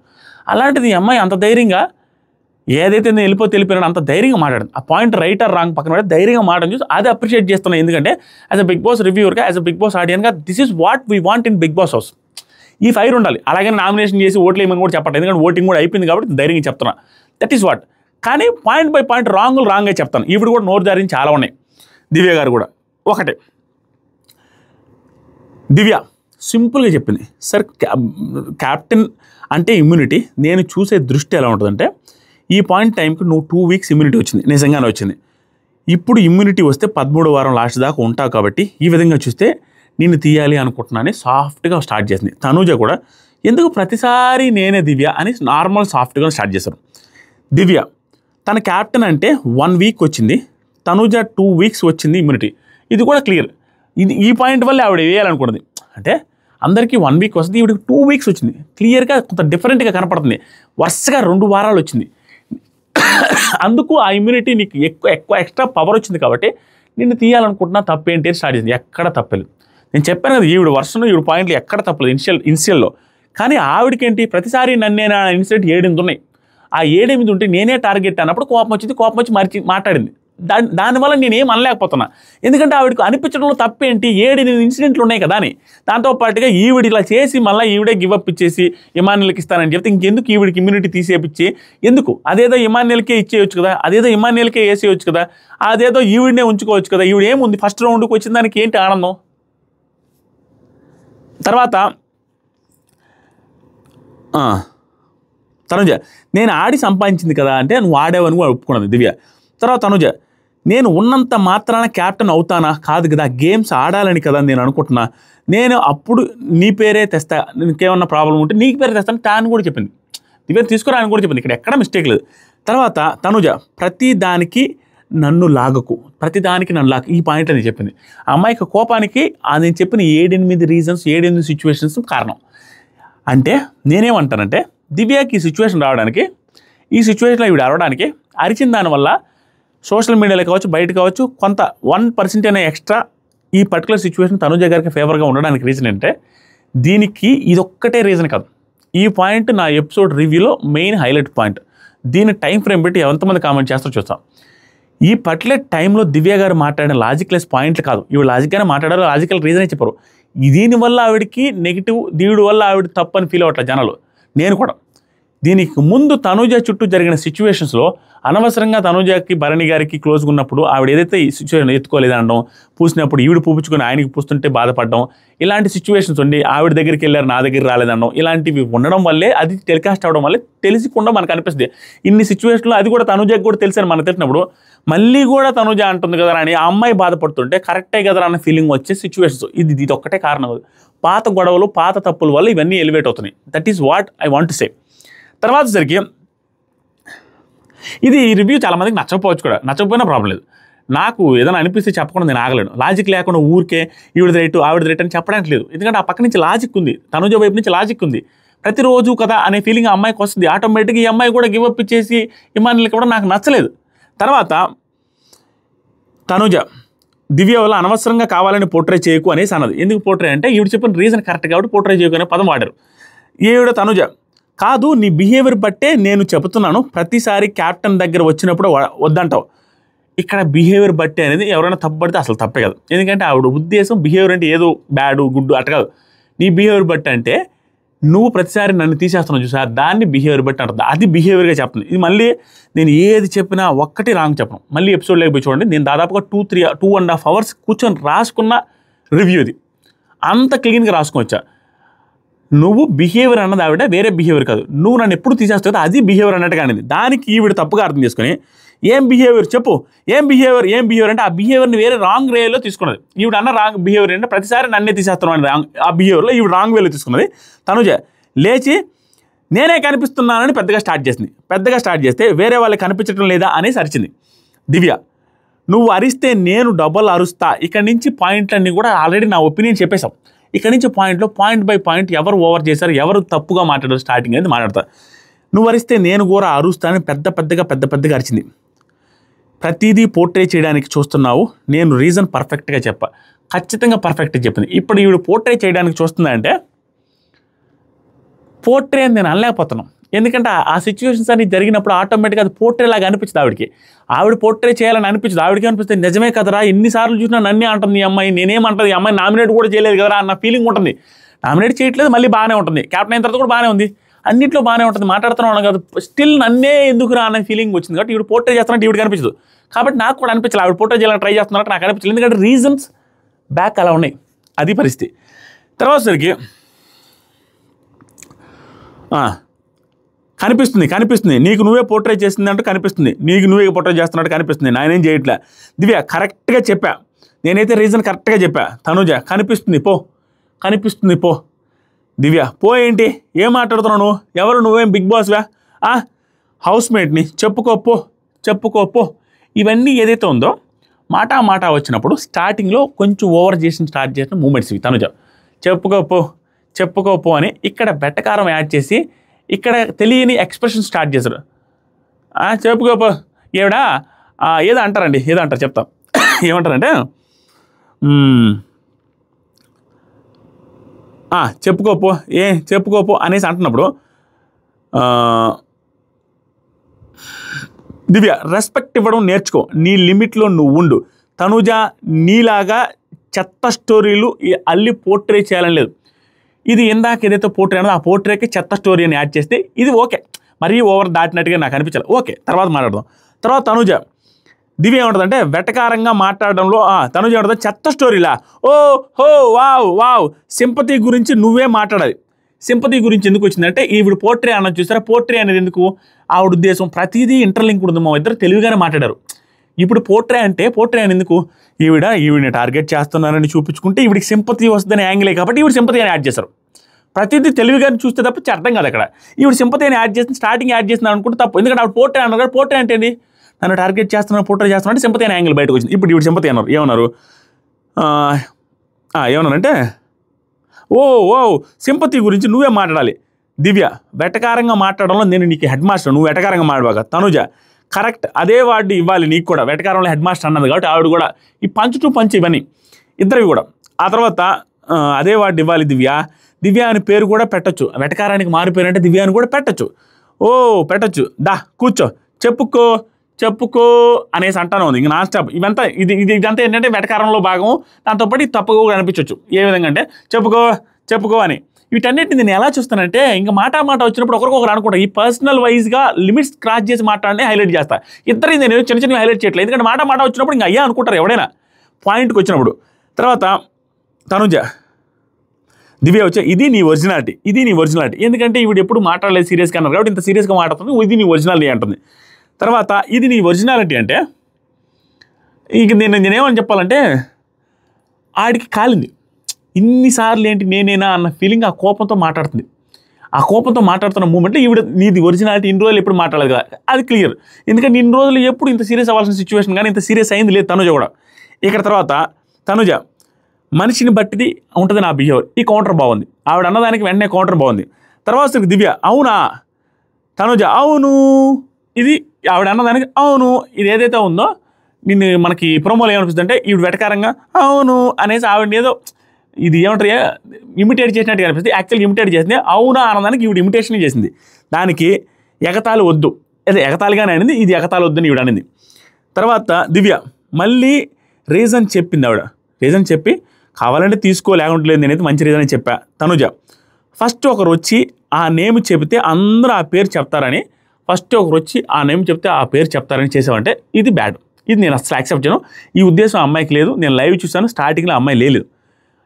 అలాంటిది ఈ అమ్మాయి అంత ధైర్యంగా ఏదైతే నేను వెళ్ళిపోయినాను అంత ధైర్యంగా మాట్లాడింది. ఆ పాయింట్ రైట్ ఆర్ రాంగ్ పక్కన పెట్టి ధైర్యంగా మాట్లాడి చూసి అది అప్రిషియేట్ చేస్తున్నాను. ఎందుకంటే యాజ్ అ బిగ్ బాస్ రివ్యూవర్గా, యాజ్ అ బిగ్ బాస్ ఆడియన్గా this is what we want in Bigg Boss house. ఈ ఫైర్ ఉండాలి. అలాగే నామినేషన్ చేసి ఓట్లు వేయమని కూడా చెప్పండి, ఎందుకంటే ఓటింగ్ కూడా అయిపోయింది కాబట్టి ధైర్యంగా చెప్తున్నా. That is what. కానీ పాయింట్ బై పాయింట్ రాంగ్గా చెప్తాను. ఇప్పుడు కూడా నోరు జారిని చాలా ఉన్నాయి. దివ్య గారు కూడా ఒకటే, దివ్య సింపుల్గా చెప్పింది, సార్ క్యాప్టెన్ అంటే ఇమ్యూనిటీ నేను చూసే దృష్టి ఎలా ఉంటుందంటే, ఈ పాయింట్ టైంకి నువ్వు 2 వీక్స్ ఇమ్యూనిటీ వచ్చింది, నిజంగానే వచ్చింది. ఇప్పుడు ఇమ్యూనిటీ వస్తే 13వ వారం లాస్ట్ దాకా ఉంటావు కాబట్టి ఈ విధంగా చూస్తే నిన్ను తీయాలి అనుకుంటున్నాను సాఫ్ట్గా స్టార్ట్ చేసింది. తనూజ కూడా ఎందుకు ప్రతిసారి నేనే దివ్య అని నార్మల్ సాఫ్ట్గా స్టార్ట్ చేశారు. దివ్య తన క్యాప్టెన్ అంటే 1 వీక్ వచ్చింది, తనూజ 2 వీక్స్ వచ్చింది ఇమ్యూనిటీ. ఇది కూడా క్లియర్. ఇది ఈ పాయింట్ వల్ల ఆవిడ వేయాలనుకున్నది. అంటే అందరికీ 1 వీక్ వస్తుంది, ఈవిడికి 2 వీక్స్ వచ్చింది. క్లియర్గా కొంత డిఫరెంట్గా కనపడుతుంది. వరుసగా 2 వారాలు వచ్చింది. అందుకు ఆ ఇమ్యూనిటీ నీకు ఎక్కువ ఎక్స్ట్రా పవర్ వచ్చింది కాబట్టి నిన్ను తీయాలనుకుంటున్నా, తప్పేంటి అని స్టార్ట్ చేసింది. ఎక్కడ తప్పలేదు. నేను చెప్పాను కదా, ఈవిడ వర్షంలో ఈవిడ పాయింట్లు ఎక్కడ తప్పలేదు ఇనిషియల్లో. కానీ ఆవిడకేంటి ప్రతిసారి నన్నేనా ఇన్సిడెంట్ 7-8 ఉన్నాయి. ఆ 7-8 ఉంటే నేనే టార్గెట్ అన్నప్పుడు కోపం వచ్చింది. కోపం వచ్చి మాట్లాడింది. దానివల్ల నేనేం అనలేకపోతున్నా. ఎందుకంటే ఆవిడకు అనిపించడంలో తప్పేంటి, 7-8 ఇన్సిడెంట్లు ఉన్నాయి కదా అని. దాంతోపాటుగా ఈవిడ ఇలా చేసి మళ్ళీ ఈవిడే గివప్ ఇచ్చేసి ఇమాన్యుల్కి ఇస్తానని చెప్తే ఇంకెందుకు ఈవిడికి ఇమ్యూనిటీ తీసేపిచ్చి ఎందుకు? అదేదో ఇమాన్యుల్కే ఇచ్చేయచ్చు కదా, అదేదో ఇమాన్యుల్కే వేసేయచ్చు కదా, అదేదో ఈవిడనే ఉంచుకోవచ్చు కదా. ఈవిడ ఏముంది, ఫస్ట్ రౌండ్కి వచ్చిన దానికి ఏంటి ఆనందం? తర్వాత తనుజ నేను ఆడి సంపాదించింది కదా అంటే నువ్వు ఆడావని కూడా ఒప్పుకున్నది దివ్య. తర్వాత తనుజ నేను ఉన్నంత మాత్రాన క్యాప్టెన్ అవుతానా? కాదు కదా, గేమ్స్ ఆడాలని కదా నేను అనుకుంటున్నా. నేను అప్పుడు నీ పేరే తెస్తా, నీకేమన్నా ప్రాబ్లం ఉంటే నీకు పేరే తెస్తాను తాను కూడా చెప్పింది. దివ్య తీసుకురా అని కూడా చెప్పింది. ఇక్కడ ఎక్కడ మిస్టేక్ లేదు. తర్వాత తనుజ ప్రతి దానికి నన్ను లాగకు, ప్రతిదానికి నన్ను లాగకు, ఈ పాయింట్ అని చెప్పింది. ఆ అమ్మాయికి కోపానికి నేను చెప్పిన 7-8 రీజన్స్ 7-8 సిచ్యువేషన్స్ కారణం. అంటే నేనేమంటానంటే దివ్యకి ఈ సిచ్యువేషన్ రావడానికి, ఈ సిచ్యువేషన్లో ఈవిడ అరవడానికి, అరిచిన దానివల్ల సోషల్ మీడియాలో కావచ్చు బయట కావచ్చు కొంత 1% అనే ఎక్స్ట్రా ఈ పర్టికులర్ సిచ్యువేషన్ తనుజ గారికి ఫేవర్గా ఉండడానికి రీజన్ అంటే దీనికి ఇదొక్కటే రీజన్ కాదు. ఈ పాయింట్ నా ఎపిసోడ్ రివ్యూలో మెయిన్ హైలైట్ పాయింట్. దీని టైం ఫ్రేమ్ పెట్టి ఎంతమంది కామెంట్ చేస్తారో చూస్తాం. ఈ పర్టికులర్ టైంలో దివ్య గారు మాట్లాడిన లాజిక్లెస్ పాయింట్లు కాదు, ఇవి లాజిక్గానే మాట్లాడారు, లాజికల్ రీజనే చెప్పారు. దీనివల్ల ఆవిడకి నెగిటివ్, దీని వల్ల ఆవిడ తప్పని ఫీల్ అవ్వట్లేదు జనాలు. నేను కూడా దీనికి ముందు తనూజ చుట్టూ జరిగిన సిచ్యువేషన్స్లో అనవసరంగా తనూజకి భరణి గారికి క్లోజ్గా ఉన్నప్పుడు ఆవిడ ఏదైతే ఈ సిచ్యువేషన్ ఎత్తుకోలేదనడం, పూసినప్పుడు ఈవిడ పూపించుకొని ఆయనకి పూస్తుంటే బాధపడడం, ఇలాంటి సిచ్యువేషన్స్ ఉండి ఆవిడ దగ్గరికి వెళ్ళారు నా దగ్గర రాలేదనడం, ఇలాంటివి ఉండడం వల్లే అది టెలికాస్ట్ అవ్వడం వల్లే తెలియకుండా మనకు అనిపిస్తుంది. ఇన్ని సిచ్యువేషన్లో అది కూడా తనూజకి కూడా తెలిసని మనకు తెలిసినప్పుడు మళ్ళీ కూడా తనూజ అంటుంది కదా అని ఆ అమ్మాయి బాధపడుతుంటే కరెక్టే కదా అన్న ఫీలింగ్ వచ్చే సిచ్యువేషన్స్. ఇది ఒక్కటే కారణం. పాత గొడవలు పాత తప్పుల వల్ల ఇవన్నీ ఎలివేట్ అవుతున్నాయి. That is what I want to say. తర్వాత సరికి ఇది ఈ రివ్యూ చాలామందికి నచ్చకపోవచ్చు కూడా, నచ్చకపోయినా ప్రాబ్లం లేదు. నాకు ఏదైనా అనిపిస్తే చెప్పకుండా నేను ఆగలేను. లాజిక్ లేకుండా ఊరికే ఈవిడ రేటు ఆవిడ రేటు అని చెప్పడానికి లేదు. ఎందుకంటే ఆ పక్క నుంచి లాజిక్ ఉంది, తనుజ వైపు నుంచి లాజిక్ ఉంది. ప్రతిరోజు కదా అనే ఫీలింగ్ ఆ అమ్మాయికి వస్తుంది. ఆటోమేటిక్గా ఈ అమ్మాయి కూడా గివప్ ఇచ్చేసి ఇమాన్యుల్కి కూడా నాకు నచ్చలేదు. తర్వాత తనుజ దివ్య వల్ల అనవసరంగా కావాలని పోర్ట్రే చేయకు అనేసి అన్నది. ఎందుకు పోర్ట్రే అంటే ఈవిడ చెప్పిన రీజన్ కరెక్ట్ కాబట్టి పోర్ట్రే చేయకు అనే పదం వాడారు. ఈవిడ తనుజ కాదు, నీ బిహేవియర్ బట్టే నేను చెబుతున్నాను, ప్రతిసారి క్యాప్టెన్ దగ్గర వచ్చినప్పుడు వద్దంటావు. ఇక్కడ బిహేవియర్ బట్టే అనేది ఎవరైనా తప్పుపడితే అసలు తప్పే కాదు. ఎందుకంటే ఆవిడ ఉద్దేశం బిహేవియర్ అంటే ఏదో బ్యాడు గుడ్డు అట్ట కాదు. నీ బిహేవియర్ బట్టి అంటే నువ్వు ప్రతిసారి నన్ను తీసేస్తున్నావు చూసా, దాన్ని బిహేవియర్ బట్టి అంటుంది. అది బిహేవియర్గా చెప్తుంది. ఇది మళ్ళీ నేను ఏది చెప్పినా ఒక్కటి రాంగ్ చెప్పను. మళ్ళీ ఎపిసోడ్లోకి పోయి చూడండి, నేను దాదాపుగా 2.5 అవర్స్ కూర్చొని రాసుకున్న రివ్యూ ఇది. అంత క్లీన్గా రాసుకోవచ్చా. నువ్వు బిహేవియర్ అన్నది ఆవిడ వేరే బిహేవియర్ కాదు, నువ్వు నన్ను ఎప్పుడు తీసేస్తావు అది బిహేవియర్ అన్నట్టుగా అనేది. దానికి ఈవిడ తప్పుగా అర్థం చేసుకుని ఏం బిహేవియర్ చెప్పు, ఏం బిహేవియర్ అంటే ఆ బిహేవియర్ని వేరే రాంగ్ వేలో తీసుకున్నది. ఈవిడ అన్న రాంగ్ బిహేవియర్ అంటే ప్రతిసారి నన్నే తీసేస్తున్నాను అనేది ఆ బిహేవియర్లో ఈవిడ రాంగ్ వేలో తీసుకున్నది. తనుజ లేచి నేనే కనిపిస్తున్నానని పెద్దగా స్టార్ట్ చేస్తే వేరే వాళ్ళకి కనిపించడం లేదా అనేసి అరిచింది. దివ్య నువ్వు అరిస్తే నేను డబల్ అరుస్తా. ఇక్కడ నుంచి పాయింట్లన్నీ కూడా ఆల్రెడీ నా ఒపీనియన్ చెప్పేశాం. ఇక్కడ నుంచి పాయింట్లో పాయింట్ బై పాయింట్ ఎవరు ఓవర్ చేశారు, ఎవరు తప్పుగా మాట్లాడారు స్టార్టింగ్ అనేది మాట్లాడతా. నువ్వు అరిస్తే నేను కూడా అరుస్తానని పెద్దగా అరిచింది. ప్రతిదీ పోర్ట్రే చేయడానికి చూస్తున్నావు, నేను రీజన్ పర్ఫెక్ట్గా ఖచ్చితంగా పర్ఫెక్ట్గా చెప్పింది. ఇప్పుడు ఈవిడ పోర్ట్రే చేయడానికి చూస్తుందా అంటే పోర్ట్రే అని నేను అనలేకపోతున్నాను. ఎందుకంటే ఆ సిచ్యువేషన్స్ అన్ని జరిగినప్పుడు ఆటోమేటిక్గా అది పోర్ట్రే లాగా అనిపించింది ఆవిడకి. ఆవిడ పోర్ట్రే చేయాలని అనిపించింది. ఆవిడకి అనిపిస్తే నిజమే కదరా, ఎన్నిసార్లు చూసినా నన్నే అంటుంది ఈ అమ్మాయి, నేనేమంటుంది ఈ అమ్మాయి నామినేట్ కూడా చేయలేదు కదరా అన్న ఫీలింగ్ ఉంటుంది. నామినేట్ చేయట్లేదు, మళ్ళీ బాగానే ఉంటుంది, క్యాప్టెన్ అయిన తర్వాత కూడా బాగానే ఉంది, అన్నింటిలో బాగానే ఉంటుంది, మాట్లాడుతున్నాను కదా, స్టిల్ నన్నే ఎందుకురా అన్న ఫీలింగ్ వచ్చింది. కాబట్టి ఈవిడ పోర్ట్రే చేస్తున్నట్టు ఈవిడికి అనిపించదు. కాబట్టి నాకు కూడా అనిపించలేదు ఆవిడ పోర్ట్రే చేయాలని ట్రై చేస్తున్నట్టు నాకు అనిపించలేదు. ఎందుకంటే రీజన్స్ బ్యాక్ అలా ఉన్నాయి, అది పరిస్థితి. తర్వాత సరికి కనిపిస్తుంది నీకు నువ్వే పోర్ట్రే చేస్తుంది అంటూ కనిపిస్తుంది, నీకు నువ్వే పోర్ట్రే చేస్తున్నట్టు కనిపిస్తుంది, నేనేం చేయట్లే. దివ్య కరెక్ట్గా చెప్పా, నేనైతే రీజన్ కరెక్ట్గా చెప్పా. తనుజ కనిపిస్తుంది పో. దివ్య పో ఏంటి, ఏం మాట్లాడుతున్నావు నువ్వు, ఎవరు నువ్వేం బిగ్ బాస్వా, హౌస్మేట్ని, చెప్పుకోపో. ఇవన్నీ ఏదైతే ఉందో మాట వచ్చినప్పుడు స్టార్టింగ్లో కొంచెం ఓవర్ స్టార్ట్ చేసిన మూమెంట్స్ ఇవి. తనుజ చెప్పుకోపో అని ఇక్కడ బెట్టకారం యాడ్ చేసి ఇక్కడ తెలియని ఎక్స్ప్రెషన్ స్టార్ట్ చేశారు. చెప్పుకోపో ఏవిడా ఏదో అంటారు చెప్తాం. ఏమంటారంటే చెప్పుకోపో అనేసి అంటున్నప్పుడు దివ్య రెస్పెక్ట్ ఇవ్వడం నేర్చుకో, నీ లిమిట్లో నువ్వు ఉండు. తనుజ నీలాగా చెత్త స్టోరీలు అల్లి పోర్ట్రే చేయాలని లేదు. ఇది ఇందాక ఏదైతే పోర్ట్రే అన్నదో ఆ పోర్ట్రేకి చెత్త స్టోరీ అని యాడ్ చేస్తే ఇది ఓకే, మరీ ఓవర్ దాటినట్టుగా నాకు అనిపించాలి. ఓకే, తర్వాత మాట్లాడదాం. తర్వాత తనుజ దివ్య ఏముంటుందంటే వెటకారంగా మాట్లాడడంలో తనుజ ఏముంటుంది, చెత్త స్టోరీలా వావ్ సింపతి గురించి నువ్వే మాట్లాడాలి. సింపతి గురించి ఎందుకు వచ్చిందంటే ఈవిడ పోర్ట్రే అన్నది చూసారా, పోర్ట్రే అనేది ఎందుకు, ఆవిడ ఉద్దేశం ప్రతిదీ ఇంటర్లింక్ ఉంది. మా ఇద్దరు తెలివిగానే మాట్లాడారు. ఇప్పుడు పోర్ట్రే అని ఎందుకు, ఈవిడని టార్గెట్ చేస్తున్నారని చూపించుకుంటే ఈవిడికి సింపతి వస్తుందని యాంగిలే కాబట్టి ఈవిడ సింపతి అని యాడ్ చేశారు. ప్రతిదీ తెలివిగానే చూస్తే తప్ప అర్థం కాదు. అక్కడ ఈవిడ సింపతి అని యాడ్ చేసి స్టార్టింగ్ యాడ్ చేస్తున్నారు అనుకుంటే తప్పు. ఎందుకంటే ఆవిడ పోర్ట్రే అన్నారు, పోర్ట్రే అంటే ఏంటి, నన్ను టార్గెట్ చేస్తున్నారు, పోర్ట్రే చేస్తున్నారు అంటే సింపతి అనే యాంగిల్ బయటకు వచ్చింది. ఇప్పుడు ఈవిడ సింపతి అన్నారు, ఏమన్నారంటే సింపతి గురించి నువ్వే మాట్లాడాలి. దివ్య వెటకారంగా మాట్లాడడంలో నేను నీకు హెడ్ మాస్టర్, నువ్వు వెటకారంగా మాట్లాడబాక. తనుజ కరెక్ట్, అదే వాడు ఇవ్వాలి నీకు కూడా, వెటకారంలో హెడ్ మాస్టర్ అన్నది కాబట్టి ఆవిడ కూడా ఈ పంచ్ టు పంచ్ ఇవన్నీ ఇద్దరివి కూడా. ఆ తర్వాత అదే వాడు ఇవ్వాలి. దివ్య అని పేరు కూడా పెట్టచ్చు, వెటకారానికి మారిపోయినంటే దివ్య అని కూడా పెట్టచ్చు. పెట్టచ్చు, కూర్చో చెప్పుకో అనేసి అంటాను ఉంది. ఇంక నాన్ స్టాప్ ఇదంతా ఏంటంటే వెటకారంలో భాగం, దాంతోపాటు తప్పుగా కూడా అనిపించవచ్చు. ఏ విధంగా అంటే చెప్పుకో అని. వీటన్నిటిని నేను ఎలా చూస్తానంటే ఇంకా మాట వచ్చినప్పుడు ఒకరికొకరు అనుకుంటా, ఈ పర్సనల్ వైజ్గా లిమిట్స్ క్రాస్ చేసి మాట్లాడినే హైలైట్ చేస్తా. ఇద్దరు నేను చిన్న హైలైట్ చేయట్లేదు, ఎందుకంటే మాట వచ్చినప్పుడు ఇంకా అయ్యా అనుకుంటారు ఎవడైనా పాయింట్కి వచ్చినప్పుడు. తర్వాత తనుజ దివ్య వచ్చే ఇది నీ ఒరిజినాలిటీ, ఎందుకంటే ఈవిడ ఎప్పుడు మాట్లాడలేదు సీరియస్గా అన్నారు కాబట్టి ఇంత సీరియస్గా మాట్లాడుతుంది, ఇది నీ ఒరిజినాలిటీ అంటుంది. తర్వాత ఇది నీ ఒరిజినాలిటీ అంటే ఇంక నేనేమని చెప్పాలంటే ఆడికి కాలింది. ఇన్నిసార్లు ఏంటి నేనేనా అన్న ఫీలింగ్ ఆ కోపంతో మాట్లాడుతుంది. ఆ కోపంతో మాట్లాడుతున్న మూమెంట్లో ఈవిడ నీది ఒరిజినాలిటీ ఇన్ని రోజులు ఎప్పుడు మాట్లాడలేదు కదా, అది క్లియర్. ఎందుకంటే ఇన్ని రోజులు ఎప్పుడు ఇంత సీరియస్ అవ్వాల్సిన సిచ్యువేషన్ కానీ ఇంత సీరియస్ అయింది లేదు తనుజ కూడా. ఇక్కడ తర్వాత తనుజ మనిషిని బట్టిది ఉంటుంది నా బిహేవియర్, ఈ కౌంటర్ బాగుంది. ఆవిడ అన్నదానికి వెంటనే కౌంటర్ బాగుంది. తర్వాత దివ్య అవునా, తనుజ అవును, ఇది ఆవిడ అన్నదానికి అవును. ఇది ఏదైతే ఉందో మనకి ప్రోమోలో ఏమనిపిస్తుంది అంటే ఈవిడ వెటకారంగా అవును అనేసి ఆవిడ ఏదో ఇది ఏమంటారు ఇమిటేట్ చేసినట్టుగా అనిపిస్తుంది. యాక్చువల్గా ఇమిటేట్ చేసింది, అవునా అన్నదానికి ఈవిడ ఇమిటేషన్ చేసింది. దానికి ఎగతాళి వద్దు, అదే ఎగతాళిగానే అనింది, ఇది ఎగతాళి వద్దని ఈవిడ అనింది. తర్వాత దివ్య మళ్ళీ రీజన్ చెప్పింది. ఆవిడ రీజన్ చెప్పి కావాలంటే తీసుకో లేకుంటలేదు నేనైతే మంచి రీజన్ అని చెప్పా. తనుజ ఫస్ట్ ఒకరు వచ్చి ఆ నేమ్ చెబితే అందరూ ఆ పేరు చెప్తారని, ఫస్ట్ ఒకరు వచ్చి ఆ నేమ్ చెప్తే ఆ పేరు చెప్తారని చేసామంటే ఇది బ్యాడ్. ఇది నేను అసలు యాక్సెప్ట్ చేయను. ఈ ఉద్దేశం అమ్మాయికి లేదు. నేను లైవ్ చూసాను, స్టార్టింగ్లో అమ్మాయి లేదు.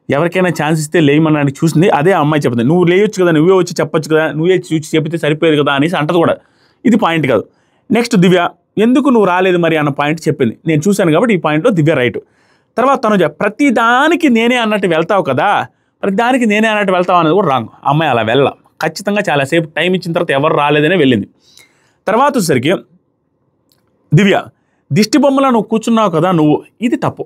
ఎవరికైనా ఛాన్స్ ఇస్తే లేయమన్నానికి చూసింది, అదే అమ్మాయి చెప్తుంది. నువ్వు లేయొచ్చు కదా, నువ్వే వచ్చి చెప్పొచ్చు కదా, నువ్వే చూసి చెప్తే సరిపోయేది కదా అనేసి అంటది కూడా. ఇది పాయింట్ కాదు. నెక్స్ట్ దివ్య ఎందుకు నువ్వు రాలేదు మరి అన్న పాయింట్ చెప్పింది. నేను చూశాను కాబట్టి ఈ పాయింట్లో దివ్య రైట్. తర్వాత తనుజ ప్రతిదానికి నేనే అన్నట్టు వెళ్తావు కదా, ప్రతిదానికి నేనే అన్నట్టు వెళ్తావు అనేది కూడా రాంగ్. అమ్మాయి అలా వెళ్ళ, ఖచ్చితంగా చాలాసేపు టైం ఇచ్చిన తర్వాత ఎవరు రాలేదనే వెళ్ళింది. తర్వాత వచ్చేసరికి దివ్య దిష్టి బొమ్మలో నువ్వు కూర్చున్నావు కదా నువ్వు, ఇది తప్పు.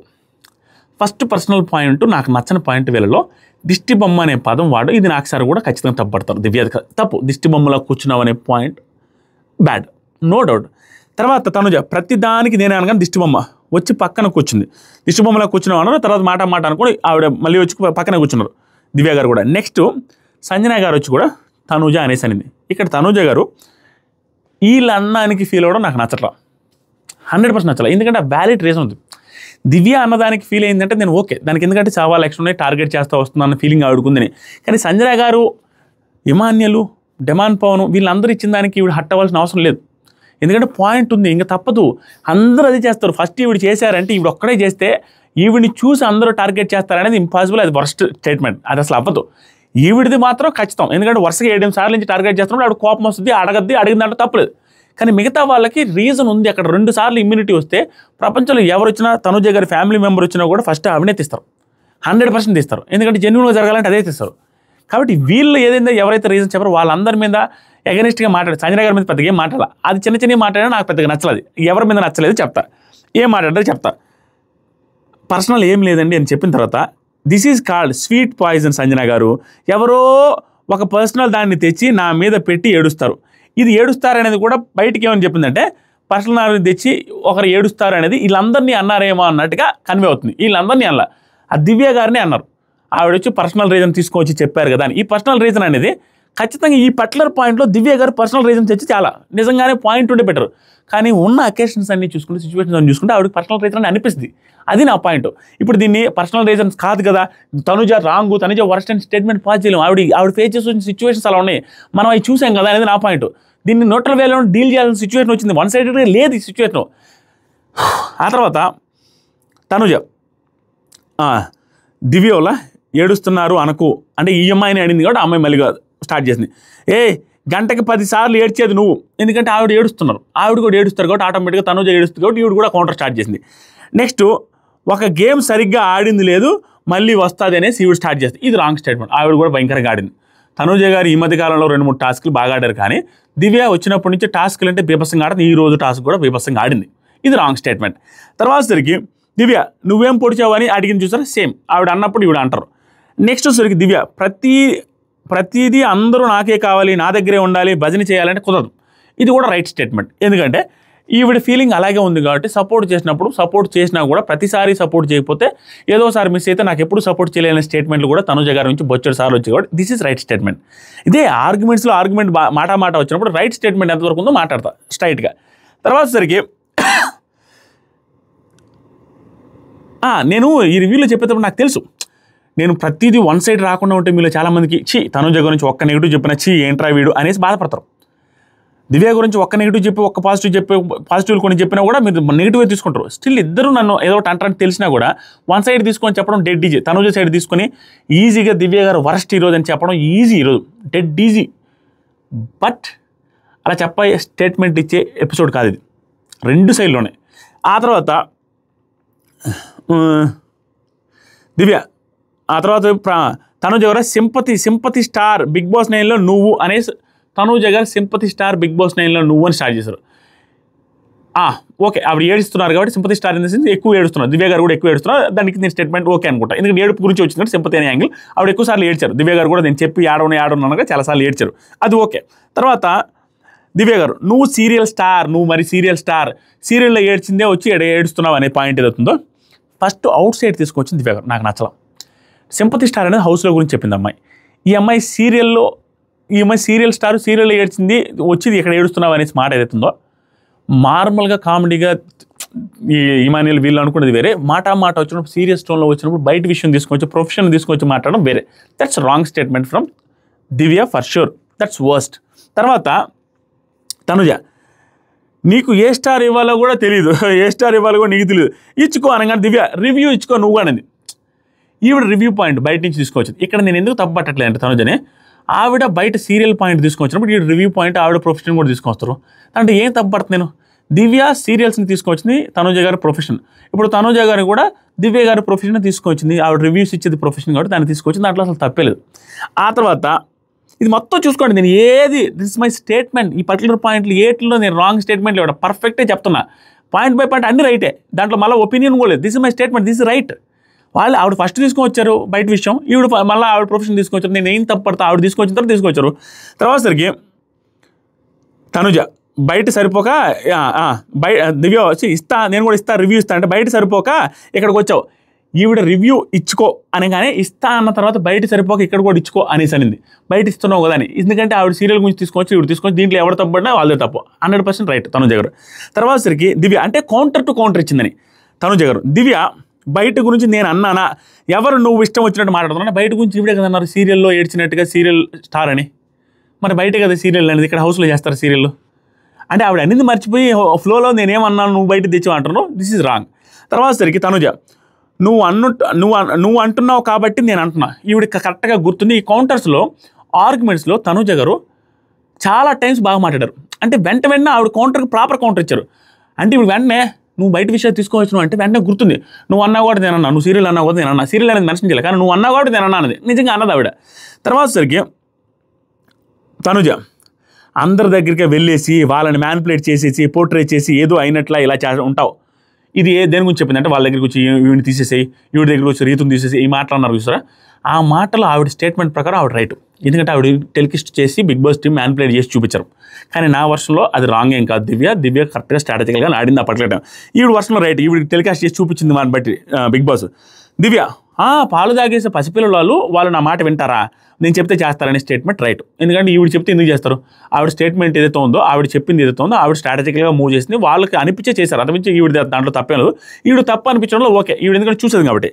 ఫస్ట్ పర్సనల్ పాయింట్ నాకు నచ్చని పాయింట్ వీళ్ళలో దిష్టి బొమ్మ అనే పదం వాడు, ఇది నాకు సార్ కూడా ఖచ్చితంగా తప్పుపడతారు. దివ్య తప్పు, దిష్టి బొమ్మలో కూర్చున్నావు అనే పాయింట్ బ్యాడ్, నో డౌట్. తర్వాత తనుజ ప్రతిదానికి నేనే అనగానే దిష్టి బొమ్మ వచ్చి పక్కన కూర్చుంది. దిష్టి బొమ్మలో కూర్చున్నావు అన్నారు. తర్వాత మాట అనుకుని ఆవిడ మళ్ళీ వచ్చి పక్కన కూర్చున్నారు దివ్య గారు కూడా. నెక్స్ట్ సంజన గారు వచ్చి కూడా తనుజ అనేసి అనింది. ఇక్కడ తనుజ గారు వీళ్ళ అన్నానికి ఫీల్ అవ్వడం నాకు నచ్చట్లా, 100% నచ్చలా. ఎందుకంటే వ్యాలిడ్ రీజన్ ఉంది. దివ్య అన్నదానికి ఫీల్ అయిందంటే నేను ఓకే, దానికి ఎందుకంటే చాలా లక్షలు ఉన్నాయి, టార్గెట్ చేస్తూ వస్తుందన్న ఫీలింగ్ ఆవిడకుందని. కానీ సంజన గారు, ఇమాన్యులు, డెమాన్ పవన్ వీళ్ళందరూ ఇచ్చిన దానికి ఈవిడ హట్ అవ్వాల్సిన అవసరం లేదు. ఎందుకంటే పాయింట్ ఉంది, ఇంకా తప్పదు. అందరూ అది చేస్తారు. ఫస్ట్ ఈవిడ చేశారంటే ఈవిడ ఒక్కడే చేస్తే ఈవిడిని చూసి అందరూ టార్గెట్ చేస్తారనేది ఇంపాసిబుల్, అది వర్స్ట్ స్టేట్మెంట్, అది అసలు అవ్వదు. ఈవిడిది మాత్రం ఖచ్చితం, ఎందుకంటే వరుసగా 7 సార్లు నుంచి టార్గెట్ చేస్తున్నప్పుడు ఆవిడ కోపం వస్తుంది, అడగద్ది, అడిగిన దాంట్లో తప్పలేదు. కానీ మిగతా వాళ్ళకి రీజన్ ఉంది. అక్కడ 2 సార్లు ఇమ్యూనిటీ వస్తే ప్రపంచంలో ఎవరు వచ్చినా, తనుజ గారి ఫ్యామిలీ మెంబర్ వచ్చినా కూడా ఫస్ట్ ఆవిడనే తీస్తారు, 100% తీస్తారు, ఎందుకంటే జెన్యూన్గా జరగాలంటే అదే తీస్తారు. కాబట్టి వీళ్ళు ఏదైనా ఎవరైతే రీజన్ చెప్పారో వాళ్ళందరి మీద ఎగనిస్ట్గా మాట్లాడారు. సంజన గారి మీద పెద్దగా ఏం మాట్లాడాలి, అది చిన్న చిన్న మాట్లాడినా నాకు పెద్దగా నచ్చలేదు. ఎవరి మీద నచ్చలేదు చెప్తా, ఏం మాట్లాడారో చెప్తా. పర్సనల్ ఏం లేదండి అని చెప్పిన తర్వాత, this is called sweet poison Sanjana గారు. ఎవరో ఒక పర్సనల్ దాన్ని తెచ్చి నా మీద పెట్టి ఏడుస్తారు. ఇది ఏడుస్తారనేది కూడా బయటికి ఏమని చెప్పిందంటే, పర్సనల్ తెచ్చి ఒకరు ఏడుస్తారు అనేది వీళ్ళందరినీ అన్నారేమో అన్నట్టుగా కన్వే అవుతుంది. వీళ్ళందరినీ అన్న ఆ దివ్య గారిని అన్నారు. ఆవిడ వచ్చి పర్సనల్ రీజన్ తీసుకొచ్చి చెప్పారు కదా అని. ఈ పర్సనల్ రీజన్ అనేది ఖచ్చితంగా ఈ పర్టికులర్ పాయింట్లో దివ్య గారు పర్సనల్ రీజన్ తెచ్చి చాలా నిజంగానే పాయింట్ ఉంటే బెటర్. కానీ ఉన్న అకేషన్స్ అన్ని చూసుకుంటే, సిచ్యువేషన్స్ అన్ని చూసుకుంటే ఆవిడకి పర్సనల్ రీజన్ అని అనిపిస్తుంది. అది నా పాయింట్. ఇప్పుడు దీన్ని పర్సనల్ రీజన్స్ కాదు కదా, Tanuja wrong, Tanuja worst and statement pass చేయలేము. ఆవిడ ఫేస్ చేసిన సిచ్యువేషన్స్ అలా ఉన్నాయి, మనం అవి చూసాం కదా అనేది నా పాయింట్. దీన్ని న్యూట్రల్ వేలో డీల్ చేయాల్సిన సిచ్యువేషన్ వచ్చింది, వన్ సైడెడ్గా లేదు ఈ సిచ్యువేషన్. ఆ తర్వాత తనుజ దివ్యోలా ఏడుస్తున్నారు అనకు అంటే ఈఎంఐని అడిగింది కాబట్టి అమ్మాయి మళ్ళీ స్టార్ట్ చేసింది. గంటకి 10 సార్లు ఏడ్చేది నువ్వు, ఎందుకంటే ఆవిడ ఏడుస్తున్నారు, ఆవిడ కూడా ఏడుస్తారు కాబట్టి ఆటోమేటిక్గా తనుజ ఏడుస్తుంది కాబట్టి ఈవిడ కూడా కౌంటర్ స్టార్ట్ చేసింది. నెక్స్ట్ ఒక గేమ్ సరిగ్గా ఆడింది లేదు, మళ్ళీ వస్తుంది అనేసి ఈవిడ స్టార్ట్ చేస్తుంది. ఇది రాంగ్ స్టేట్మెంట్. ఆవిడ కూడా భయంకరంగా ఆడింది. తనుజ గారు ఈ మధ్య కాలంలో 2-3 టాస్క్లు బాగా ఆడారు, కానీ దివ్య వచ్చినప్పటి నుంచి టాస్క్లు అంటే బీభత్సంగా ఆడింది. ఈ రోజు టాస్క్ కూడా బీభత్సంగా ఆడింది. ఇది రాంగ్ స్టేట్మెంట్. తర్వాత సరికి దివ్య నువ్వేం పొడిచావు అని అడిగింది చూసారా, సేమ్ ఆవిడ అన్నప్పుడు ఈవిడ అంటారు. నెక్స్ట్ సరికి దివ్య ప్రతిదీ అందరూ నాకే కావాలి, నా దగ్గరే ఉండాలి, భజన చేయాలంటే కుదరదు. ఇది కూడా రైట్ స్టేట్మెంట్. ఎందుకంటే ఈవిడ ఫీలింగ్ అలాగే ఉంది కాబట్టి సపోర్ట్ చేసినా కూడా ప్రతిసారి సపోర్ట్ చేయకపోతే ఏదోసారి మిస్ అయితే నాకు ఎప్పుడు సపోర్ట్ చేయలేని స్టేట్మెంట్లు కూడా తనుజ గారి నుంచి బొచ్చడు సార్లు వచ్చాయి కాబట్టి దిస్ ఈజ్ రైట్ స్టేట్మెంట్. ఇదే ఆర్గ్యుమెంట్స్లో ఆర్గ్యుమెంట్ మాట వచ్చినప్పుడు రైట్ స్టేట్మెంట్ ఎంతవరకు ఉందో మాట్లాడతా స్ట్రైట్గా. తర్వాత సరికి నేను ఈ రివ్యూలో చెప్పేటప్పుడు నాకు తెలుసు, నేను ప్రతిదీ వన్ సైడ్ రాకుండా ఉంటే మీలో చాలామందికి తనుజ గురించి ఒక్క నెగిటివ్ చెప్పిన ఏంట్రా వీడు అనేసి బాధపడతారు. దివ్య గురించి ఒక్క నెగిటివ్ చెప్పి ఒక్క పాజిటివ్ కొన్ని చెప్పినా కూడా మీరు నెగిటివ్గా తీసుకుంటారు. స్టిల్ ఇద్దరు నన్ను ఏదో ఒకటి అంటారని తెలిసినా కూడా వన్ సైడ్ తీసుకొని చెప్పడం డెడ్ ఈజీ. తనుజ సైడ్ తీసుకొని ఈజీగా దివ్య గారు వరస్ట్ ఈరోజు అని చెప్పడం ఈజీ, ఈరోజు డెడ్ ఈజీ. బట్ అలా చెప్పే స్టేట్మెంట్ ఇచ్చే ఎపిసోడ్ కాదు ఇది, 2 సైడ్లోనే. ఆ తర్వాత దివ్య ఆ తర్వాత తనుజ గారు సింపతి స్టార్ బిగ్ బాస్ 9లో నువ్వు అనేసి తనుజ గారు సింపతి స్టార్ బిగ్ బాస్ 9లో నువ్వు అని స్టార్ట్ చేశారు. ఓకే, ఆవిడ ఏడుస్తున్నారు కాబట్టి sympathy star in the sense ఎక్కువ ఏడుస్తున్నారు, దివ్య గారు కూడా ఎక్కువ ఏడుస్తున్నారు. దానికి నేను స్టేట్మెంట్ ఓకే అనుకుంటా, ఎందుకంటే ఏడుపు గురించి వచ్చిందంటే సింపతి అనే యాంగిల్. ఆవిడ ఎక్కువ సార్లు ఏడ్చారు, దివ్య గారు కూడా నేను చెప్పి ఆడవనగా చాలాసార్లు ఏడ్చారు, అది ఓకే. తర్వాత దివ్య గారు నువ్వు సీరియల్ స్టార్, నువ్వు మరి సీరియల్ స్టార్, సీరియల్లో ఏడ్చిందే వచ్చి ఏడుస్తున్నావు అనే పాయింట్ ఏదవుతుందో ఫస్ట్ అవుట్ సైడ్ తీసుకొచ్చింది దివ్య గారు. నాకు నచ్చలా. సింపతి స్టార్ అనేది హౌస్లో గురించి చెప్పింది అమ్మాయి. ఈ అమ్మాయి సీరియల్ స్టార్, సీరియల్లో ఏడ్చింది వచ్చి ఇక్కడ ఏడుస్తున్నావు అనేసి మాట ఏదైతుందో నార్మల్గా కామెడీగా ఈ ఇమాన్యుయల్ వీళ్ళు అనుకునేది వేరే, మాట వచ్చినప్పుడు సీరియస్ టోన్లో వచ్చినప్పుడు బయట విషయం తీసుకొచ్చి ప్రొఫెషన్ తీసుకొచ్చి మాట్లాడడం వేరే. That's wrong statement from Divya for sure, that's worst. తర్వాత తనుజ నీకు ఏ స్టార్ ఇవ్వాలో కూడా తెలియదు, ఏ స్టార్ ఇవ్వాలో కూడా నీకు తెలియదు, ఇచ్చుకో అనగానే దివ్య రివ్యూ ఇచ్చుకో నువ్వు అనేది ఈవిడ రివ్యూ పాయింట్ బయట నుంచి తీసుకొచ్చింది. ఇక్కడ నేను ఎందుకు తప్పు పట్టట్లేదు అంటే తనుజనే ఆవిడ బయట సీరియల్ పాయింట్ తీసుకొచ్చినప్పుడు ఈ రివ్యూ పాయింట్ ఆవిడ ప్రొఫెషన్ కూడా తీసుకొస్తారు. అంటే ఏం తప్పు పడుతుంది? నేను దివ్య సీరియల్స్ని తీసుకొచ్చింది, తనుజ గారి ప్రొఫెషన్. ఇప్పుడు తనుజ గారు కూడా దివ్య గారి ప్రొఫెషన్ తీసుకొచ్చింది, ఆవిడ రివ్యూస్ ఇచ్చేది ప్రొఫెషన్ కాబట్టి దాన్ని తీసుకొచ్చింది, దాంట్లో అసలు తప్పలేదు. ఆ తర్వాత ఇది మొత్తం చూసుకోండి, నేను ఏది దిస్ మై స్టేట్మెంట్, ఈ పర్టికులర్ పాయింట్లు ఏట్లో నేను రాంగ్ స్టేట్మెంట్లు ఇవ్వడం పర్ఫెక్టే చెప్తున్నా, పాయింట్ బై పాయింట్ అన్ని రైటే, దాంట్లో మళ్ళీ ఒపీనియన్ కూడా లేదు. This is my statement, this is right. వాళ్ళు ఆవిడ ఫస్ట్ తీసుకొచ్చారు బయట విషయం, ఈవిడ మళ్ళీ ఆవిడ ప్రొఫెషన్ తీసుకొచ్చారు, నేను ఏం తప్పడతా ఆవిడ తీసుకొచ్చిన తర్వాత తీసుకొచ్చారు. తర్వాత సరికి తనుజ బయట సరిపోక దివ్య వచ్చి నేను కూడా ఇస్తా రివ్యూ ఇస్తా అంటే బయట సరిపోక ఇక్కడికి వచ్చావు, ఈవిడ రివ్యూ ఇచ్చుకో అనగానే ఇస్తా అన్న తర్వాత బయట సరిపోక ఇక్కడ కూడా ఇచ్చుకో అనేసి అనింది. బయట ఇస్తున్నావు కదా అని, ఎందుకంటే ఆవిడ సీరియల్ గురించి తీసుకొచ్చి ఈవిడ తీసుకొచ్చి దీంట్లో ఎవరు తప్పబడినా వాళ్ళే తప్పు, 100% రైట్ తనుజ గారు. తర్వాత సరికి దివ్య అంటే కౌంటర్ టు కౌంటర్ ఇచ్చిందని తనుజ గారు. దివ్య బయట గురించి నేను అన్నానా, ఎవరు నువ్వు ఇష్టం వచ్చినట్టు మాట్లాడుతున్నా, బయట గురించి ఇవిడే కదా అన్నారు సీరియల్లో ఏడ్చినట్టుగా సీరియల్ స్టార్ అని, మరి బయట కదా సీరియల్ అనేది, ఇక్కడ హౌస్లో చేస్తారు సీరియల్లో అంటే ఆవిడ అన్నింది మర్చిపోయి ఫ్లోలో నేనేమన్నాను నువ్వు బయట తెచ్చి అంటున్నావు, దిస్ ఈజ్ రాంగ్. తర్వాత సరికి తనుజ నువ్వు అంటున్నావు కాబట్టి నేను అంటున్నా. ఈవిడికి కరెక్ట్గా గుర్తుంది. ఈ కౌంటర్స్లో ఆర్గ్యుమెంట్స్లో తనూజ గారు చాలా టైమ్స్ బాగా మాట్లాడారు. అంటే వెంటనే ఆవిడ కౌంటర్కి ప్రాపర్ కౌంటర్ ఇచ్చారు. అంటే ఇప్పుడు వెంటనే నువ్వు బయట విషయాలు తీసుకోవచ్చు అంటే వెంటనే గుర్తుంది. నువ్వు అన్నా కూడా నేను అన్నా, నువ్వు సీరియల్ అన్నా కూడా నేను అన్నా. సీరియల్ అనేది మెన్షన్ చేయాలి, కానీ నువ్వు అన్నా కూడా నేను అన్నా అన్నది నిజంగా అన్నది ఆవిడ. తర్వాత సరికి తనూజ అందరి దగ్గరికి వెళ్ళేసి వాళ్ళని మ్యానిపులేట్ చేసేసి పోర్ట్రేట్ చేసి ఏదో అయినట్లా ఇలా ఉంటావు. ఇది దేని గురించి చెప్పింది అంటే వాళ్ళ దగ్గరికి వచ్చి వీడిని తీసేసేయి, వీడి దగ్గరికి వచ్చి రీతుని తీసేసి ఈ మాటలు అన్నారు చూసారా. ఆ మాటలు ఆవిడ స్టేట్మెంట్ ప్రకారం ఆవిడ రైట్. ఎందుకంటే ఆవిడ టెలికాస్ట్ చేసి బిగ్ బాస్ టీమ్ మ్యానిపులేట్ చేసి చూపించారు. కానీ నా వర్షన్లో అది రాంగ్ ఏం కాదు. దివ్య కరెక్ట్గా స్ట్రాటజికల్గా ఆడింది అప్పట్లేట. ఈవిడ వర్షన్లో రైట్. ఈవిడ టెలికాస్ట్ చేసి చూపించింది దాన్ని బట్టి బిగ్ బాస్. దివ్య పాలు తాగేసే పసిపిల్లలు వాళ్ళు నా మాట వింటారా, నేను చెప్తే చేస్తారనే స్టేట్మెంట్ రైట్. ఎందుకంటే ఈవిడ చెప్తే ఎందుకు చేస్తారు. ఆవిడ స్టేట్మెంట్ ఏదైతే ఉందో, ఆవిడ చెప్పింది ఏదైతే ఉందో ఆవిడ స్ట్రాటజికల్గా మూవ్ చేసింది. వాళ్ళకి అనిపించే చేశారు. అనిపించి ఈవిడ దాంట్లో తప్పేం లేదు. ఈవిడ తప్పు అనిపించడంలో ఓకే, ఈవిడ ఎందుకంటే చూసేది కాబట్టి.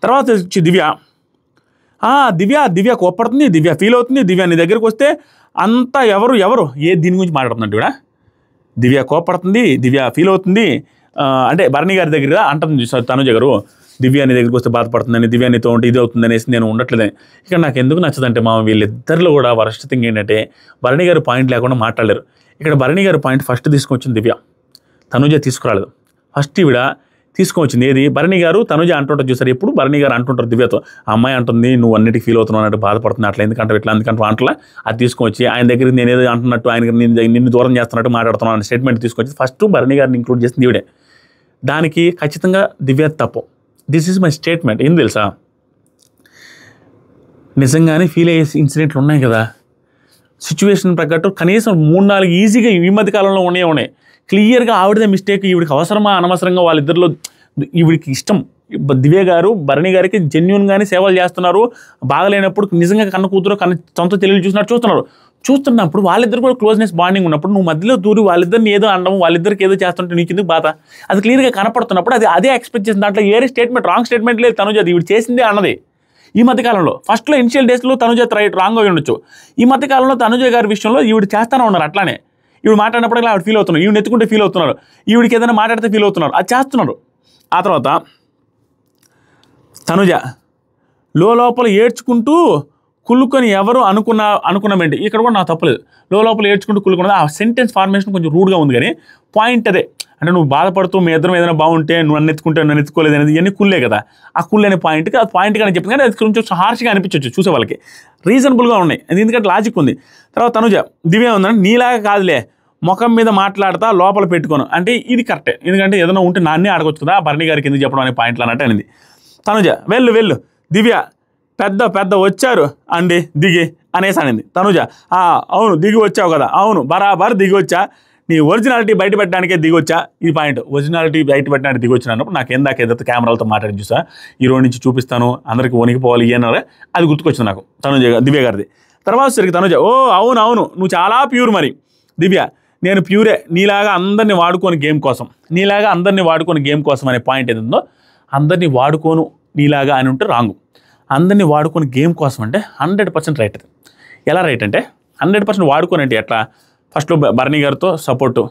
తర్వాత వచ్చి దివ్య కోప్పడుతుంది, దివ్య ఫీల్ అవుతుంది. దివ్య నీ దగ్గరికి వస్తే అంతా ఎవరు దీని గురించి మాట్లాడుతున్నట్టు కూడా దివ్య కోప్పడుతుంది, దివ్య ఫీల్ అవుతుంది. అంటే భరణి గారి దగ్గర అంటుంది తనూజ గారు, దివ్య నీ దగ్గరికి వస్తే బాధపడుతుందని, దివ్య నీతో ఉంటే ఇది అవుతుంది అనేసి నేను ఉండట్లేదని. ఇక్కడ నాకు ఎందుకు నచ్చదంటే వీళ్ళిద్దరిలో కూడా వరస్ట్ థింగ్ ఏంటంటే భరణి గారు పాయింట్ లేకుండా మాట్లాడలేరు. ఇక్కడ భరణి గారు పాయింట్ ఫస్ట్ తీసుకొచ్చింది దివ్య, తనూజ తీసుకురాలేదు. ఫస్ట్ ఈవిడ తీసుకొచ్చింది ఏది భరణి గారు. తనూజ అంటుంటారు చూసారు, ఎప్పుడు భరణి గారు అంటుంటారు దివ్యతో, అమ్మాయి అంటుంది నువ్వు అన్నిటికీ ఫీల్ అవుతున్నావు అన్నట్టు బాధపడుతుంది, అట్లా ఎందుకంటే ఇట్లా ఎందుకంటే అంటలా అది తీసుకొచ్చి ఆయన దగ్గరికి నేను ఏదో అంటున్నట్టు ఆయన నిన్ను దూరం చేస్తున్నట్టు మాట్లాడుతున్నాను అనే స్టేట్మెంట్ తీసుకొచ్చి ఫస్ట్ భరణి గారిని ఇంక్లూడ్ చేసింది ఈవిడే. దానికి ఖచ్చితంగా దివ్య తప్పు. This is my statement. ఏం తెలుసా, నిజంగానే ఫీల్ అయ్యే ఇన్సిడెంట్లు ఉన్నాయి కదా, సిచ్యువేషన్ ప్రకారం కనీసం 3-4 ఈజీగా ఈ మధ్య కాలంలో ఉన్నాయి. క్లియర్గా ఆవిడదే మిస్టేక్. ఈవిడికి అవసరమా అనవసరంగా వాళ్ళిద్దరిలో ఈవిడికి ఇష్టం. దివ్య గారు భరణి గారికి జెన్యూన్గానే సేవలు చేస్తున్నారు. బాగలేనప్పుడు నిజంగా కన్న కూతురు సొంత తెలియలు చూస్తున్నప్పుడు వాళ్ళిద్దరు కూడా క్లోజ్నెస్ బాండింగ్ ఉన్నప్పుడు నువ్వు మధ్యలో దూరి వాళ్ళిద్దరిని ఏదో అనడం, వాళ్ళిద్దరికి ఏదో చేస్తుంటే నీకు ఎందుకు బాధ, అది క్లియర్గా కనపడుతున్నప్పుడు అదే ఎక్స్పెక్ట్ చేసిన దాంట్లో ఏరే స్టేట్మెంట్ రాంగ్ స్టేట్మెంట్ లేదు. తనూజ ఈవిడ చేసిందే అన్నది. ఈ మధ్యకాలంలో ఫస్ట్లో ఇనిషియల్ డేస్లో తనూజ రాంగ్ అయి ఉండొచ్చు. ఈ మధ్యకాలంలో తనూజ గారి విషయంలో ఈవిడ చేస్తూనే ఉన్నారు. అట్లానే ఈవిడ మాట్లాడినప్పుడు ఆవిడ ఫీల్ అవుతున్నారు, ఈవిడ ఎత్తుకుంటే ఫీల్ అవుతున్నారు, ఈవిడికి ఏదైనా మాట్లాడితే ఫీల్ అవుతున్నారు, అది చేస్తున్నారు. ఆ తర్వాత తనూజ లోపల ఏడ్చుకుంటూ కుళ్ళుకొని ఎవరు అనుకున్నామేంటి, ఇక్కడ కూడా నాకు తప్పలేదు. లోపల ఏడ్చుకుంటూ కుళ్ళుకున్నది. ఆ సెంటెన్స్ ఫార్మేషన్ కొంచెం రూడ్గా ఉంది, కానీ పాయింట్ అదే. అంటే నువ్వు బాధపడుతూ మీ ఇద్దరం ఏదైనా బాగుంటే నువ్వు నన్ను ఎత్తుకుంటే నన్ను ఎత్తుకోలేదు అనేది ఇవన్నీ కుళ్ళే కదా. ఆ కుళ్ళు అనే పాయింట్కి అది పాయింట్గానే చెప్పింది, కానీ అది కొంచెం హార్ష్గా అనిపించవచ్చు చూసే వాళ్ళకి. రీజనబుల్గా ఉన్నాయి, ఎందుకంటే లాజిక్ ఉంది. తర్వాత తనూజ దివ్య ఉందంటే నీలాగా కాదులే ముఖం మీద మాట్లాడతా లోపల పెట్టుకోను అంటే ఇది కరెక్టే. ఎందుకంటే ఏదైనా ఉంటే నాన్నే అడగొచ్చు కదా, భరణి గారికి ఎందుకు చెప్పడం అనే పాయింట్లు అన్నట్టు అనింది. తనూజ వెళ్ళు దివ్య పెద్ద వచ్చారు అండి దిగి అనేసి అనింది. తనూజ అవును దిగి వచ్చావు కదా, అవును బరాబర్ దిగి వచ్చా, నీ ఒరిజినాలిటీ బయట పెట్టడానికే దిగొచ్చా. ఈ పాయింట్ ఒరిజినాలిటీ బయట పెట్టడానికి దిగొచ్చినప్పుడు నాకు ఎందాక ఏదైతే కెమెరాలతో మాట్లాడి చూసా, ఈ రోజు నుంచి చూపిస్తాను అందరికి వణికిపోవాలి ఏనారే, అది గుర్తుకొచ్చింది నాకు తనూజ దివ్య గారిది. తర్వాత సరికి తనూజ అవును నువ్వు చాలా ప్యూర్. మరి దివ్య నేను ప్యూరే, నీలాగా అందరినీ వాడుకోని గేమ్ కోసం అనే పాయింట్ ఏదో, అందరినీ వాడుకోను నీలాగా అని ఉంటే రాంగు. అందరినీ వాడుకొని గేమ్ కోసం అంటే 100% రైట్. అది ఎలా రైట్ అంటే 100% వాడుకొని అంటే ఎట్లా, ఫస్ట్లో భరణి గారితో సపోర్టు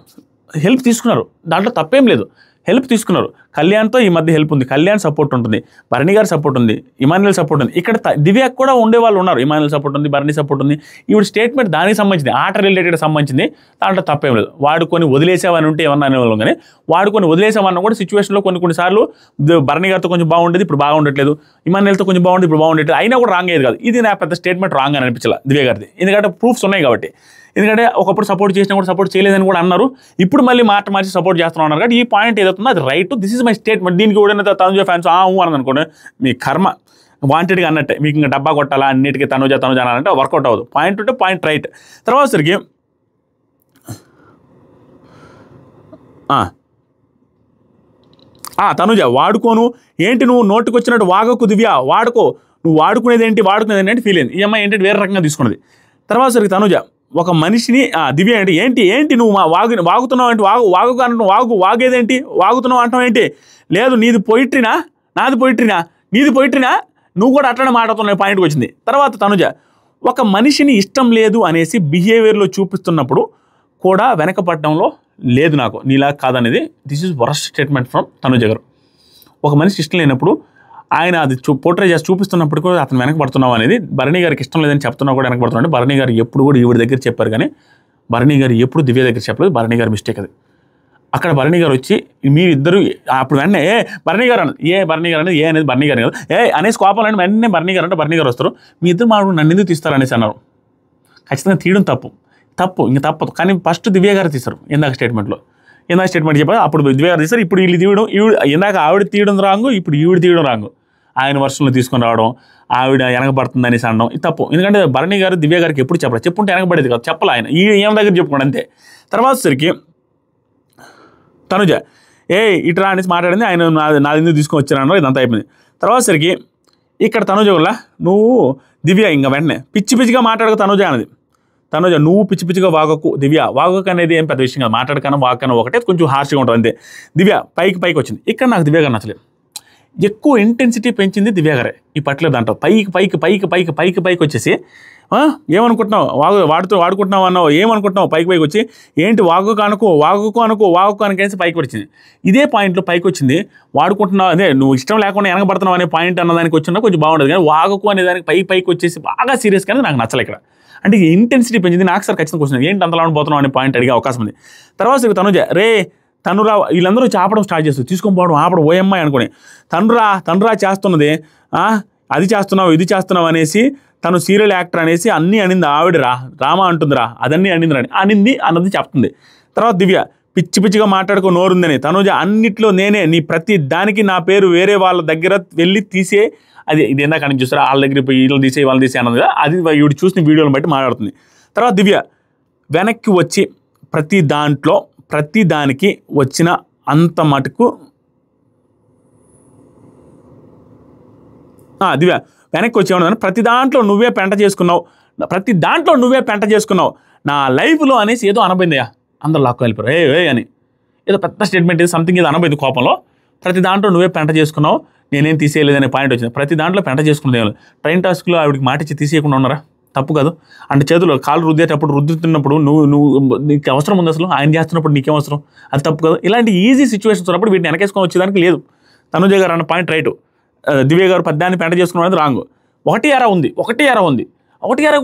హెల్ప్ తీసుకున్నారు, దాంట్లో తప్పేం లేదు, హెల్ప్ తీసుకున్నారు. కళ్యాణ్తో ఈ మధ్య హెల్ప్ ఉంది, కళ్యాణ్ సపోర్ట్ ఉంటుంది, భరణి గారి సపోర్ట్ ఉంది, ఇమాన్యుయల్ సపోర్ట్ ఉంది. ఇక్కడ దివ్యాకి కూడా ఉండేవాళ్ళు ఉన్నారు, ఇమాన్యుయల్ సపోర్ట్ ఉంది, భరణి సపోర్ట్ ఉంది. ఈవిడ స్టేట్మెంట్ దానికి సంబంధించింది, ఆట రిలేటెడ్ సంబంధించింది, దాంట్లో తప్పేం లేదు. వాడుకొని వదిలేసామని ఉంటే ఏమన్నా అనేవాళ్ళం, కానీ వాడుకొని వదిలేసామన్నా కూడా సిచ్యువేషన్లో కొన్నిసార్లు భరణి గారితో కొంచెం బాగుండేది, ఇప్పుడు బాగుండట్లేదు, ఇమాన్యుయల్తో కొంచెం బాగుండేది, ఇప్పుడు బాగుండట్లేదు, అయినా కూడా రాంగ్ అయ్యేది కాదు. ఇది నా పెద్ద స్టేట్మెంట్ రాంగ్ అని అనిపించాల దివ్య గారిది, ఎందుకంటే ప్రూఫ్స్ ఉన్నాయి కాబట్టి. ఎందుకంటే ఒకప్పుడు సపోర్ట్ చేసినా కూడా సపోర్ట్ చేయలేదని కూడా అన్నారు, ఇప్పుడు మళ్ళీ మార్చి సపోర్ట్ చేస్తున్నా ఉన్నారు. కాబట్టి ఈ పాయింట్ ఏదవుతుందో అది right. This is my statement. దీనికి కూడా తనూజ ఫ్యాన్స్ అని అనుకోండి, మీ కర్మ వాంటెడ్గా అన్నట్టే, మీకు ఇంకా డబ్బా కొట్టాలా అన్నిటికీ తనూజ అనాలంటే వర్కౌట్ అవ్వదు. పాయింట్ ఉంటే పాయింట్ రైట్. తర్వాత సరికి తనూజ వాడుకోను ఏంటి, నువ్వు నోటికి వచ్చినట్టు వాగకు దివ్య, వాడుకో, నువ్వు వాడుకునేది ఏంటి ఫీల్ అయింది. ఈ అమ్మాయి ఏంటి వేరే రకంగా తీసుకున్నది. తర్వాత సరికి తనూజ ఒక మనిషిని దివ్య ఏంటి నువ్వు వాగుతున్నావు అంటే వాగు అంటున్నావు, వాగేదేంటి, వాగుతున్నావు అంటావు ఏంటి, లేదు నీది పొయిట్రీనా నాది పొయిట్రీనా, నీది పొయిట్రీనా, నువ్వు కూడా అట్లనే మాట్లాడుతున్నావు పాయింట్కి వచ్చింది. తర్వాత తనూజ ఒక మనిషిని ఇష్టం లేదు అనేసి బిహేవియర్లో చూపిస్తున్నప్పుడు కూడా వెనకపడడంలో లేదు నాకు, నీలా కాదనేది. This is worst statement from Tanuja garu. ఒక మనిషి ఇష్టం లేనప్పుడు ఆయన అది పోర్ట్రే చేసి చూపిస్తున్నప్పుడు కూడా అతను వెనకబడుతున్నావు అనేది భరణి గారికి ఇష్టం లేదని చెప్తున్నా కూడా వెనకబడుతున్నాడు. భరణి గారు ఎప్పుడు కూడా ఈవిడ దగ్గర చెప్పారు, కానీ భరణి గారు ఎప్పుడు దివ్య దగ్గర చెప్పలేదు. భరణి గారు మిస్టేక్ అది. అక్కడ భరణి గారు వచ్చి మీ ఇద్దరు అప్పుడు వెంటనే భరణి గారు అన్నది భరణి గారు అనేది అనేది భరణి గారు కదా అనేసి కోపం అంటే వెంటనే భరణి గారు అంటే భరణి గారు వస్తారు. మీ ఇద్దరు మాకు నన్ను ఎందుకు తీస్తారు అనేసి అన్నారు. ఖచ్చితంగా తీయడం తప్పు ఇంకా తప్పదు. కానీ ఫస్ట్ దివ్య గారు తీస్తారు. ఇందాక స్టేట్మెంట్ చెప్పారు. అప్పుడు దివ్య గారు తీస్తారు. ఇప్పుడు వీళ్ళు తీయడం ఇందాక ఆవిడ తీయడం రాంగు, ఇప్పుడు ఈవిడ తీయడం రాంగు. ఆయన వర్షంలో తీసుకొని రావడం, ఆవిడ వెనకబడుతుంది అనేసి అనడం ఇది తప్పు. ఎందుకంటే భరణి గారు దివ్య గారికి ఎప్పుడు చెప్పలేదు. చెప్పుంటే వెనకబడేది కాదు. చెప్పాలి ఆయన ఏం దగ్గర చెప్పుకోండి అంతే. తర్వాత సరికి తనుజ ఇట్రా అనేసి మాట్లాడింది. ఆయన నా ఎందుకు తీసుకొని వచ్చారన్నారు. ఇదంతా అయిపోయింది. తర్వాత సరికి ఇక్కడ తనుజ వల్ల నువ్వు దివ్య ఇంకా వెంటనే పిచ్చిగా మాట్లాడక తనుజ అన్నది. తనుజ నువ్వు పిచ్చిగా వాగకు దివ్య. వాగకు అనేది ఏం పెద్ద విషయం కాదు. మాట్లాడకన్నా వాగకన్నా ఒకటే, కొంచెం హార్ష్గా ఉంటుంది అంతే. దివ్య పైకి వచ్చింది. ఇక్కడ నాకు దివ్య గారు నచ్చలేదు. ఎక్కువ ఇంటెన్సిటీ పెంచింది దివ్య గారే ఈ పట్లేదు అంటావు. పైకి వచ్చేసి ఏమనుకుంటున్నావు వాడుకుంటున్నావు అన్నావు, ఏమనుకుంటున్నావు పైకి వచ్చి ఏంటి వాగుకు అనుకేసి పైకి వచ్చింది. ఇదే పాయింట్లో పైకి వచ్చింది వాడుకుంటున్నావు, అదే నువ్వు ఇష్టం లేకుండా వెనకబడుతున్నావు అనే పాయింట్ అన్నదానికి వచ్చినా కొంచెం బాగుండదు. కానీ వాగుకు అనే దానికి పైకి వచ్చేసి బాగా సీరియస్గానే నాకు నచ్చలే ఇక్కడ. అంటే ఇంటెన్సిటీ పెంచింది. నాకు సార్ ఖచ్చితంగా క్వశ్చన్ ఏంటి అంతలా పోతున్నావు అనే పాయింట్ అడిగే అవకాశం ఉంది. తర్వాత తనుజ తనురా వీళ్ళందరూ చాపడం స్టార్ట్ చేస్తారు. తీసుకొని పోవడం ఆపడం ఓఎమ్మాయి అనుకుని తనురా చేస్తున్నది అది చేస్తున్నావు ఇది చేస్తున్నావు అనేసి తను సీరియల్ యాక్టర్ అనేసి అన్నీ అనింది. ఆవిడ రామా అంటుందిరా అదన్నీ అనింది అన్నది చెప్తుంది. తర్వాత దివ్య పిచ్చిగా మాట్లాడుకో నోరుందని. తనుజ అన్నిట్లో నేనే, నీ ప్రతి దానికి నా పేరు వేరే వాళ్ళ దగ్గర వెళ్ళి తీసే అది ఇది ఎందాక అని చూస్తారా వాళ్ళ దగ్గర పోయి వీళ్ళు తీసే వాళ్ళు తీసే అన్నది అది ఈవిడ చూసిన వీడియోని బట్టి మాట్లాడుతుంది. తర్వాత దివ్య వెనక్కి వచ్చి ప్రతి దానికి వచ్చిన అంత మటుకు దివ్య వెనక్కి వచ్చేవాడు. ప్రతి దాంట్లో నువ్వే పెంట చేసుకున్నావు నా లైఫ్లో అనేసి ఏదో అనబోయిందయ్యా. అందరు లాక్కు వెళ్ళిపోయారు అని ఏదో పెద్ద స్టేట్మెంట్ ఏదో సంథింగ్ ఏదో అనబోయింది కోపంలో. ప్రతి దాంట్లో నువ్వే పెంట చేసుకున్నావు, నేనేం తీసేయలేదనే పాయింట్ వచ్చింది. ప్రతి దాంట్లో పెంట చేసుకునేది. ట్రైన్ టాస్క్లో ఆవిడకి మాట ఇచ్చి తీసేయకుండా ఉన్నారా? తప్పు కాదు. అంటే చేతులు కాలు రుద్దుతున్నప్పుడు నువ్వు నీకు అవసరం ఉంది అసలు, ఆయన చేస్తున్నప్పుడు నీకేం అవసరం, అది తప్పు కాదు. ఇలాంటి ఈజీ సిచ్యువేషన్స్ ఉన్నప్పుడు వీటిని వెనకేసుకొని వచ్చేదానికి లేదు. తనుజ గారు అన్న పాయింట్ రైటు. దివ్య గారు పద్యాన్ని పెంట చేసుకున్న అనేది రాంగు. ఒకటి ఎరా ఉంది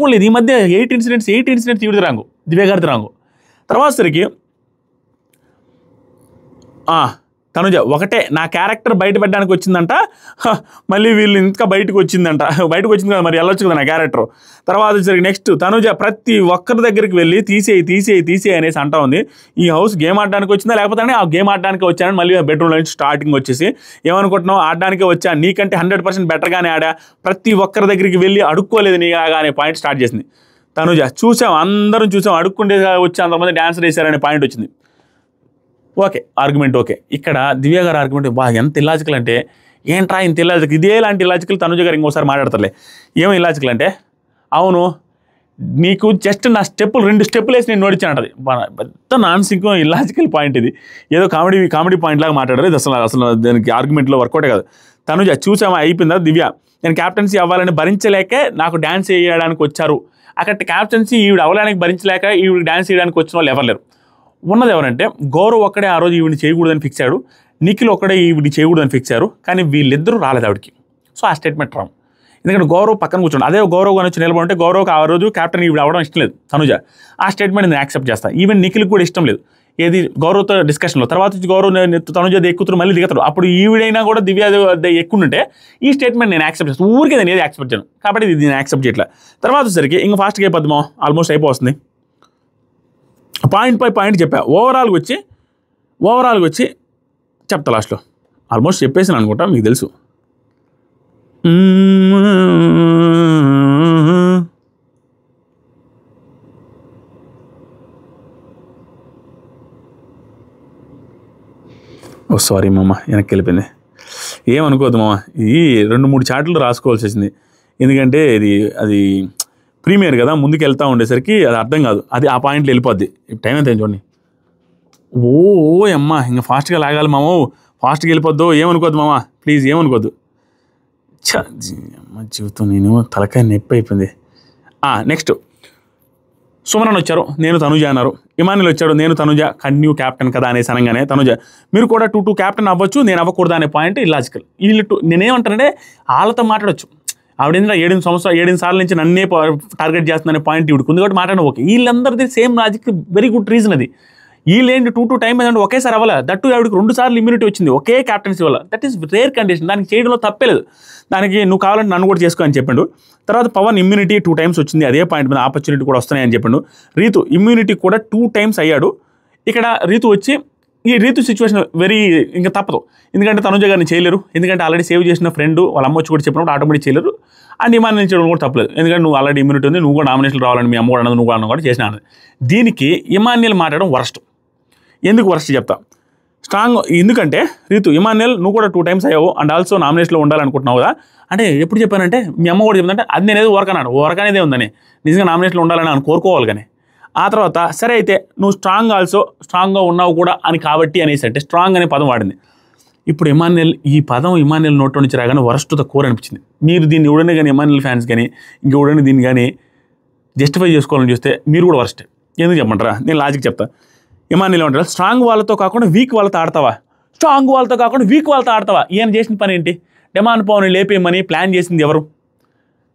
కూడా లేదు. ఈ మధ్య 8 ఇన్సిడెంట్స్ ఈవిడిది రాంగు, దివ్య గారిది రాంగు. తర్వాత సరికి తనుజ ఒకటే నా క్యారెక్టర్ బయటపడడానికి వచ్చిందంట, మళ్ళీ వీళ్ళు ఇంకా బయటకు వచ్చింది కదా మరి వెళ్ళొచ్చు కదా నా క్యారెక్టర్. తర్వాత వచ్చేసరికి నెక్స్ట్ తనుజ ప్రతి ఒక్కరి దగ్గరికి వెళ్ళి తీసేయి అనేసి అంటా ఉంది. ఈ హౌస్ గేమ్ ఆడడానికి వచ్చిందా లేకపోతే ఆ గేమ్ ఆడడానికి వచ్చానని మళ్ళీ బెడ్రూమ్లో నుంచి స్టార్టింగ్ వచ్చేసి ఏమనుకుంటున్నావు ఆడడానికే వచ్చా, నీకంటే 100% బెటర్గానే ఆడా, ప్రతి ఒక్కరి దగ్గరికి వెళ్ళి అడుక్కోలేదు నీగా అనే పాయింట్ స్టార్ట్ చేసింది తనుజ. అందరం చూసాం అడుక్కుంటే వచ్చి అంతమంది డాన్సర్ వేశారనే పాయింట్ వచ్చింది. Okay argument okay. ఇక్కడ దివ్య గారు ఆర్గ్యుమెంట్ ఎంత ఇల్లాజికల్ అంటే ఏంట్రా ఇంత ఇల్లాజికల్, ఇదే లాంటి ఇల్లాజికల్ తనుజ గారు ఇంకోసారి మాట్లాడతారులే. ఏమో ఇల్లాజికల్ అంటే అవును నీకు జస్ట్ నా 2 స్టెప్పులు వేసి నేను నోడించాను. పెద్ద నాన్సింగ్ ఇల్లాజికల్ పాయింట్ ఇది. ఏదో కామెడీ పాయింట్ లాగా మాట్లాడారు. ఇది అసలు దానికి ఆర్గ్యుమెంట్లో వర్కౌటే కాదు. తనుజ చూసామా అయిపోయిందా దివ్య, నేను క్యాప్టెన్సీ అవ్వాలని భరించలేకే నాకు డ్యాన్స్ వేయడానికి వచ్చారు. అక్కడ క్యాప్టెన్సీ ఈవిడ అవ్వడానికి భరించలేక ఈవిడ డ్యాన్స్ వేయడానికి వచ్చిన వాళ్ళు ఎవరు లేరు. ఉన్నది ఎవరంటే గౌరవ్ ఒక్కడే ఆ రోజు ఈవిడిని చేయకూడదని ఫిక్స్ అయ్యాడు, నిఖిల్ ఒక్కడే ఈవిడిని చేయకూడదని ఫిక్స్ అయ్యారు. కానీ వీళ్ళిద్దరూ రాలేదు ఆవిడకి. సో ఆ స్టేట్మెంట్ రాంగ్. ఎందుకంటే గౌరవ్ పక్కన కూర్చోండి, అదే గౌరవ్ అని వచ్చి నిలబడి గౌరవ్కి ఆ రోజు క్యాప్టెన్ ఈవిడ అవ్వడం ఇష్టం లేదు తనుజ. ఆ స్టేట్మెంట్ నేను యాక్సెప్ట్ చేస్తాను. ఈవెన్ నిఖిల్కి కూడా ఇష్టం లేదు ఏది గౌరవ్తో డిస్కషన్లో. తర్వాత వచ్చి గౌరవ్ తనుజ ఎక్కుతారు మళ్ళీ దిగుతారు. అప్పుడు ఈవిడైనా కూడా దివ్య ఎక్కుంటే ఈ స్టేట్మెంట్ నేను యాక్సెప్ట్ చేస్తాను. ఊరికే నేను ఏది యాక్సెప్ట్ చేయను కాబట్టి ఇది నేను యాక్సెప్ట్ చేయట్లేదు. తర్వాత సరికి ఇంకా ఫాస్ట్గా అయిపోద్దామో ఆల్మోస్ట్ అయిపోతుంది. పాయింట్ బై పాయింట్ చెప్పా. ఓవరాల్గా వచ్చి చెప్తా లాస్ట్లో. ఆల్మోస్ట్ చెప్పేసాను అనుకుంటా, మీకు తెలుసు. ఓ సారీ మామ, వెనక్కి వెళ్ళిపోయింది. ఏమనుకోవద్దు మామ, ఇది 2-3 చాట్లు రాసుకోవాల్సి వచ్చింది. ఎందుకంటే అది ప్రీమియర్ కదా, ముందుకు వెళ్తూ ఉండేసరికి అది అర్థం కాదు. అది ఆ పాయింట్లో వెళ్ళిపోద్ది. టైం ఎంత చూడండి. అమ్మా ఇంకా ఫాస్ట్గా లాగాలి మామ, ఫాస్ట్గా వెళ్ళిపోద్దు. ఏమనుకోవద్దు మామ ప్లీజ్, ఏమనుకోవద్దు. అమ్మ జీవితం నేను తలకాయ నొప్పి అయిపోయింది. నెక్స్ట్ సుమన్ వచ్చారు, నేను తనుజ అన్నారు. ఇమాన్యుల్ వచ్చాడు, నేను తనుజ కంటిన్యూ క్యాప్టెన్ కదా అనేసి అనగానే తనుజ మీరు కూడా 2-2 క్యాప్టెన్ అవ్వచ్చు, నేను అవ్వకూడదు అనే పాయింట్ ఇల్లాజికల్. వీళ్ళు నేనేమంటానంటే వాళ్ళతో మాట్లాడొచ్చు, ఆవిడ 7 సార్ల నుంచి నన్నే టార్గెట్ చేస్తుందనే పాయింట్ ఇవిడికి ఉంది కాబట్టి మాట్లాడడం ఓకే. వీళ్ళందరిది same logic, very good reason అది. వీళ్ళేంటి 2-2 టైం ఏదంటే ఒకేసారి అవ్వాలి, దట్టు ఆవిడకి 2 సార్లు ఇమ్యూనిటీ వచ్చింది ఒకే క్యాప్టెన్సీ వల్ల. దట్ ఈస్ రేర్ కండిషన్, దానికి చేయడంలో తప్పలేదు. దానికి నువ్వు కావాలంటే నన్ను కూడా చేసుకో అని చెప్పాడు. తర్వాత పవన్ ఇమ్యూనిటీ 2 టైమ్స్ వచ్చింది, అదే పాయింట్ మీద ఆపర్చునిటీ కూడా వస్తున్నాయని చెప్పాడు. రీతు ఇమ్యూనిటీ కూడా 2 టైమ్స్ అయ్యాడు. ఇక్కడ రీతు వచ్చి ఈ రీతు సిచ్యువేషన్ వెరీ ఇంకా తప్పదు, ఎందుకంటే తనుజ గారిని చేయలేరు, ఎందుకంటే ఆల్రెడీ సేవ్ చేసిన ఫ్రెండ్ వాళ్ళ అమ్మ వచ్చి కూడా చెప్పినప్పుడు ఆటోమేటిక్ చేయలేరు. అండ్ ఇమాన్యుల్ చేయడం కూడా తప్పలేదు, ఎందుకంటే నువ్వు ఆల్రెడీ ఇమ్యూనిటీ ఉంది, నువ్వు కూడా నామినేషన్ రావాలని మీ అమ్మ కూడా అన్నది, నువ్వు కూడా అన్న కూడా చేసిన అన్నది. దీనికి ఇమాన్యుల్ మాట్లాడడం వరస్ట్. ఎందుకు వరస్ట్ చెప్తా. స్ట్రాంగ్ ఎందుకంటే రీతు ఇమాన్యుల్ నువ్వు కూడా 2 టైమ్స్ అయ్యావు అండ్ ఆల్సో నామినేషన్లో ఉండాలనుకుంటున్నావు కదా అంటే ఎప్పుడు చెప్పానంటే మీ అమ్మ కూడా చెప్తుందంటే అది నేనేదో వర్క్ అనేదే ఉందని, నిజంగా నామినేషన్లో ఉండాలని అని కోరుకోవాలి. కానీ ఆ తర్వాత సరే అయితే నువ్వు స్ట్రాంగ్గా ఉన్నావు కూడా అని కాబట్టి అనేసి అంటే స్ట్రాంగ్ అనే పదం వాడింది. ఇప్పుడు ఈ పదం ఇమాన్యుల్ నోట్లో నుంచి రాగానే వరస్ట్ ద కోర్ అనిపించింది. మీరు దీన్ని ఎవడనే కానీ ఇమాన్యుల్ ఫ్యాన్స్ కానీ ఇంకెవడని దీన్ని కానీ జస్టిఫై చేసుకోవాలని చూస్తే మీరు కూడా వరస్ట్. ఎందుకు చెప్పమంటారా, నేను లాజిక్ చెప్తా. ఇమాన్యుల్ ఏమంటారు, స్ట్రాంగ్ వాళ్ళతో కాకుండా వీక్ వాళ్ళతో ఆడతావా, స్ట్రాంగ్ వాళ్ళతో కాకుండా వీక్ వాళ్ళతో ఆడతావా. ఈయన చేసిన పని ఏంటి, డెమాన్ పవన్ లేపేయమని ప్లాన్ చేసింది ఎవరు,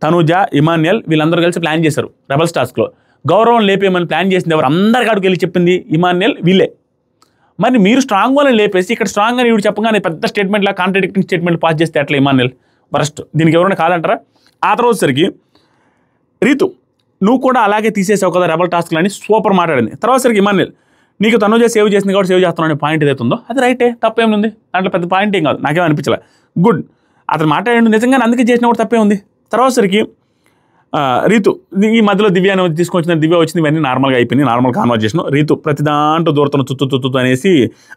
తనుజ ఇమాన్యుల్ వీళ్ళందరూ కలిసి ప్లాన్ చేశారు. రెబల్ టాస్క్లో గౌరవం లేపేయమని ప్లాన్ చేసింది ఎవరు, అందరి కాడికి వెళ్ళి చెప్పింది ఇమాన్యుల్ వీళ్ళే. మరి మీరు స్ట్రాంగ్ వాళ్ళని లేపేసి ఇక్కడ స్ట్రాంగ్ అని ఇవి చెప్పగానే పెద్ద స్టేట్మెంట్లా కాంట్రాడిక్టింగ్ స్టేట్మెంట్ పాస్ చేస్తే అట్లా ఇమాన్యుల్ వరస్ట్. దీనికి ఎవరైనా కాదంటారా. ఆ తర్వాత సరికి రీతు నువ్వు కూడా అలాగే తీసేసావు కదా రెబల్ టాస్క్లు అని సూపర్ మాట్లాడింది. తర్వాత సరికి ఇమాన్యుల్ నీకు తనుజ సేవ్ చేసింది కాబట్టి సేవ్ చేస్తున్నావు అనే పాయింట్ ఏదైతుందో అది రైటే, తప్పేముంది, దాంట్లో పెద్ద పాయింట్ ఏం కాదు, నాకేం అనిపించలే. గుడ్, అతను మాట్లాడండి నిజంగానే అందుకే చేసిన కూడా తప్పే ఉంది. తర్వాత సరికి రీతు ఈ మధ్యలో దివ్యాన్ని తీసుకొచ్చిన దివ్య వచ్చింది, ఇవన్నీ నార్మల్గా అయిపోయింది, నార్మల్ కాన్వర్జేషన్. రీతు ప్రతి దాంట్లో దూరతను తుత్తు అనేసి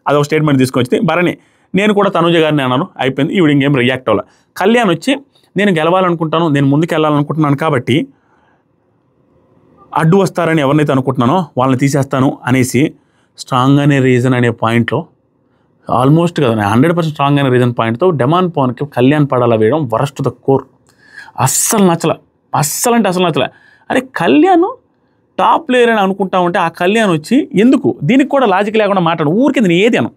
అదొక స్టేట్మెంట్ తీసుకొచ్చింది. భరణి నేను కూడా తనుజ గారిని అన్నాను, అయిపోయింది. ఈవిడ ఇంకేం రియాక్ట్ అవ్వాలి. కళ్యాణ్ వచ్చి నేను గెలవాలనుకుంటాను, నేను ముందుకు వెళ్ళాలనుకుంటున్నాను కాబట్టి అడ్డు వస్తారని ఎవరినైతే అనుకుంటున్నానో వాళ్ళని తీసేస్తాను అనేసి స్ట్రాంగ్ అనే రీజన్ అనే పాయింట్లో ఆల్మోస్ట్ కదా 100% స్ట్రాంగ్ అనే రీజన్ పాయింట్తో డెమాన్ పవన్కి కళ్యాణ్ పడాలా వేయడం వరస్ట్ ద కోర్. అస్సలు నచ్చల, అస్సలు నచ్చలే. అరే కళ్యాణ్ టాప్ ప్లేయర్ అని అనుకుంటా ఉంటే ఆ కళ్యాణ్ వచ్చి ఎందుకు, దీనికి కూడా లాజిక్ లేకుండా మాట్లాడు ఊరికి నేను ఏది అను.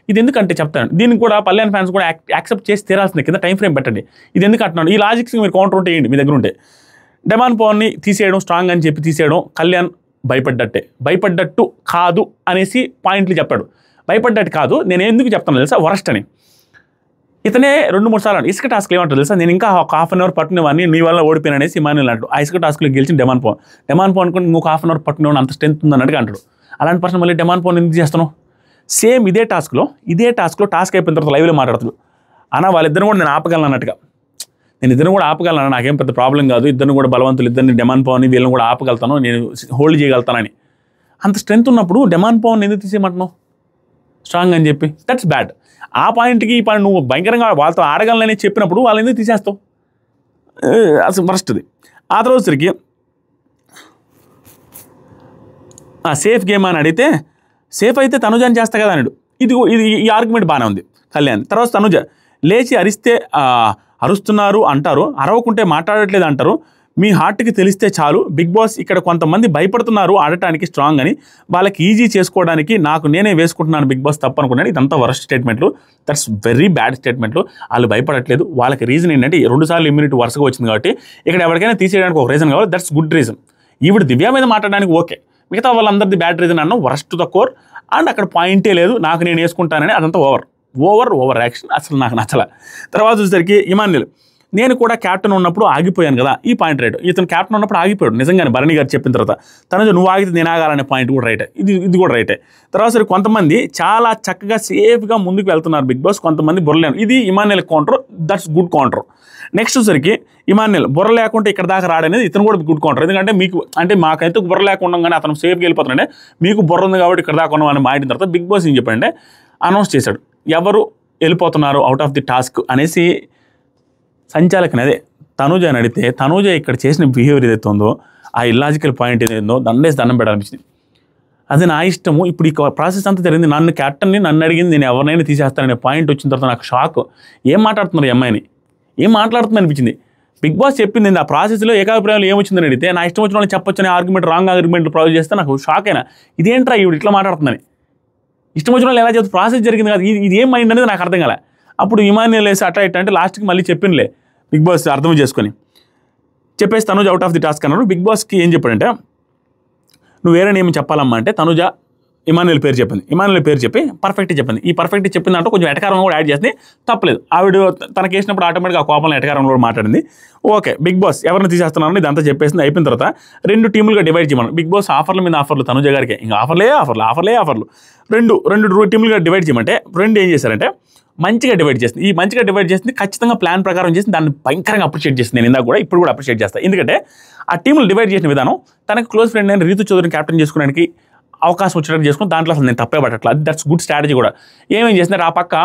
ఇది ఎందుకంటే చెప్తాను, దీనికి కూడా కళ్యాణ్ ఫ్యాన్స్ కూడా యాక్సెప్ట్ చేసి తీరాల్సిందే, కింద టైం ఫ్రేమ్ పెట్టండి. ఇది ఎందుకు అంటున్నాను, ఈ లాజిక్స్ మీరు కౌంటర్ ఉంటే వేయండి మీ దగ్గర ఉంటే. డెమాన్ పవన్ని తీసేయడం స్ట్రాంగ్ అని చెప్పి తీసేయడం కళ్యాణ్ భయపడ్డట్టు కాదు అనేసి పాయింట్లు చెప్పాడు. భయపడ్డట్టు కాదు, నేను ఎందుకు చెప్తాను తెలుసా వరస్ట్ అని. ఇతనే 2-3 సార్లు ఇసుక టాస్క్లు ఏమంటారు తెలుసా, నేను ఇంకా ఒక హాఫ్ అన్ అవర్ పట్టుకునేవాడిని నీ వల్ల ఓడిపోయిన అనేసి ఇమాన్యుల్ అంటాడు. ఆ ఇసుక టాస్క్లో గెలిచిన డెమాన్ పవన్ కూడా ఇంకొక హాఫ్ అన్ అవర్ పట్టుకునేవాడు అంత స్ట్రెంత్ ఉందని అడిగి అంటాడు. అలాంటి పర్సన్ మళ్ళీ డెమాన్ పవన్ ఎందుకు చేస్తాను. సేమ్ ఇదే టాస్క్లో టాస్క్ అయిపోయిన తర్వాత లైవ్లో మాట్లాడుతాడు అన్న వాళ్ళిద్దరిని కూడా నేను ఆపగలను అన్నట్టుగా. నేను ఇద్దరిని కూడా ఆపగలను, నాకేం పెద్ద ప్రాబ్లం కాదు, ఇద్దరిని కూడా బలవంతులు, ఇద్దరిని డెమాన్ పవన్ వీళ్ళని కూడా ఆపగలుగుతాను, నేను హోల్డ్ చేయగలుగుతానని. అంత స్ట్రెంత్ ఉన్నప్పుడు డెమాన్ పవన్ ఎందుకు తీసేయమంటున్నావు స్ట్రాంగ్ అని చెప్పి, దట్స్ బ్యాడ్. ఆ పాయింట్కి ఈ పాయింట్ నువ్వు భయంకరంగా వాళ్ళతో ఆడగలనని చెప్పినప్పుడు వాళ్ళు ఎందుకు తీసేస్తావు, అసలు వరస్ట్ది. ఆ తర్వాత సరికి సేఫ్ గేమ్ అని అడిగితే సేఫ్ అయితే తనుజాని చేస్తా కదా అన్నాడు. ఇది ఈ ఆర్గ్యుమెంట్ బాగానే ఉంది కళ్యాణ్. తర్వాత తనుజ లేచి అరుస్తున్నారు అంటారు, అరవకుంటే మాట్లాడట్లేదు అంటారు, మీ హార్ట్కి తెలిస్తే చాలు బిగ్ బాస్ ఇక్కడ కొంతమంది భయపడుతున్నారు ఆడటానికి స్ట్రాంగ్ అని, వాళ్ళకి ఈజీ చేసుకోవడానికి నేనే వేసుకుంటున్నాను బిగ్ బాస్ తప్పు అనుకున్నాను. ఇదంతా వరస్ట్ స్టేట్మెంట్లు, దట్స్ వెరీ బ్యాడ్ స్టేట్మెంట్లు. వాళ్ళు భయపడట్లేదు, వాళ్ళకి రీజన్ ఏంటంటే 2 సార్లు ఇమ్యూనిటీ వరుసగా వచ్చింది కాబట్టి ఇక్కడ ఎవరికైనా తీసేయడానికి ఒక రీజన్ కావాలి, దట్స్ గుడ్ రీజన్. ఈవిడ దివ్య మీద మాట్లాడడానికి ఓకే, మిగతా వాళ్ళందరిది బ్యాడ్ రీజన్ అన్న వరస్ట్ ద కోర్. అండ్ అక్కడ పాయింటే లేదు, నేను వేసుకుంటానని అదంతా ఓవర్ యాక్షన్, అసలు నాకు నచ్చల. తర్వాత చూసేసరికి ఇమాన్యుల్ నేను కూడా క్యాప్టెన్ ఉన్నప్పుడు ఆగిపోయాను కదా, ఈ పాయింట్ రైట్. ఇతను క్యాప్టెన్ ఉన్నప్పుడు ఆగిపోయాడు నిజంగానే, భరణి గారు చెప్పిన తర్వాత తనది నువ్వు ఆగితే నేను ఆగాలనే పాయింట్ కూడా రైటే, ఇది కూడా రైటే. తర్వాత సరే కొంతమంది చాలా చక్కగా సేఫ్గా ముందుకు వెళ్తున్నారు బిగ్ బాస్, కొంతమంది బుర్రలేను, ఇది Emmanuel counter, that's good counter. Next సరికి ఇమాన్యుల్ బుర్ర లేకుంటే ఇక్కడ దాకా రాడనేది ఇతను కూడా గుడ్ కౌంటర్. ఎందుకంటే మాకైతే బుర్ర లేకుండా కానీ అతను సేఫ్గా వెళ్ళిపోతున్నాడే, మీకు బుర్ర ఉంది కాబట్టి ఇక్కడ దాకా ఉన్నామని మాట్లాడిన తర్వాత బిగ్ బాస్ ఏం చెప్పండి అనౌన్స్ చేశాడు, ఎవరు వెళ్ళిపోతున్నారు అవుట్ ఆఫ్ ది టాస్క్ అనేసి. సంచాలకుని అదే తనుజ అని అడిగితే తనుజ ఇక్కడ చేసిన బిహేవియర్ ఏదైతే ఉందో ఆ ఇల్లాజికల్ పాయింట్ ఏదైందో దండం పెట్టాలనిపించింది. అది నా ఇష్టము. ఇప్పుడు ఈ ప్రాసెస్ అంతా జరిగింది, నన్ను క్యాప్టెన్ని నన్ను అడిగింది, నేను ఎవరినైనా తీసేస్తాననే పాయింట్ వచ్చిన తర్వాత నాకు షాక్. ఏం మాట్లాడుతున్నారు ఈ అమ్మాయిని, ఏం మాట్లాడుతుంది అనిపించింది. బిగ్ బాస్ చెప్పింది ఆ ప్రాసెస్లో ఏకాభిప్రాయంలో ఏమొచ్చిందని అడిగితే నా ఇష్టం వచ్చిన వాళ్ళు చెప్పొచ్చని ఆర్గ్యుమెంట్ రాంగ్ ఆర్గ్యుమెంట్ ప్రొవైడ్ చేస్తే నాకు షాక్ అయినా. ఇదేంట్రా ఇవి ఇట్లా మాట్లాడుతుందని. ఇష్టం వచ్చిన వాళ్ళు ఎలా చెప్తే ప్రాసెస్ జరిగింది కదా, ఇది ఏం మైండ్ అనేది నాకు అర్థం కాలే. అప్పుడు ఇమాన్యుయల్ వేసి అట్లా ఇట్లా అంటే లాస్ట్కి మళ్ళీ చెప్పిందిలే బిగ్ బాస్ అర్థం చేసుకొని చెప్పేసి Tanuja out of the task అన్నాడు. బిగ్ బాస్కి ఏం చెప్పాడంటే నువ్వు వేరే ఏమి చెప్పాలమ్మా అంటే తనుజ ఇమాన్యుయల్ పేరు చెప్పింది. ఇమాన్యుయల్ పేరు చెప్పి పర్ఫెక్ట్ చెప్పింది. ఈ పర్ఫెక్ట్ చెప్పింది అంటే కొంచెం ఎటకారం కూడా యాడ్ చేస్తే తప్పలేదు. ఆవిడ తనకి వేసినప్పుడు ఆటోమేటిక్గా ఆ కోపంలో ఎటకారంలో కూడా మాట్లాడింది. ఓకే బిగ్ బాస్ ఎవరిని తీసేస్తున్నారని ఇదంతా చెప్పేసింది. అయిపోయిన తర్వాత 2 టీములుగా డివైడ్ చేయమని బిగ్ బాస్ ఆఫర్ల మీద ఆఫర్లు తనుజ గారికి ఇంకా ఆఫర్లు రెండు టీములుగా డివైడ్ చేయమంటే 2 ఏం చేశారంటే మంచిగా డివైడ్ చేసింది. ఈ మంచిగా డివైడ్ చేసింది ఖచ్చితంగా ప్లాన్ ప్రకారం చేసింది. దాన్ని భయంకరంగా అప్రిషియేట్ చేసింది. నేను ఇందాక కూడా ఇప్పుడు కూడా అప్రిషియేట్ చేస్తాను. ఎందుకంటే ఆ టీములు డివైడ్ చేసిన విధానం తనకు క్లోజ్ ఫ్రెండ్ అయిన రీతు చౌదరిని క్యాప్టెన్ చేసుకోవడానికి అవకాశం వచ్చేటట్టు చేసుకుని దాంట్లో అసలు నేను తప్పే పట్టట్లా. దట్స్ గుడ్ స్ట్రాటజీ కూడా. ఏమేం చేస్తున్నారు ఆ పక్క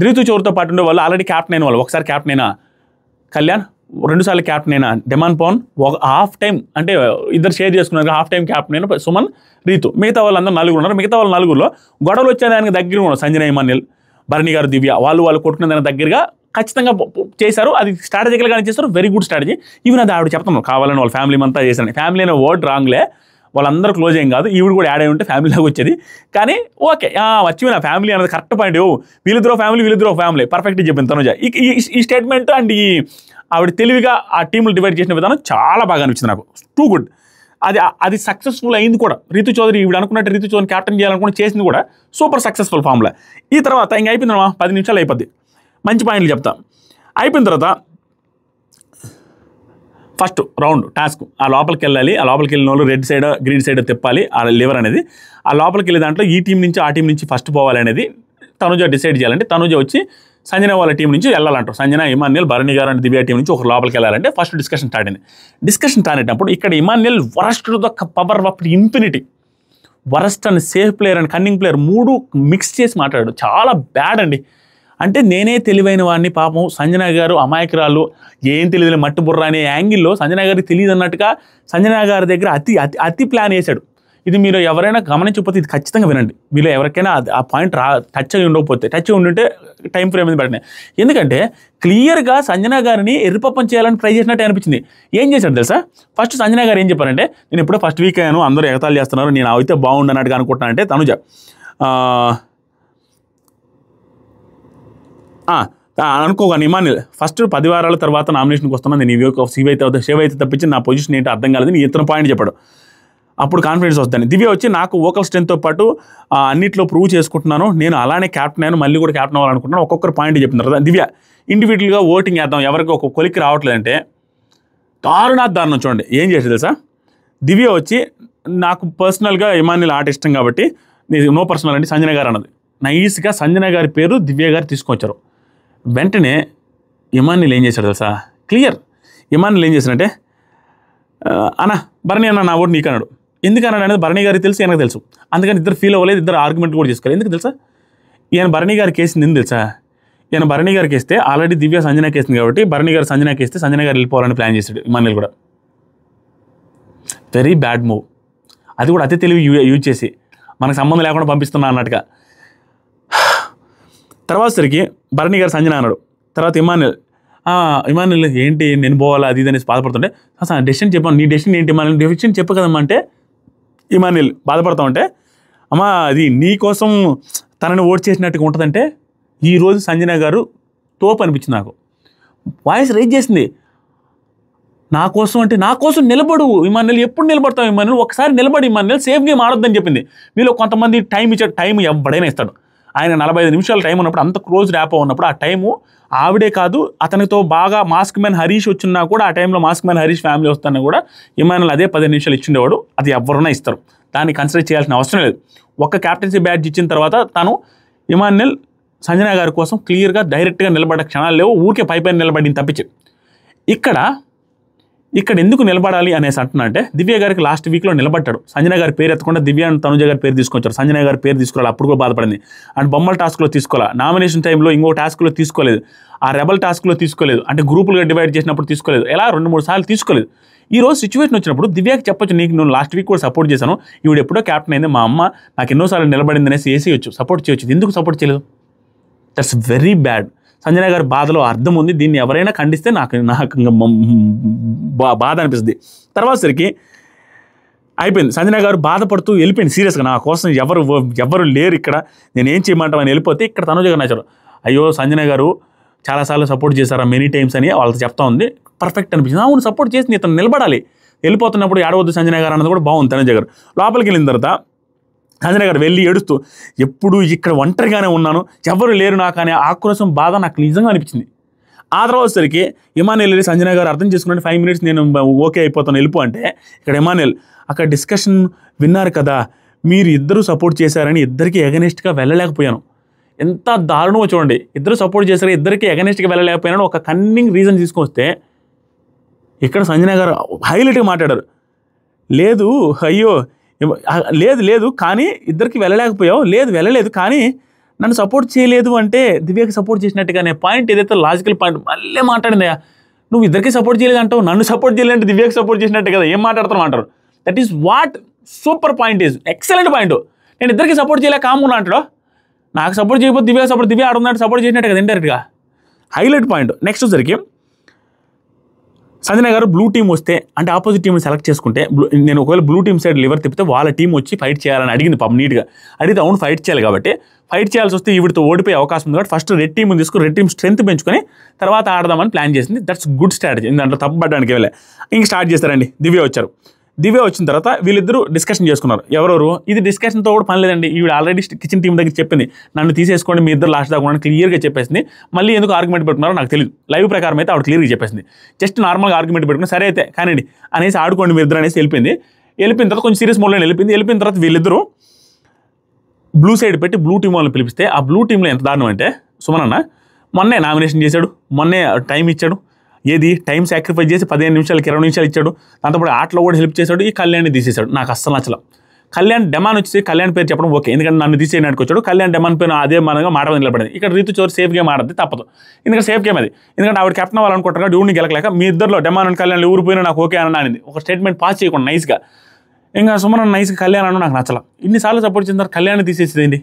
రీతు చౌదరితో పాటు ఉండే వాళ్ళు ఆల్రెడీ క్యాప్టెన్ అయిన వాళ్ళు, ఒకసారి క్యాప్టెన్ అయినా కళ్యాణ్, 2 సార్లు క్యాప్టెన్ అయినా డెమాన్ పవన్, ఒక హాఫ్ టైం అంటే ఇద్దరు షేర్ చేసుకున్నారు హాఫ్ టైం క్యాప్టెన్ అయిన సుమన్, రీతు. మిగతా వాళ్ళందరూ 4 ఉన్నారు. మిగతా వాళ్ళు 4లో గొడవలు వచ్చే దానికి దగ్గరగా ఉన్నారు సంజన, ఇమాన్యుయల్, భరణి గారు, దివ్య. వాళ్ళు కొట్టుకునే దానికి దగ్గరగా ఖచ్చితంగా చేశారు. అది స్ట్రాటజికల్గానే చేస్తారు. Very good strategy. ఈవెన్ అది ఆవిడ చెప్తున్నాను కావాలని వాళ్ళ ఫ్యామిలీ అంతా చేశారని. ఫ్యామిలీ అనే వర్డ్ రాంగ్లే, వాళ్ళందరూ క్లోజ్ ఏం కాదు. ఈవిడ కూడా యాడ్ అయి ఉంటే ఫ్యామిలీలోకి వచ్చేది. కానీ ఓకే వచ్చి నా ఫ్యామిలీ అనేది కరెక్ట్ పాయింట్. వీళ్ళిద్దరూ ఫ్యామిలీ పర్ఫెక్ట్గా చెప్పింది తనుజ. ఈ స్టేట్మెంట్ అండ్ ఈ ఆవిడ తెలివిగా ఆ టీములు డివైడ్ చేసిన విధానం చాలా బాగా అనిపించింది నాకు. Too good. అది సక్సెస్ఫుల్ అయింది కూడా. రీతు చౌదరి ఈవిడ అనుకున్నట్టు రీతు చౌదరిని క్యాప్టెన్ చేయాలనుకుని చేసింది కూడా సూపర్ సక్సెస్ఫుల్ ఫామ్లో. ఈ తర్వాత ఇంకా అయిపోయిందమ్మా 10 నిమిషాలు అయిపోద్ది. మంచి పాయింట్లు చెప్తా. అయిపోయిన తర్వాత ఫస్ట్ రౌండ్ టాస్క్ ఆ లోపలికి వెళ్ళాలి. ఆ లోపలికి వెళ్ళిన వాళ్ళు రెడ్ సైడ్ గ్రీన్ సైడ్ తిప్పాలి ఆ లివర్ అనేది. ఆ లోపలికి వెళ్ళే దాంట్లో ఈ టీం నుంచి ఆ టీం నుంచి ఫస్ట్ పోవాలి అనేది తనుజ డిసైడ్ చేయాలంటే తనుజ వచ్చి సంజన వాళ్ళ టీం నుంచి వెళ్ళాలంటారు. Sanjana, Emmanuel, Bharani garu and Divya team నుంచి ఒక లోపలికి వెళ్ళాలంటే ఫస్ట్ డిస్కషన్ స్టార్ట్ అయింది. డిస్కషన్ స్టార్ట్ అయినప్పుడు ఇక్కడ Emmanuel worst the power of infinity, worst and safe player and cunning player 3 mix చేసి మాట్లాడాడు. చాలా బ్యాడ్ అండి. అంటే నేనే తెలివైన వాడిని, పాపం సంజన గారు అమాయకురాలు, ఏం తెలియదు మట్టి బుర్ర అనే యాంగిల్లో సంజన గారికి తెలియదు అన్నట్టుగా సంజన గారి దగ్గర అతి ప్లాన్ వేశాడు. ఇది మీరు ఎవరైనా గమనించకపోతే ఇది ఖచ్చితంగా వినండి. మీలో ఎవరికైనా ఆ పాయింట్ టచ్ అయి ఉండకపోతే, టచ్ అయి ఉండుంటే టైం ఫ్రేమ్ మీద పెట్టినాయి. ఎందుకంటే క్లియర్గా సంజన గారిని ఎర్రిపప్పం చేయాలని ట్రై చేసినట్టు అనిపించింది. ఏం చేశాడు తెలుసా? ఫస్ట్ సంజన గారు ఏం చెప్పారంటే నేను ఎప్పుడో ఫస్ట్ వీక్ అయ్యాను, అందరూ ఎగతాళి చేస్తున్నారు, నేను అయితే బాగుండన్నట్టుగా అనుకుంటున్నానంటే తనుజ అనుకోగానే ఇమాన్యుయల్ ఫస్ట్ 10 వారాల తర్వాత నామినేషన్కి వస్తున్నాను, నేను సేవ్ అయితే తప్పించి నా పొజిషన్ ఏంటో అర్థం కాలేదు, నీ ఇతర పాయింట్ చెప్పాడు. అప్పుడు కాన్ఫిడెన్స్ వస్తుంది. దివ్య వచ్చి నాకు వోకల్ స్ట్రెంత్తో పాటు అన్నింటిలో ప్రూవ్ చేసుకుంటున్నాను, నేను అలానే క్యాప్టెన్ అయ్యాను, మళ్ళీ కూడా క్యాప్టెన్ అవ్వాలనుకుంటున్నాను. ఒక్కొక్కరు పాయింట్ చెప్పిన తర్వాత దివ్య ఇండివిజువల్గా ఓటింగ్ వేద్దాం, ఎవరికి ఒక కొలిక్కి రావట్లేదంటే దారుణం చూడండి ఏం చేసేది తెలుసా? దివ్య వచ్చి నాకు పర్సనల్గా ఇమాన్యుయల్ ఆట ఇష్టం కాబట్టి నో పర్సనల్ అండి సంజన గారు అన్నది. నైస్గా సంజన గారి పేరు దివ్య గారు తీసుకొచ్చారు. వెంటనే ఇమాన్యుయల్ ఏం చేశాడు తెలుసా? క్లియర్. ఇమాన్యుయల్ ఏం చేశాడంటే భరణి అన్న నా ఓటు నీకు అన్నాడు. ఎందుకన్నాడు అనేది భరణి గారికి తెలుసు, ఈయనకు తెలుసు. అందుకని ఇద్దరు ఫీల్ అవ్వలేదు, ఇద్దరు ఆర్గ్యుమెంట్ కూడా చేసుకోవాలి. ఎందుకు తెలుసా? ఈయన భరణి గారికి వేసింది ఎందుకు తెలుసా? ఈయన భరణి గారికి వేస్తే ఆల్రెడీ దివ్య సంజనకి వేసింది కాబట్టి భరణి గారు సంజనకి వేస్తే సంజన గారు వెళ్ళిపోవాలని ప్లాన్ చేశాడు ఇమాన్యుయల్ కూడా. Very bad move. అది కూడా అతి తెలివి యూజ్ చేసి మనకు సంబంధం లేకుండా పంపిస్తున్నా అన్నట్టుగా. తర్వాత సరికి భరణి గారు సంజన అన్నాడు. తర్వాత ఇమాన్యుయల్ ఏంటి నేను పోవాలా అది ఇది అనేసి బాధపడుతుంటే అసలు డెసిషన్ చెప్పాను, నీ డెసిషన్ ఏంటి ఇమాన్యుయల్, డెసిషన్ చెప్పు కదమ్మా అంటే ఇమాన్యుయల్ బాధపడతా ఉంటే అమ్మా అది నీ కోసం తనని ఓట్ చేసినట్టుగా ఉంటుందంటే ఈరోజు సంజన గారు తోపు అనిపించింది నాకు. వాయిస్ రైజ్ చేసింది, నా కోసం అంటే నా కోసం నిలబడు ఇమాన్యుయల్, ఎప్పుడు నిలబడతావు ఇమాన్యుయల్, ఒకసారి నిలబడి ఇమాన్యుయల్, సేఫ్ గేమ్ ఆడొద్దని చెప్పింది. మీలో కొంతమంది టైం ఇచ్చే టైం ఎవడైనా ఇస్తాడు. ఆయన 45 నిమిషాల టైం ఉన్నప్పుడు అంత క్లోజ్ ర్యాప్ ఉన్నప్పుడు ఆ టైము ఆవిడే కాదు అతనితో బాగా మాస్క్ మ్యాన్ హరీష్ వచ్చినా కూడా ఆ టైంలో మాస్క్ మ్యాన్ హరీష్ ఫ్యామిలీ వస్తున్నా కూడా ఇమాన్యుయల్ అదే 15 నిమిషాలు ఇచ్చిండేవాడు. అది ఎవరైనా ఇస్తారు, దాన్ని కన్సిడర్ చేయాల్సిన అవసరం లేదు. ఒక్క క్యాప్టెన్సీ బ్యాడ్జ్ ఇచ్చిన తర్వాత తను ఇమాన్యుయల్ సంజన గారి కోసం క్లియర్గా డైరెక్ట్గా నిలబడ్డ క్షణాలు లేవు, ఊరికే పైపైన నిలబడింది తప్పించి. ఇక్కడ ఎందుకు నిలబడాలి అనేసి అంటున్నా అంటే దివ్య గారికి లాస్ట్ వీక్లో నిలబడ్డాడు. సంజన గారి పేరు ఎత్తకుండా దివ్య అండ్ తనుజ గారి పేరు తీసుకొచ్చారు. సంజన గారి పేరు తీసుకోవాలి, అప్పుడు కూడా బాధపడింది. అండ్ బొమ్మల టాస్క్లో తీసుకోవాలి, నామినేషన్ టైంలో ఇంకో టాస్క్లో తీసుకోలేదు, ఆ రెబల్ టాస్క్లో తీసుకోలేదు, అంటే గ్రూపులుగా డివైడ్ చేసినప్పుడు తీసుకోలేదు, ఎలా 2-3 సార్లు తీసుకోలేదు. ఈ రోజు సిచ్యువేషన్ వచ్చినప్పుడు దివ్యకి చెప్పొచ్చు, నీకు నేను లాస్ట్ వీక్ కూడా సపోర్ట్ చేశాను, ఈవిడ ఎప్పుడో క్యాప్టెన్ అయింది, మా అమ్మ నాకు ఎన్నోసార్లు నిలబడింది అనేసి వేసేయచ్చు, సపోర్ట్ చేయొచ్చు. ఎందుకు సపోర్ట్ చేయలేదు? That's very bad. సంజన గారి బాధలో అర్థం ఉంది, దీన్ని ఎవరైనా ఖండిస్తే నాకు బాధ అనిపిస్తుంది. తర్వాత సరికి అయిపోయింది. సంజన గారు బాధపడుతూ వెళ్ళిపోయింది సీరియస్గా, నా కోసం ఎవరు లేరు ఇక్కడ, నేను ఏం చేయమంటామని వెళ్ళిపోతే ఇక్కడ తనుజ గారు నచ్చారు. అయ్యో సంజన గారు చాలాసార్లు సపోర్ట్ చేశారా మెనీ టైమ్స్ అని వాళ్ళతో చెప్తా ఉంది. పర్ఫెక్ట్ అనిపించింది. అవును సపోర్ట్ చేసి ఇతను నిలబడాలి, వెళ్ళిపోతున్నప్పుడు ఏడవద్దు సంజన గారు అన్నది కూడా బాగుంది. తనుజ గారు లోపలికి వెళ్ళిన తర్వాత సంజన గారు వెళ్ళి ఏడుస్తూ ఎప్పుడు ఇక్కడ ఒంటరిగానే ఉన్నాను, ఎవరు లేరు నాకు అనే ఆక్రోశం బాధ నాకు నిజంగా అనిపించింది. ఆ తర్వాత సరికి ఇమానుయల్ వెళ్ళి సంజన గారు అర్థం చేసుకున్నాను 5 minutes నేను ఓకే అయిపోతాను వెళ్ళిపో అంటే, ఇక్కడ ఇమానుయల్ అక్కడ డిస్కషన్ విన్నారు కదా, మీరు ఇద్దరు సపోర్ట్ చేశారని ఇద్దరికి ఎగనెస్ట్గా వెళ్ళలేకపోయాను. ఎంత దారుణమో చూడండి, ఇద్దరు సపోర్ట్ చేశారు, ఇద్దరికి ఎగనెస్ట్గా వెళ్ళలేకపోయాను ఒక కన్నింగ్ రీజన్ తీసుకొస్తే ఇక్కడ సంజన గారు హైలైట్గా మాట్లాడారు. లేదు అయ్యో లేదు కానీ ఇద్దరికి వెళ్ళలేకపోయావు, వెళ్ళలేదు కానీ నన్ను సపోర్ట్ చేయలేదు అంటే దివ్యకి సపోర్ట్ చేసినట్టుగానే పాయింట్ ఏదైతే లాజికల్ పాయింట్ మళ్ళీ మాట్లాడిందా, నువ్వు ఇద్దరికి సపోర్ట్ చేయలేదు అంటావు, నన్ను సపోర్ట్ చేయలేదంటే దివ్యకి సపోర్ట్ చేసినట్టు కదా, ఏం మాట్లాడుతున్నావు అంటారు. That is what super point is, excellent point. నేను ఇద్దరికి సపోర్ట్ చేయలేక కామున్నా అంటాడు, నాకు సపోర్ట్ చేయకపోతే దివ్య ఆడున్నట్టు సపోర్ట్ చేసినట్టు కదా ఇండైరెక్ట్గా, హైలైట్ పాయింట్. నెక్స్ట్ వచ్చరికి సంజన గారు బ్లూ టీం వస్తే అంటే ఆపోజిట్ టీంని సెలెక్ట్ చేసుకుంటే, నేను ఒకవేళ బ్లూ టీం సైడ్ లివర్ తిప్పితే వాళ్ళ టీం వచ్చి ఫైట్ చేయాలని అడిగింది పాపం నీట్గా. అడిగితే అవును ఫైట్ చేయాలి కాబట్టి, ఫైట్ చేయాల్సి వస్తే ఈవిడితో ఓడిపోయే అవకాశం ఉంది కాబట్టి ఫస్ట్ రెడ్ టీం తీసుకుని రెడ్ టీం స్ట్రెంత్ పెంచుకొని తర్వాత ఆడదామని ప్లాన్ చేసింది. దట్స్ గుడ్ స్ట్రాటజీ, దాంట్లో తప్పుపడడానికి వెళ్ళే. ఇంక స్టార్ట్ చేస్తారండి. దివ్య వచ్చారు. దివ్య వచ్చిన తర్వాత వీళ్ళిద్దరూ డిస్కషన్ చేసుకున్నారు. ఎవరెవరు ఇది డిస్కషన్తో కూడా పని లేదండి, ఈవిడ ఆల్రెడీ కిచెన్ టీం దగ్గర చెప్పింది నన్ను తీసేసుకోండి మీ ఇద్దరు లాస్ట్ దాకా క్లియర్గా చెప్పేసింది. మళ్ళీ ఎందుకు ఆర్గ్యుమెంట్ పెట్టుకున్నారో నాకు తెలియదు, లైవ్ ప్రకారం అయితే ఆవిడ క్లియర్గా చెప్పేసింది. జస్ట్ నార్మల్గా ఆర్గ్యుమెంట్ పెట్టుకుని సరే అయితే కానివ్వండి అనేసి ఆడుకోండి మీ ఇద్దరు అనేసి వెళ్ళిపోయింది. వెళ్ళిపోయిన తర్వాత కొంచెం సీరియస్ మోడ్లో వెళ్ళిపోయిన తర్వాత వీళ్ళిద్దరూ బ్లూ సైడ్ పెట్టి బ్లూ టీం వాళ్ళని పిలిపిస్తే ఆ బ్లూ టీంలో ఎంత దారుణం అంటే సుమనన్న మొన్నే నామినేషన్ చేశాడు, మొన్నే టైం ఇచ్చాడు, ఏది టైం సాక్రిఫైస్ చేసి 15 నిమిషాలకి 20 నిమిషాలు ఇచ్చాడు, దాంతోపాటు ఆటలో కూడా హెల్ప్ చేశాడు. ఈ కళ్యాణ్ని తీసేశాడు. నాకు అస్సలు నచ్చల. కళ్యాణ్ డెమాన్ వచ్చి కళ్యాణ్ పేరు చెప్పడం ఓకే, ఎందుకంటే నన్ను తీసేయడానికి వచ్చాడు. కళ్యాణ్ డెమాన్ పేరు అదే మనగా మాట నిలబడింది. ఇక్కడ రీతు చోరు సేఫ్ గేమ్ ఆడద్ది తప్పదు, ఎందుకంటే సేఫ్ గేమ్ అది. ఎందుకంటే ఆవిడ కెప్టెన్ అవ్వాలనుకుంటారు డ్యూని గెలకలేక మీ ఇద్దరులో డెమాన్ అండ్ కళ్యాణ్ ఊరిపోయినా నాకు ఓకే అని అనింది. ఒక స్టేట్మెంట్ పాస్ చేయకుండా నైస్గా. ఇంకా సుమన్ నైస్గా కళ్యాణ్ అన్న నాకు నచ్చల. ఇన్నిసార్లు సపోర్ట్ చేసిన తర్వాత కళ్యాణ్ తీసేసేది.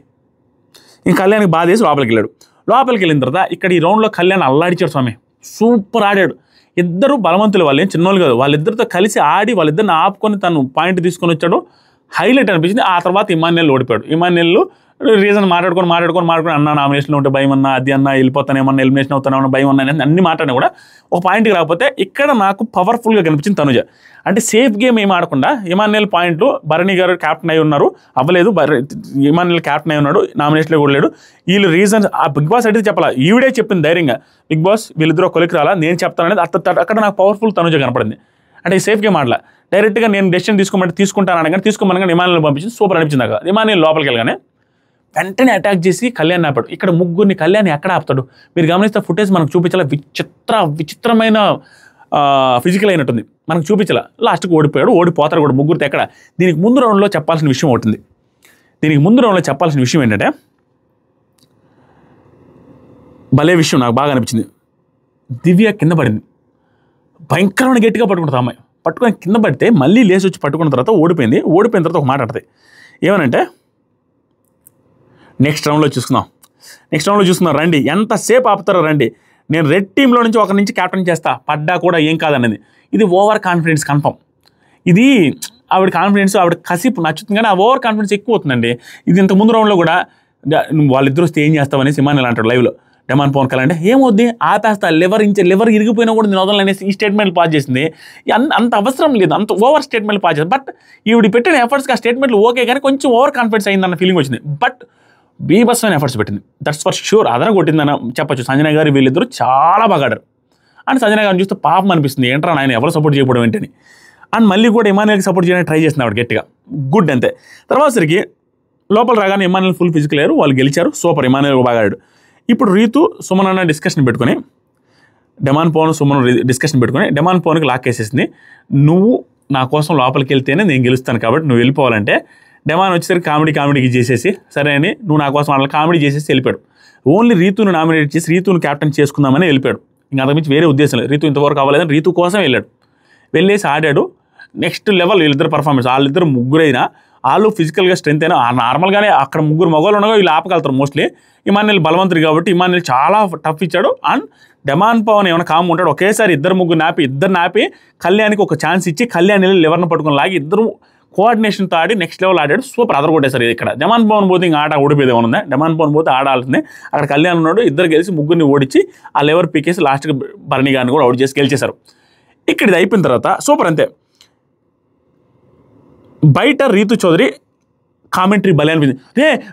ఇంకా కళ్యాణ్కి బాధ చేసి లోపలికి వెళ్ళాడు. లోపలికి వెళ్ళిన తర్వాత ఇక్కడ ఈ రౌండ్లో కళ్యాణ్ అల్లాడిచాడు స్వామి, సూపర్ ఆడాడు. ఇద్దరు బలవంతులు, వాళ్ళు ఏం చిన్నోళ్ళు కాదు, వాళ్ళిద్దరితో కలిసి ఆడి వాళ్ళిద్దరిని ఆపుకొని తను పాయింట్ తీసుకొని వచ్చాడు. హైలైట్ అనిపించింది. ఆ తర్వాత ఇమాన్యుయల్ ఓడిపోయాడు. ఇమాన్యుయల్ రీజన్ మాట్లాడుకొని అన్న నామినేషన్లో ఉంటే భయం అన్న, అది అన్న వెళ్ళిపోతానేమన్నా, ఎలిమినేషన్ అవుతానేమన్నా భయం అన్న అనేది అన్ని మాట్లాడినా కూడా ఒక పాయింట్కి రాకపోతే ఇక్కడ నాకు పవర్ఫుల్గా కనిపించింది తనుజ. అంటే సేఫ్ గేమ్ ఏం ఆడకుండా ఇమాన్యుయల్ పాయింట్లు భరణి గారు క్యాప్టెన్ అయి ఉన్నారు, అవ్వలేదు, ఇమాన్యుయల్ క్యాప్టెన్ అయి ఉన్నాడు, నామినేషన్లో కూడా లేడు. వీళ్ళు రీజన్స్ ఆ బిగ్ బాస్ అయితే చెప్పాలా, ఈవిడే చెప్పింది ధైర్యంగా, బిగ్ బాస్ వీళ్ళిద్దరూ కొలికి రాలా నేను చెప్తాను అనేది. అక్కడ నాకు పవర్ఫుల్ తనుజ కనపడింది. అంటే సేఫ్ గేమ్ ఆడలా, డైరెక్ట్గా నేను డెసిషన్ తీసుకుంటాను అనగానే తీసుకోమనగా ఇమాన్యుయల్ పంపించింది. సూపర్ అనిపించింది నాకు. ఇమాన్యుయల్ లోపలికి వెళ్ళగానే వెంటనే అటాక్ చేసి కళ్యాణ్ ఆపాడు. ఇక్కడ ముగ్గురిని కళ్యాణ్ ఎక్కడ ఆపుతాడు? మీరు గమనిస్తే ఫుటేజ్ మనకు చూపించాల, విచిత్రమైన ఫిజికల్ అయినట్టుంది, మనకు చూపించాల. లాస్ట్కి ఓడిపోతారు కూడా ముగ్గురితో. ఎక్కడ దీనికి ముందు రౌండ్లో చెప్పాల్సిన విషయం అవుతుంది. ఏంటంటే భలే విషయం నాకు బాగా అనిపించింది. దివ్య కింద పడింది, భయంకరమైన గట్టిగా పట్టుకుంటుంది అమ్మాయి. పట్టుకొని కింద పడితే మళ్ళీ లేచి వచ్చి పట్టుకున్న తర్వాత ఓడిపోయిన తర్వాత ఒక మాట ఆడుతుంది. ఏమనంటే నెక్స్ట్ రౌండ్లో చూసుకుందాం రండి, ఎంతసేపు ఆపుతారో రండి, నేను రెడ్ టీంలో నుంచి ఒకరి నుంచి క్యాప్టెన్ చేస్తా, పడ్డా కూడా ఏం కాదన్నది. ఇది ఓవర్ కాన్ఫిడెన్స్ కన్ఫర్మ్. ఇది ఆవిడ కాన్ఫిడెన్స్, ఆవిడ కసిపు నచ్చుతుంది, కానీ ఆ ఓవర్ కాన్ఫిడెన్స్ ఎక్కువ అవుతుందండి. ఇది ఇంత ముందు రౌండ్లో కూడా వాళ్ళిద్దరూ వస్తే ఏం చేస్తామని ఇమాన్యుయల్ అంటాడు లైవ్లో. డెమాన్ పవన్ కళ్యాణ్ అంటే ఏమవుద్ది ఆపేస్తా, లివర్ ఇరిగిపోయినా కూడా నేను వదలనేసి ఈ స్టేట్మెంట్లు పాస్ చేసింది. అంత అవసరం లేదు, అంత ఓవర్ స్టేట్మెంట్లు పాస్ చేసింది. బట్ ఈవిడ పెట్టిన ఎఫర్ట్స్కి ఆ స్టేట్మెంట్లు ఓకే, కానీ కొంచెం ఓవర్ కాన్ఫిడెన్స్ అయిందన్న ఫీలింగ్ వచ్చింది. బట్ బీభత్సమైన ఎఫర్ట్స్ పెట్టింది, దట్స్ ఫర్ షూర్. అదన కొట్టిందని చెప్పొచ్చు. సంజన గారు వీళ్ళిద్దరూ చాలా బాగా ఆడారు. అండ్ సంజన గారిని చూస్తే పాపం అనిపిస్తుంది, ఏంట్రా ఆయన ఎవరు సపోర్ట్ చేయకపోవడం ఏంటని. అండ్ మళ్ళీ కూడా ఇమాన్యుయల్కి సపోర్ట్ చేయడానికి ట్రై చేసింది ఆవిడ గట్టిగా. గుడ్ అంతే. తర్వాత సరికి లోపల రాగానే ఇమాన్యుయల్ ఫుల్ ఫిజికల్ అయ్యారు, వాళ్ళు గెలిచారు. సూపర్, ఇమాన్యుయల్ బాగా ఆడాడు. ఇప్పుడు రీతు సుమన్ అన్న డిస్కషన్ పెట్టుకొని డెమాన్ పెట్టుకొని డెమాన్ పవన్కి లాక్ వేసేసింది. నువ్వు నా కోసం లోపలికి వెళ్తేనే నేను గెలుస్తాను కాబట్టి నువ్వు వెళ్ళిపోవాలంటే డెమాన్ వచ్చేసరికి కామెడీకి చేసేసి సరే అని నువ్వు నా కోసం వాళ్ళ కామెడీ చేసేసి వెళ్ళిపోయాడు. ఓన్లీ రీతును నామినేట్ చేసి రీతును క్యాప్టెన్ చేసుకుందామని వెళ్ళిపోయాడు. ఇంకా అంతకుమించి వేరే ఉద్దేశం లేదు. రీతు ఇంతవరకు అవ్వలేదని రీతు కోసం వెళ్ళాడు. వెళ్ళేసి ఆడాడు. నెక్స్ట్ లెవెల్ వీళ్ళిద్దరు పర్ఫార్మెన్స్, వాళ్ళిద్దరు ముగ్గురైనా వాళ్ళు ఫిజికల్గా స్ట్రెంత్ అయినా నార్మల్గానే అక్కడ ముగ్గురు మగవాళ్ళు ఉండగా వీళ్ళు ఆపగలుగుతారు మోస్ట్లీ. ఇమాన్యుల్ బలవంతుడు కాబట్టి ఇమాన్యుల్ చాలా టఫ్ ఇచ్చాడు. అండ్ డెమాన్ పవన్ ఏమైనా కామ్ ఉంటాడు, ఒకేసారి ఇద్దరు నాపి కళ్యాణ్కి ఒక ఛాన్స్ ఇచ్చి కళ్యాణ్ లివర్ని పట్టుకుని లాగి ఇద్దరు కోఆర్డినేషన్తో ఆడి నెక్స్ట్ లెవెల్ ఆడాడు. సూపర్ అదర్ కొట్టేసారు. ఇక్కడ డెమాన్ పవన్ పోతే ఇంకా ఆట ఓడిపోయేది ఏమన్నా, డెమాన్ పవన్ పోతే ఆడాల్సిందే. అక్కడ కళ్యాణ్ ఉన్నాడు, ఇద్దరు గెలిచి ముగ్గురిని ఓడించి ఆ లెవర్ పీకేసి లాస్ట్కి భరణి గారిని కూడా అవుట్ చేసి గెలిచేశారు. ఇక్కడ ఇది అయిపోయిన తర్వాత సూపర్ అంతే. బయట రీతు చౌదరి కామెంటరీ భలే అనిపించింది.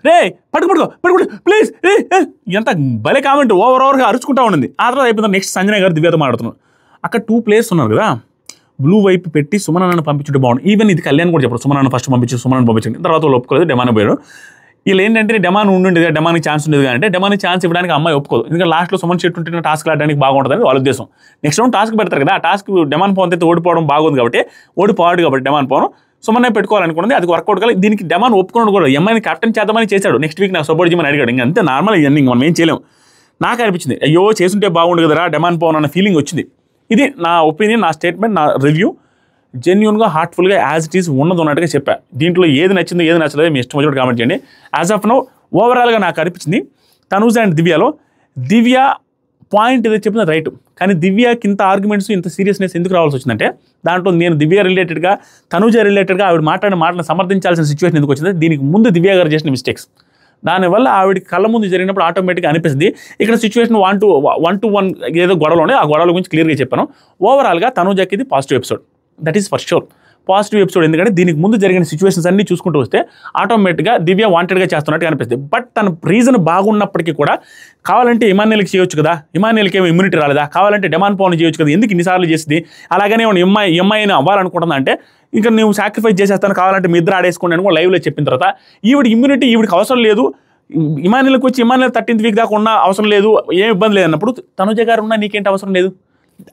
రే పట్టుకు ప్లీజ్ ఎంత భలే కామెంటరీ ఓవర్గా అరుచుకుంటా ఉండింది. ఆ తర్వాత అయిపోయింది. నెక్స్ట్ సంజయ్ గారు దివ్యతో మాట్లాడుతున్నారు. అక్కడ 2 ప్లేయర్స్ ఉన్నారు కదా, బ్లూ వైపు పెట్టి సుమనన్నను పంపించుంటే బాగుంది. ఈవెన్ ఇది కళ్యాణ్ కూడా చెప్పారు, సుమనన్న ఫస్ట్ పంపించండి. తర్వాత వాళ్ళు ఒప్పుకోలేదు, డెమాన్ పోయాడు. వీళ్ళు ఏంటంటే డెమాన్ ఉండేది, డెమాన్కి ఛాన్స్ ఉండేది అంటే డెమాన్కి ఛాన్స్ ఇవ్వడానికి అమ్మాయి ఒప్పుకోదు. ఎందుకంటే లాస్ట్లో సుమన్ చెట్టు ఉంటే టాస్క్ ఆడడానికి బాగుంటుందని వాళ్ళ ఉద్దేశం. నెక్స్ట్ రౌండ్ టాస్క్ పెడతారు కదా, ఆ టాస్క్ డెమాన్ పవన్ అయితే ఓడిపోవడం బాగుంది కాబట్టి ఓడిపోవాడు కాబట్టి డెమాన్ పవన్ సుమన్నే పెట్టుకోవాలనుకున్నది. అది వర్కౌట్ కాదు. దీనికి డెమాన్ ఒప్పుకున్నాడు కూడా, ఎంఐని కెప్టెన్ చేద్దామని చేశాడు. నెక్స్ట్ వీక్ నాకు సపోర్ట్ చేయమని అడిగాడు. ఇంకా అంతే నార్మల్, ఇవన్నీ మనం ఏం చేయలేము. నాకు అనిపించింది అయ్యో చేస్తుంటే బాగుండు కదరా డెమాన్ పవన్ అన్న ఫీలింగ్ వచ్చింది. ఇది నా ఒపీనియన్, నా స్టేట్మెంట్, నా రివ్యూ. జెన్యూన్గా హార్ట్ఫుల్గా యాజ్ ఇట్ ఈస్ ఉన్నట్టుగా చెప్పా. దీంట్లో ఏది నచ్చిందో ఏది నచ్చలేదో మీ ఇష్టం వచ్చినట్టు కామెంట్ చేయండి. యాజ్ ఆఫ్ నౌ ఓవరాల్గా నాకు అనిపించింది తనూజ అండ్ దివ్యలో, దివ్య పాయింట్ ఏదో చెప్పిన రైట్, కానీ దివ్యకి ఇంత ఆర్గ్యుమెంట్స్ ఇంత సీరియస్నెస్ ఎందుకు రావాల్సి వచ్చిందంటే దాంట్లో నేను దివ్య రిలేటెడ్గా తనూజ రిలేటెడ్గా ఆవిడ మాట్లాడిన మాటలను సమర్థించాల్సిన సిచ్యువేషన్ ఎందుకు వచ్చింది. దీనికి ముందు దివ్య గారు చేసిన మిస్టేక్స్, దానివల్ల ఆవిడకి కళ్ళ ముందు జరిగినప్పుడు ఆటోమేటిక్గా అనిపిస్తుంది. ఇక్కడ సిచ్యువేషన్ 1-to-1 ఏదో గొడవలు ఉన్నాయి, ఆ గొడవల గురించి క్లియర్గా చెప్పాను. ఓవరాల్గా తనూజకి ఇది positive episode, that is for sure positive episode. ఎందుకంటే దీనికి ముందు జరిగిన సిచ్యువేషన్స్ అన్ని చూసుకుంటూ వస్తే ఆటోమేటిక్గా దివ్య వాంటెడ్గా చేస్తున్నట్టు అనిపిస్తుంది. బట్ తన రీజన్ బాగున్నప్పటికీ కూడా కావాలంటే ఇమాన్యుల్కి చేయొచ్చు కదా, ఇమాన్యుల్కి ఏమో ఇమ్యూనిటీ రాలేదా, కావాలంటే డెమాన్ పవన్ చేయొచ్చు కదా, ఎందుకు ఇన్నిసార్లు చేసింది. అలాగనే ఎంఐని అవ్వాలనుకుంటున్నా అంటే ఇంకా నువ్వు సాక్రిఫైస్ చేసేస్తాను, కావాలంటే మీ ఇద్దరు ఆడేసుకోండి అని కూడా లైవ్లో చెప్పిన తర్వాత ఈవిడ ఇమ్యూనిటీ ఈవిడికి అవసరం లేదు, ఇమాన్యుల్కి వచ్చి ఇమాన్యుల్ 13th వీక్ దాకా ఉన్న అవసరం లేదు, ఏం ఇబ్బంది లేదన్నప్పుడు తనుజ గారు ఉన్నా నీకేంటి అవసరం లేదు.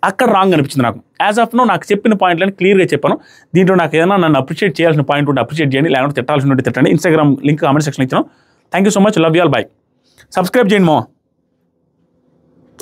అక్కడ రాంగ్ అనిపించింది నాకు. యాజ్ ఆఫ్ నో నాకు చెప్పిన పాయింట్లను క్లియర్గా చెప్పాను. దీంట్లో నాకు ఏదైనా నన్ను అప్రిషియేట్ చేయాల్సిన పాయింట్ ఉంటే అప్రిషియేట్ చేయండి, లేకపోతే తిట్టాల్సిన ఉంటే తిట్టండి. ఇన్స్టాగ్రామ్ లింక్ కామెంట్ సెక్షన్ ఇచ్చాను. Thank you so much, love you all, by. Subscribe చేయండి మా.